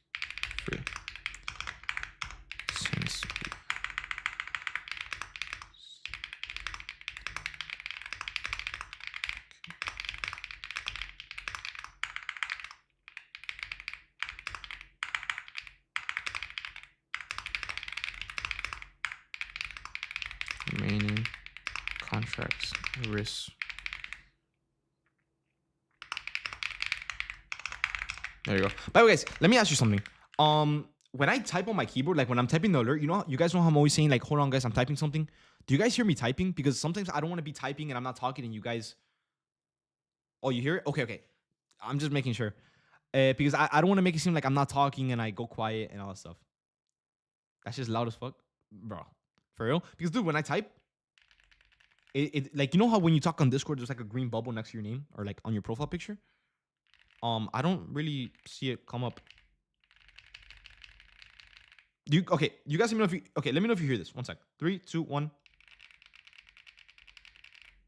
free. Since remaining contracts risk. There you go. By the way, guys, let me ask you something. When I type on my keyboard, like when I'm typing the alert, you guys know how I'm always saying, like, hold on, guys, I'm typing something. Do you guys hear me typing? Because sometimes I don't want to be typing and I'm not talking, and you guys. Oh, you hear it? Okay. I'm just making sure. Because I don't want to make it seem like I'm not talking and I go quiet and all that stuff. That's just loud as fuck, bro. For real? Because dude, when I type, it like, you know how when you talk on Discord, there's like a green bubble next to your name or like on your profile picture. I don't really see it come up. Okay, you guys let me know if you let me know if you hear this. 1 sec. 3, 2, 1. Do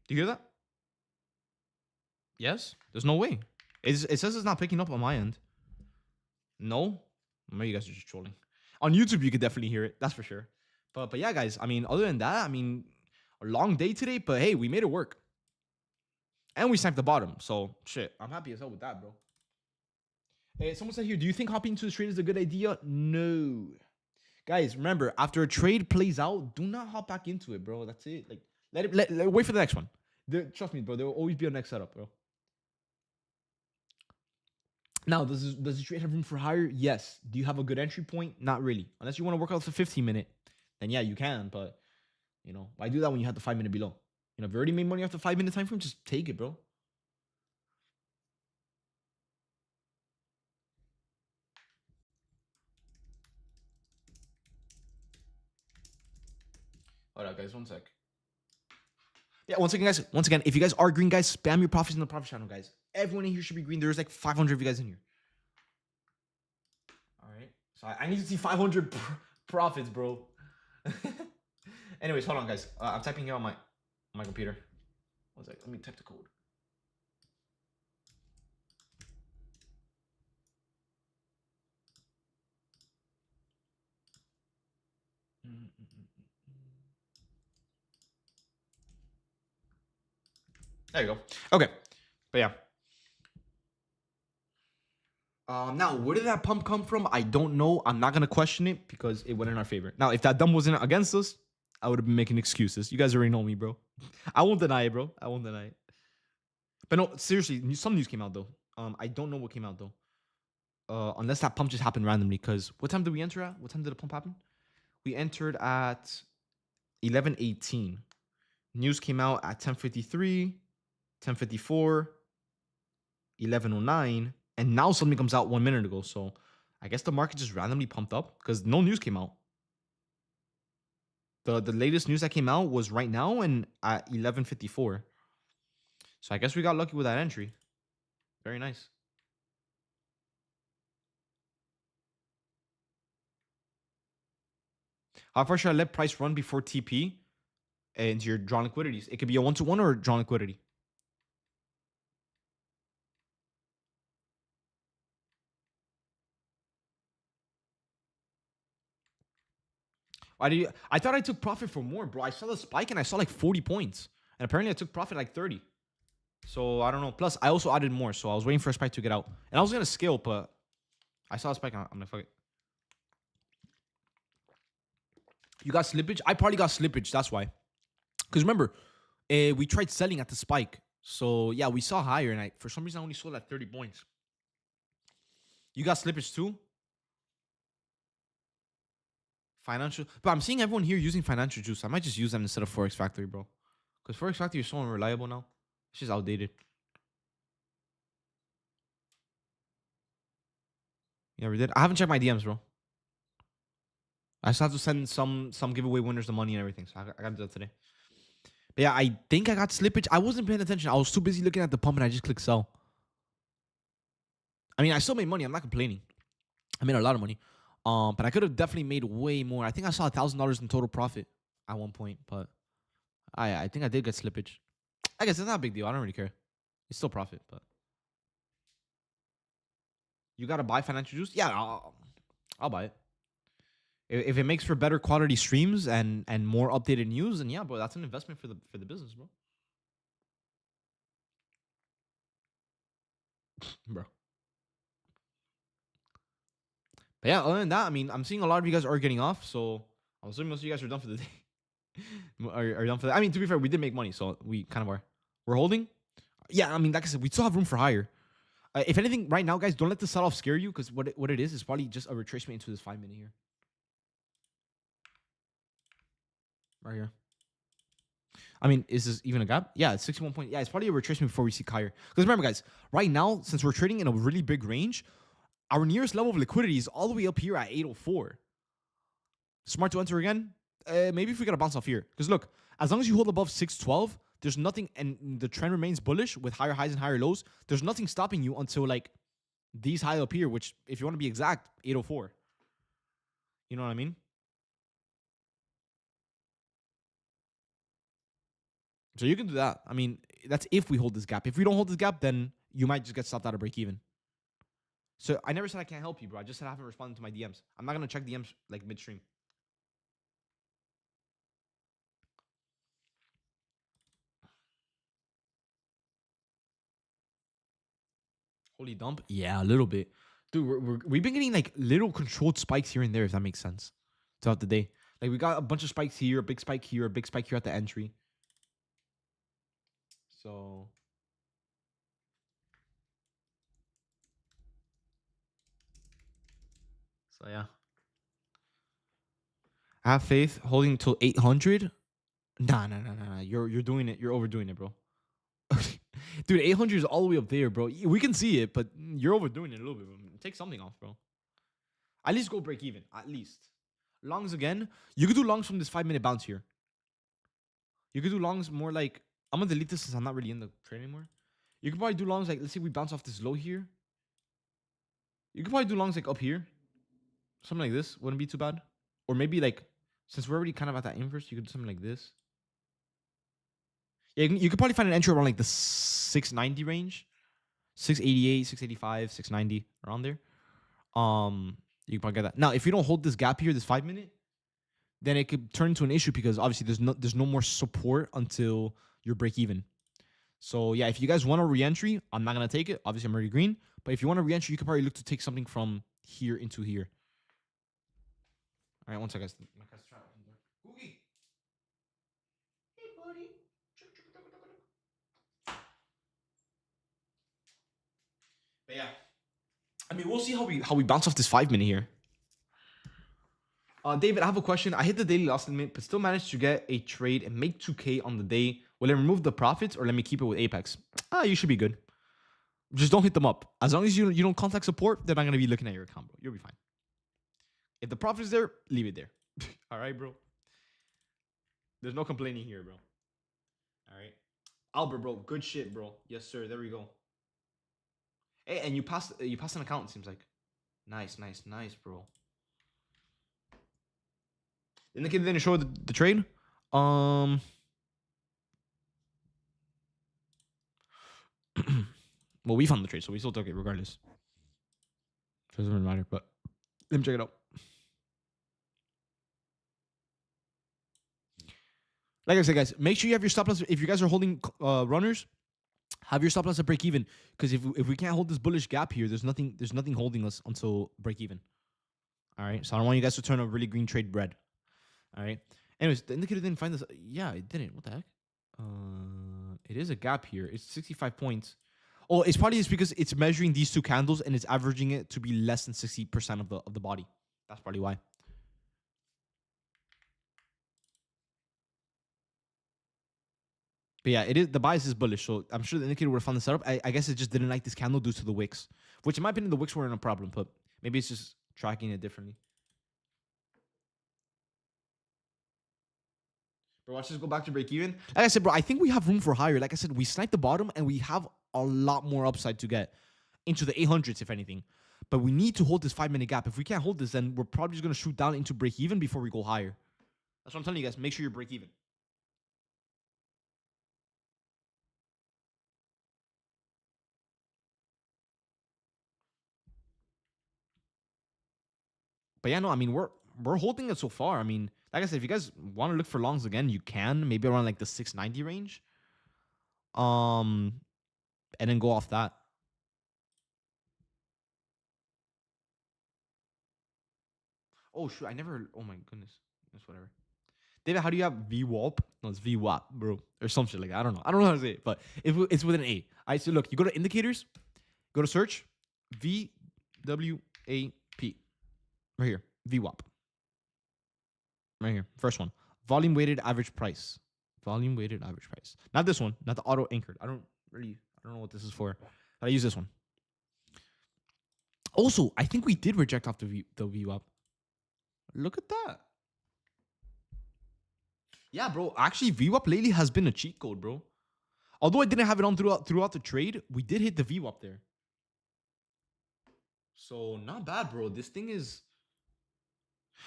you hear that? Yes? There's no way. It says it's not picking up on my end. No? Maybe you guys are just trolling. On YouTube, you could definitely hear it. That's for sure. But yeah, guys, I mean, other than that, I mean, a long day today, but hey, we made it work. And we sniped the bottom. So shit, I'm happy as hell with that, bro. Hey, someone said here, do you think hopping into the trade is a good idea? No. Guys, remember, after a trade plays out, do not hop back into it, bro. That's it. Like, let wait for the next one. Trust me, bro. There will always be a next setup, bro. Now, does the trade have room for higher? Yes. Do you have a good entry point? Not really. Unless you want to work out the 15-minute, then yeah, you can. But you know, why do that when you have the 5-minute below? You know, if you already made money off the 5-minute time frame, just take it, bro. Hold up, guys. 1 sec. Yeah, once again, if you guys are green, guys, spam your profits in the profit channel, guys. Everyone in here should be green. There's like 500 of you guys in here. All right. So I need to see 500 profits, bro. Anyways, hold on, guys. I'm typing here on my computer. 1 sec. Let me type the code. There you go. Okay. But yeah. Now, where did that pump come from? I don't know. I'm not going to question it because it went in our favor. Now, if that dump wasn't against us, I would have been making excuses. You guys already know me, bro. I won't deny it, bro. I won't deny it. But no, seriously, some news came out, though. I don't know what came out, though. Unless that pump just happened randomly. Because what time did we enter at? What time did the pump happen? We entered at 11:18. News came out at 10:53, 10:54, 11:09, and now something comes out 1 minute ago. So I guess the market just randomly pumped up because no news came out. The latest news that came out was right now and at 11:54. So I guess we got lucky with that entry. Very nice. How far should I let price run before TP into your drawn liquidities? It could be a 1-to-1 or drawn liquidity. Why do you? I thought I took profit for more, bro. I saw the spike and I saw like 40 points, and apparently I took profit like 30. So I don't know. Plus, I also added more, so I was waiting for a spike to get out, and I was gonna scale, but I saw a spike. I'm like, fuck it. You got slippage. I probably got slippage. That's why. Because remember, we tried selling at the spike. So yeah, we saw higher, and I for some reason I only sold at 30 points. You got slippage too? Financial, but I'm seeing everyone here using financial juice. I might just use them instead of Forex Factory, bro. Because Forex Factory is so unreliable now. It's just outdated. You never did. I haven't checked my DMs, bro. I still have to send some giveaway winners the money and everything. So I got to do that today. But yeah, I think I got slippage. I wasn't paying attention. I was too busy looking at the pump and I just clicked sell. I mean, I still made money. I'm not complaining. I made a lot of money. But I could have definitely made way more. I think I saw $1,000 in total profit at one point, but I think I did get slippage. I guess it's not a big deal. I don't really care. It's still profit, but you gotta buy financial juice. Yeah, I'll buy it. If it makes for better quality streams and more updated news, then yeah, bro, that's an investment for the business, bro. Bro. But yeah, other than that, I mean, I'm seeing a lot of you guys are getting off, so I'm assuming most of you guys are done for the day. are done for that. I mean, to be fair, we did make money, so we kind of are. We're holding. Yeah, I mean, like I said, we still have room for higher. If anything, right now, guys, don't let the sell off scare you, because what it is probably just a retracement into this 5 minute here. Right here. I mean, is this even a gap? Yeah, it's 61 point. Yeah, it's probably a retracement before we see higher. Because remember, guys, right now, since we're trading in a really big range, our nearest level of liquidity is all the way up here at 804. Smart to enter again? Maybe if we got to bounce off here. Because look, as long as you hold above 612, there's nothing, and the trend remains bullish with higher highs and higher lows. There's nothing stopping you until like these high up here, which, if you want to be exact, 804. You know what I mean? So you can do that. I mean, that's if we hold this gap. If we don't hold this gap, then you might just get stopped out of break even. So I never said I can't help you, bro. I just said I haven't responded to my DMs. I'm not gonna check DMs like midstream. Holy dump? Yeah, a little bit. Dude, we've been getting like little controlled spikes here and there, if that makes sense, throughout the day. Like we got a bunch of spikes here, a big spike here, a big spike here at the entry. So yeah. I have faith holding till 800. Nah. You're doing it. You're overdoing it, bro. Dude, 800 is all the way up there, bro. We can see it, but you're overdoing it a little bit. Take something off, bro. At least go break even. At least. Longs again. You could do longs from this 5 minute bounce here. You could do longs more like, I'm gonna delete this since I'm not really in the trade anymore. You could probably do longs like, let's say we bounce off this low here. You could probably do longs like up here. Something like this wouldn't be too bad. Or maybe like, since we're already kind of at that inverse, you could do something like this. Yeah, you could probably find an entry around like the 690 range. 688, 685, 690, around there. You can probably get that. Now, if you don't hold this gap here, this 5 minute, then it could turn into an issue because obviously there's no more support until your break even. So yeah, if you guys want a re-entry, I'm not gonna take it. Obviously, I'm already green. But if you want a re-entry, you could probably look to take something from here into here. All right, one second, guys. My cat's trying to open the door. Googie. Hey, buddy. But yeah, I mean, we'll see how we bounce off this 5 minute here. David, I have a question. I hit the daily loss limit, but still managed to get a trade and make 2K on the day. Will it remove the profits or let me keep it with Apex? You should be good. Just don't hit them up. As long as you don't contact support, they're not gonna be looking at your account, bro. You'll be fine. If the profit is there, leave it there. All right, bro. There's no complaining here, bro. All right, Albert, bro. Good shit, bro. Yes, sir. There we go. Hey, and you passed an account. It seems like. Nice, nice, nice, bro. Then the kid didn't show the trade. Well, we found the trade, so we still took it regardless. Doesn't really matter, but let me check it out. Like I said, guys, make sure you have your stop loss. If you guys are holding runners, have your stop loss at break even. Because if we can't hold this bullish gap here, there's nothing holding us until break even. All right. So I don't want you guys to turn a really green trade red. All right. Anyways, the indicator didn't find this. Yeah, it didn't. What the heck? It is a gap here. It's 65 points. Oh, it's probably just because it's measuring these two candles and it's averaging it to be less than 60% of the body. That's probably why. But yeah, it is, the bias is bullish, so I'm sure the indicator would have found the setup. I guess it just didn't like this candle due to the wicks, which in my opinion the wicks weren't a problem, but maybe it's just tracking it differently. Bro, watch this go back to break even. Like I said, bro, I think we have room for higher. Like I said, we sniped the bottom and we have a lot more upside to get into the 800s, if anything. But we need to hold this 5-minute gap. If we can't hold this, then we're probably just going to shoot down into break even before we go higher. That's what I'm telling you guys. Make sure you break even. But yeah, no, I mean, we're holding it so far. I mean, like I said, if you guys want to look for longs again, you can. Maybe around like the 690 range. And then go off that. Oh shoot, I never. Oh my goodness, that's whatever. David, how do you have VWAP? No, it's VWAP, bro, or some shit like that. I don't know. I don't know how to say it, but it's with an A. I so look, you go to indicators, go to search, VWAP, right here, VWAP, right here, first one, volume weighted average price, volume weighted average price. Not this one, not the auto anchored. I don't know what this is for. But I use this one. Also, I think we did reject off the VWAP. Look at that. Yeah, bro. Actually, VWAP lately has been a cheat code, bro. Although I didn't have it on throughout the trade, we did hit the VWAP there. So not bad, bro. This thing is.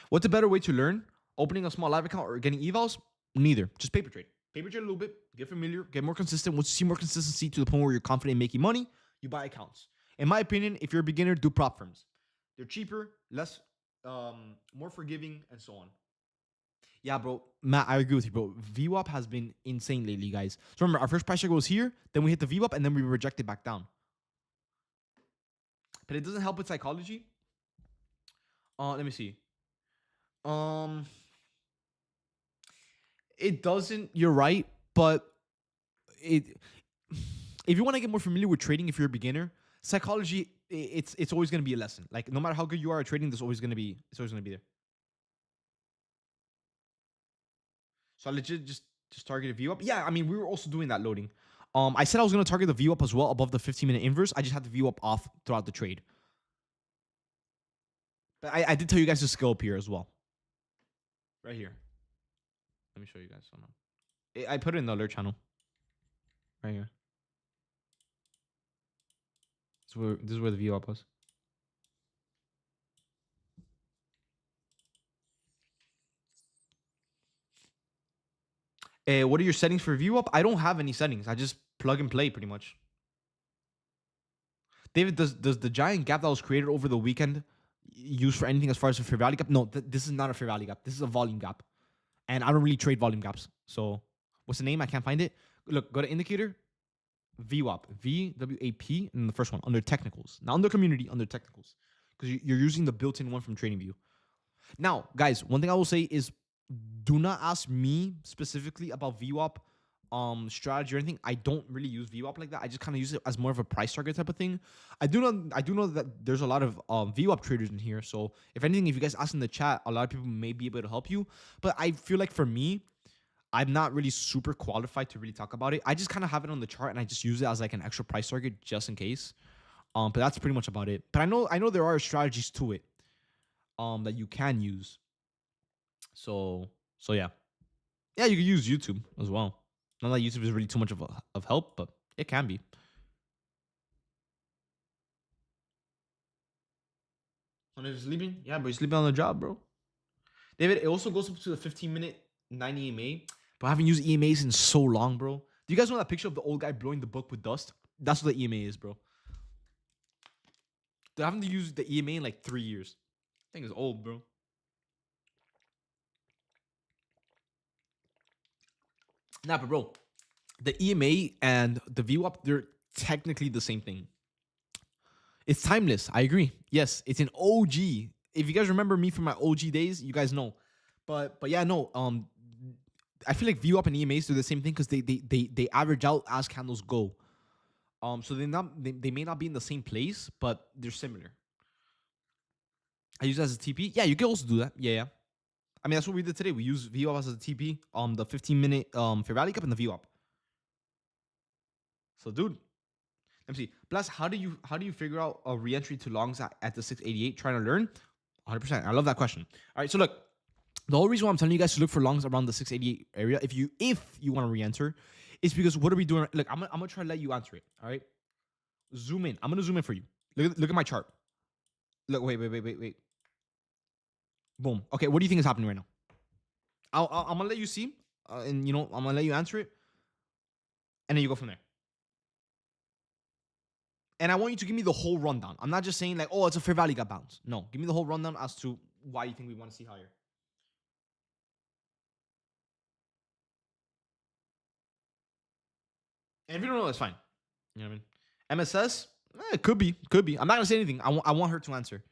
What's a better way to learn? Opening a small live account or getting evals? Neither. Just paper trade. Paper trade a little bit. Get familiar. Get more consistent. Once you see more consistency to the point where you're confident in making money, you buy accounts. In my opinion, if you're a beginner, do prop firms. They're cheaper, less, more forgiving, and so on. Yeah, bro. Matt, I agree with you, bro. VWAP has been insane lately, guys. So remember, our first price check was here, then we hit the VWAP, and then we rejected back down. But it doesn't help with psychology. Let me see. Um, it doesn't. You're right, but it. If you want to get more familiar with trading, if you're a beginner, psychology, it's always gonna be a lesson. Like no matter how good you are at trading, it's always gonna be there. So I legit just targeted view up. Yeah, I mean we were also doing that loading. I said I was gonna target the view up as well above the 15-minute inverse. I just had the view up off throughout the trade. But I did tell you guys to scale up here as well. Right here. Let me show you guys something. I put it in the alert channel. Right here. This is where the view up was. What are your settings for view up? I don't have any settings. I just plug and play pretty much. David, does the giant gap that was created over the weekend use for anything as far as a fair value gap? No, this is not a fair value gap. This is a volume gap. And I don't really trade volume gaps. So what's the name? I can't find it. Look, go to indicator, VWAP, VWAP, and the first one under technicals. Now under community, under technicals. Because you're using the built-in one from TradingView. Now, guys, one thing I will say is do not ask me specifically about VWAP strategy or anything, I don't really use VWAP like that. I just kind of use it as more of a price target type of thing. I do know that there's a lot of VWAP traders in here. So if anything, if you guys ask in the chat, a lot of people may be able to help you. But I feel like for me, I'm not really super qualified to really talk about it. I just kind of have it on the chart and I just use it as like an extra price target just in case. But that's pretty much about it. But I know there are strategies to it that you can use. So yeah. Yeah, you can use YouTube as well. Not that YouTube is really too much of help, but it can be. When you're sleeping? Yeah, bro, you're sleeping on the job, bro. David, it also goes up to the 15-minute 9 EMA, but I haven't used EMAs in so long, bro. Do you guys know that picture of the old guy blowing the book with dust? That's what the EMA is, bro. They haven't used the EMA in like 3 years. I think it's old, bro. Nah, but bro, the EMA and the VWAP, they're technically the same thing. It's timeless. I agree. Yes, it's an OG. If you guys remember me from my OG days, you guys know. But yeah, no. I feel like VWAP and EMAs do the same thing because they average out as candles go. So they may not be in the same place, but they're similar. I use it as a TP. Yeah, you can also do that. Yeah. I mean, that's what we did today. We used VWAP as a TP on the 15-minute Fair Value Cup and the VWAP. So, dude, let me see. Plus, how do you figure out a reentry to longs at the 688? Trying to learn. 100%. I love that question. All right, so look, the whole reason why I'm telling you guys to look for longs around the 688 area, if you want to re-enter, is because what are we doing? Look, I'm gonna try to let you answer it. All right, zoom in. I'm gonna zoom in for you. Look at my chart. Look, wait. Boom. Okay, what do you think is happening right now? I'm gonna let you see, and I'm gonna let you answer it, and then you go from there. And I want you to give me the whole rundown. I'm not just saying like, oh, it's a fair value got bounce. No, give me the whole rundown as to why you think we want to see higher. And if you don't know, that's fine. You know what I mean? MSS, it could be. I'm not gonna say anything. I want her to answer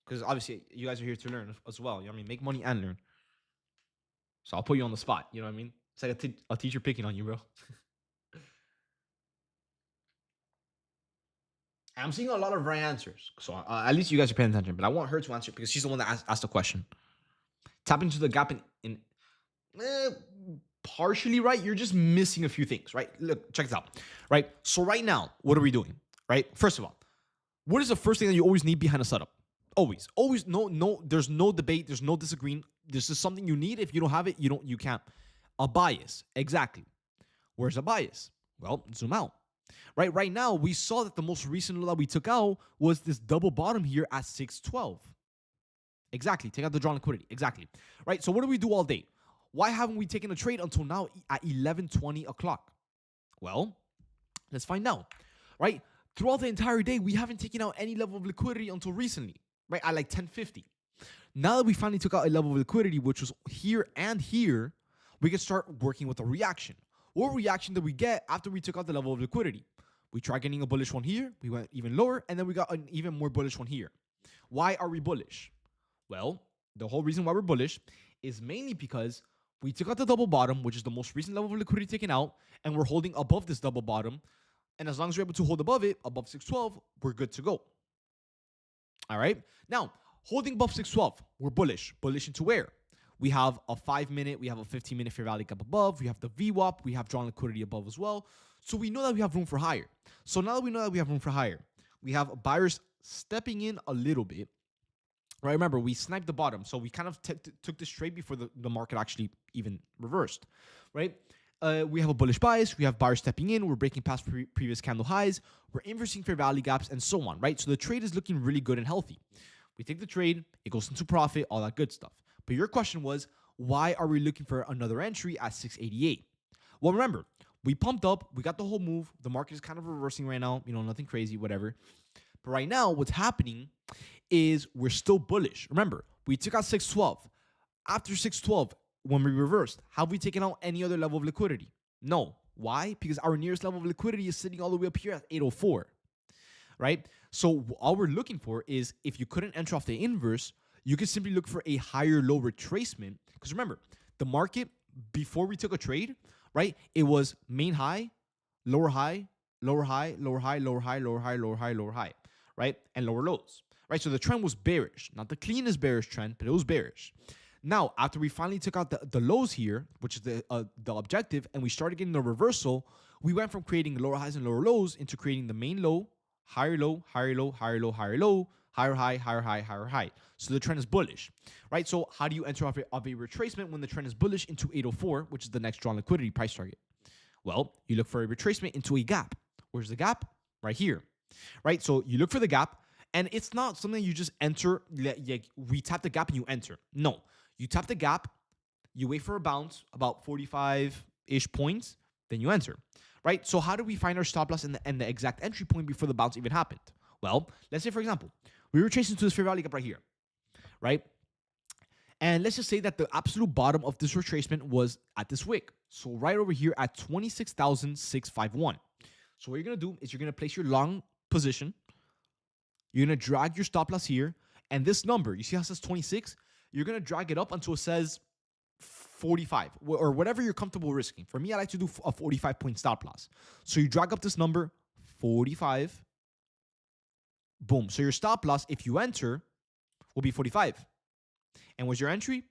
because obviously you guys are here to learn as well. You know what I mean? Make money and learn. So I'll put you on the spot. You know what I mean? It's like a teacher picking on you, bro. I'm seeing a lot of right answers. So at least you guys are paying attention. But I want her to answer because she's the one that asked the question. Tap into the gap in partially right. You're just missing a few things, right? Look, check this out, right? So right now, what are we doing, right? First of all, what is the first thing that you always need behind a setup? Always. No. There's no debate. There's no disagreeing. This is something you need. If you don't have it, you can't. A bias, exactly. Where's a bias? Well, zoom out. Right now, we saw that the most recent low that we took out was this double bottom here at 612. Exactly. Take out the drawn liquidity. Exactly. Right. So what do we do all day? Why haven't we taken a trade until now at 11:20 o'clock? Well, let's find out. Right. Throughout the entire day, we haven't taken out any level of liquidity until recently. Right. At like 10:50. Now that we finally took out a level of liquidity, which was here and here, we can start working with a reaction. What reaction did we get after we took out the level of liquidity? We tried getting a bullish one here. We went even lower. And then we got an even more bullish one here. Why are we bullish? Well, the whole reason why we're bullish is mainly because we took out the double bottom, which is the most recent level of liquidity taken out, and we're holding above this double bottom. And as long as we're able to hold above it, above 612, we're good to go. All right. Now, holding above 612, we're bullish. Bullish into where? We have a 5-minute, we have a 15-minute fair value gap above, we have the VWAP, we have drawn liquidity above as well. So we know that we have room for higher. So now that we know that we have room for higher, we have buyers stepping in a little bit. Right, remember, we sniped the bottom, so we kind of took this trade before the market actually even reversed, right? We have a bullish bias, we have buyers stepping in, we're breaking past previous candle highs, we're inversing fair value gaps, and so on, right? So the trade is looking really good and healthy. We take the trade, it goes into profit, all that good stuff. But your question was, why are we looking for another entry at 688? Well, remember, we pumped up, we got the whole move, the market is kind of reversing right now, nothing crazy, whatever. But right now, what's happening is we're still bullish. Remember, we took out 612. After 612, when we reversed, have we taken out any other level of liquidity? No. Why? Because our nearest level of liquidity is sitting all the way up here at 804, right? So all we're looking for is if you couldn't enter off the inverse, you can simply look for a higher low retracement. Because remember, the market, before we took a trade, right? It was main high, lower high, lower high, lower high, lower high, lower high, lower high, lower high, right? And lower lows, right? So the trend was bearish, not the cleanest bearish trend, but it was bearish. Now, after we finally took out the lows here, which is the objective, and we started getting the reversal, we went from creating lower highs and lower lows into creating the main low, higher low, higher low, higher low, higher low, higher high, higher high, higher high. So the trend is bullish, right? So how do you enter off a retracement when the trend is bullish into 804, which is the next drawn liquidity price target? Well, you look for a retracement into a gap. Where's the gap? Right here, right? So you look for the gap, and it's not something you just enter. We tap the gap and you enter. No, you tap the gap, you wait for a bounce about 45-ish points, then you enter, right? So how do we find our stop loss and the exact entry point before the bounce even happened? Well, let's say, for example, we were chasing to this fair value gap right here, right? And let's just say that the absolute bottom of this retracement was at this wick. So right over here at 26,651. So what you're going to do is you're going to place your long position. You're going to drag your stop loss here. And this number, you see how it says 26? You're going to drag it up until it says 45 or whatever you're comfortable risking. For me, I like to do a 45-point stop loss. So you drag up this number, 45. Boom. So your stop loss, if you enter, will be 45. And what's your entry?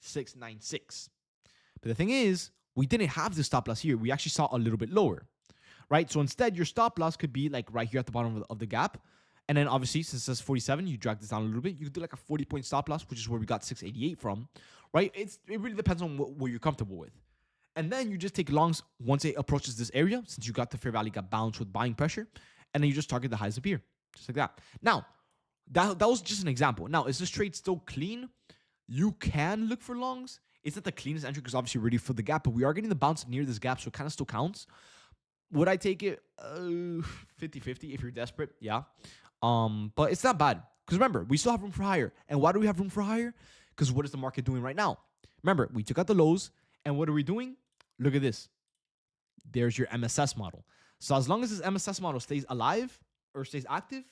696. But the thing is, we didn't have the stop loss here. We actually saw a little bit lower, right? So instead, your stop loss could be like right here at the bottom of the gap. And then obviously, since it says 47, you drag this down a little bit. You could do like a 40-point stop loss, which is where we got 688 from, right? It really depends on what you're comfortable with. And then you just take longs once it approaches this area, since you got the fair value got bounced with buying pressure. And then you just target the highs up here, just like that. Now, that was just an example. Now, is this trade still clean? You can look for longs. It's not the cleanest entry because obviously we're ready for the gap, but we are getting the bounce near this gap, so it kind of still counts. Would I take it 50-50 if you're desperate? Yeah. But it's not bad. Because remember, we still have room for higher. And why do we have room for higher? Because what is the market doing right now? Remember, we took out the lows, and what are we doing? Look at this. There's your MSS model. So as long as this MSS model stays alive or stays active,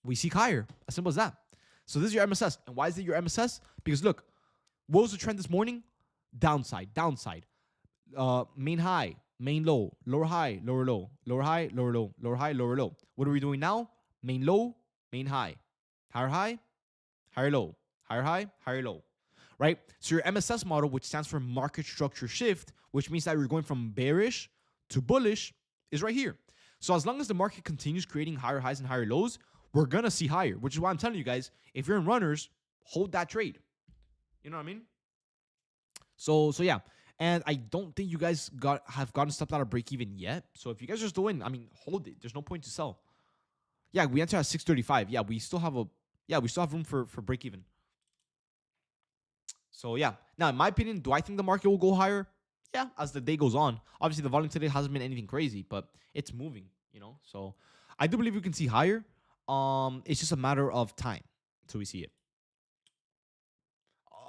we seek higher. As simple as that. So this is your MSS. And why is it your MSS? Because look, what was the trend this morning? Downside, downside. Main high, main low, lower high, lower low, lower high, lower low, lower high, lower low. What are we doing now? Main low, main high. Higher, higher low, higher high, higher low. Right? So your MSS model, which stands for market structure shift, which means that we're going from bearish to bullish, is right here. So as long as the market continues creating higher highs and higher lows, we're going to see higher, which is why I'm telling you guys, if you're in runners, hold that trade. You know what I mean? So yeah. And I don't think you guys have gotten stepped out of break even yet. So if you guys are still in, I mean, hold it. There's no point to sell. Yeah, we enter at 635. Yeah, we still have room for break even. So yeah. Now, in my opinion, do I think the market will go higher? Yeah, as the day goes on. Obviously, the volume today hasn't been anything crazy, but it's moving, you know. So I do believe we can see higher. It's just a matter of time until we see it.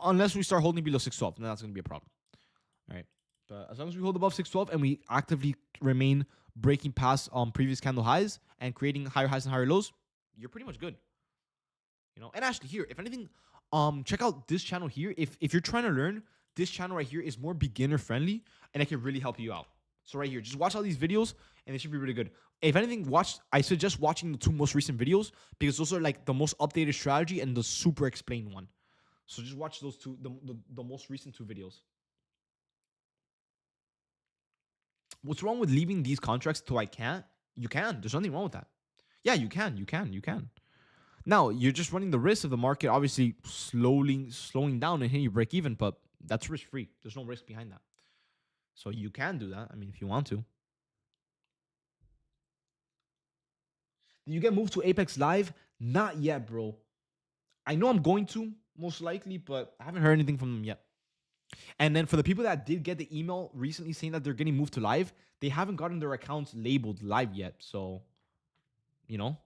Unless we start holding below 612, then that's going to be a problem. All right. But as long as we hold above 612 and we actively remain breaking past previous candle highs and creating higher highs and higher lows, you're pretty much good. You know, and actually here, if anything, check out this channel here. If you're trying to learn, this channel right here is more beginner friendly and it can really help you out. So right here, just watch all these videos and it should be really good. If anything, I suggest watching the 2 most recent videos because those are like the most updated strategy and the super explained one. So just watch those two, the most recent 2 videos. What's wrong with leaving these contracts till I can't? You can. There's nothing wrong with that. Yeah, you can. Now, you're just running the risk of the market obviously slowing down and hitting you break even, but that's risk-free. There's no risk behind that. So you can do that, I mean, if you want to. Did you get moved to Apex Live? Not yet, bro. I know I'm going to, most likely, but I haven't heard anything from them yet. And then for the people that did get the email recently saying that they're getting moved to live, they haven't gotten their accounts labeled live yet. So, you know,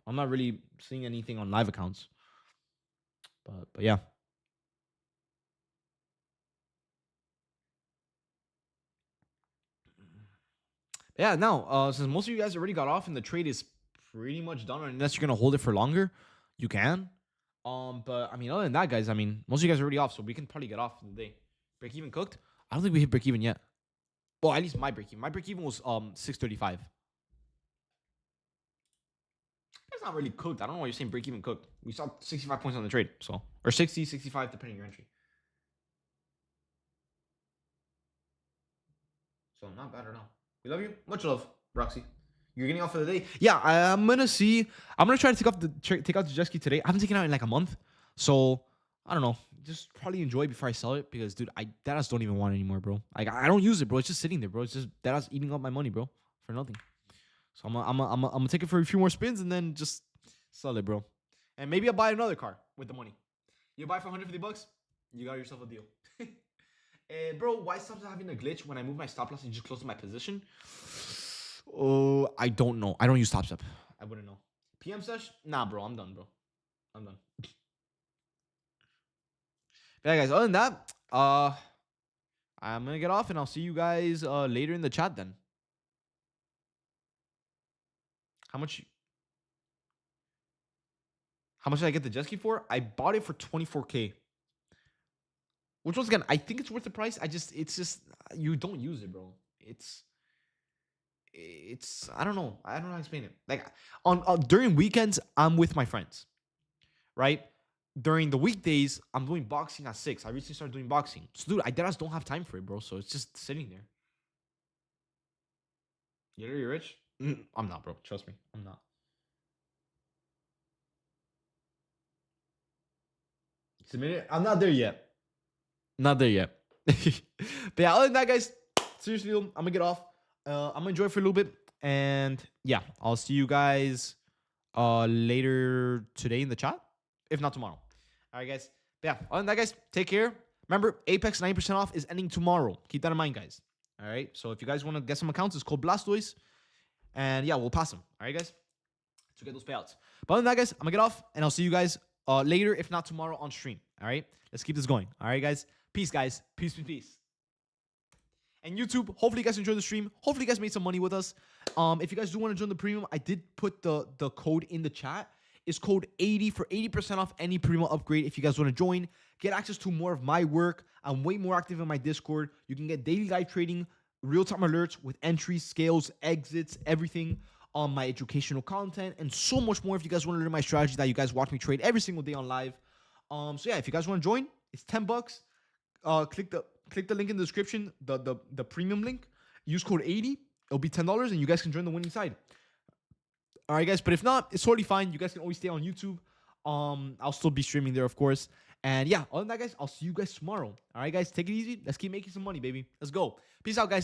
I'm not really seeing anything on live accounts. But yeah. Yeah, now, since most of you guys already got off and the trade is pretty much done, unless you're going to hold it for longer, you can. But I mean, other than that, guys, I mean, most of you guys are already off, so we can probably get off for the day. Break even cooked. I don't think we hit break even yet. Well, at least my break even. My break even was 635. That's not really cooked. I don't know why you're saying break even cooked. We saw 65 points on the trade, so or 60, 65, depending on your entry. So not bad at all. We love you. Much love, Roxy. You're getting off for the day. Yeah, I'm gonna see. I'm gonna try to take out the jet ski today. I haven't taken it out in like a month, so I don't know. Just probably enjoy it before I sell it because, dude, I that ass don't even want it anymore, bro. Like I don't use it, bro. It's just sitting there, bro. It's just that ass eating up my money, bro, for nothing. So I'm gonna take it for a few more spins and then just sell it, bro. And maybe I'll buy another car with the money. You buy for 150 bucks, you got yourself a deal. Bro, why stop having a glitch when I move my stop loss and just close to my position? Oh, I don't know. I don't use Top Step. I wouldn't know. PM sesh? Nah, bro. I'm done, bro. I'm done. Yeah, guys. Other than that, I'm gonna get off and I'll see you guys later in the chat then. How much? How much did I get the jet ski for? I bought it for 24K. Which once again, I think it's worth the price. It's just you don't use it, bro. It's I don't know. I don't know how to explain it. Like on during weekends, I'm with my friends, right? During the weekdays, I'm doing boxing at 6. I recently started doing boxing. So, dude, I just don't have time for it, bro. So it's just sitting there. You're rich? I'm not, bro. Trust me. I'm not. Submit it? I'm not there yet. Not there yet. But yeah, other than that, guys, seriously, I'm going to get off. I'm going to enjoy it for a little bit. And yeah, I'll see you guys later today in the chat. If not tomorrow. All right, guys. But yeah, other than that, guys, take care. Remember, Apex 90% off is ending tomorrow. Keep that in mind, guys. All right. So if you guys want to get some accounts, it's called Blastoise. And yeah, we'll pass them. All right, guys. To get those payouts. But other than that, guys, I'm going to get off. And I'll see you guys later, if not tomorrow, on stream. All right. Let's keep this going. All right, guys. Peace, guys. Peace, peace, peace. And YouTube, hopefully you guys enjoyed the stream. Hopefully you guys made some money with us. If you guys do want to join the premium, I did put the code in the chat. It's code 80 for 80% off any premium upgrade. If you guys want to join, get access to more of my work. I'm way more active in my Discord. You can get daily live trading, real-time alerts with entries, scales, exits, everything on my educational content, and so much more if you guys want to learn my strategy that you guys watch me trade every single day on live. So yeah, if you guys want to join, it's $10. Click the link in the description, the premium link. Use code 80. It'll be $10 and you guys can join the winning side. All right, guys. But if not, it's totally fine. You guys can always stay on YouTube. I'll still be streaming there, of course. And yeah, other than that, guys, I'll see you guys tomorrow. All right, guys. Take it easy. Let's keep making some money, baby. Let's go. Peace out, guys.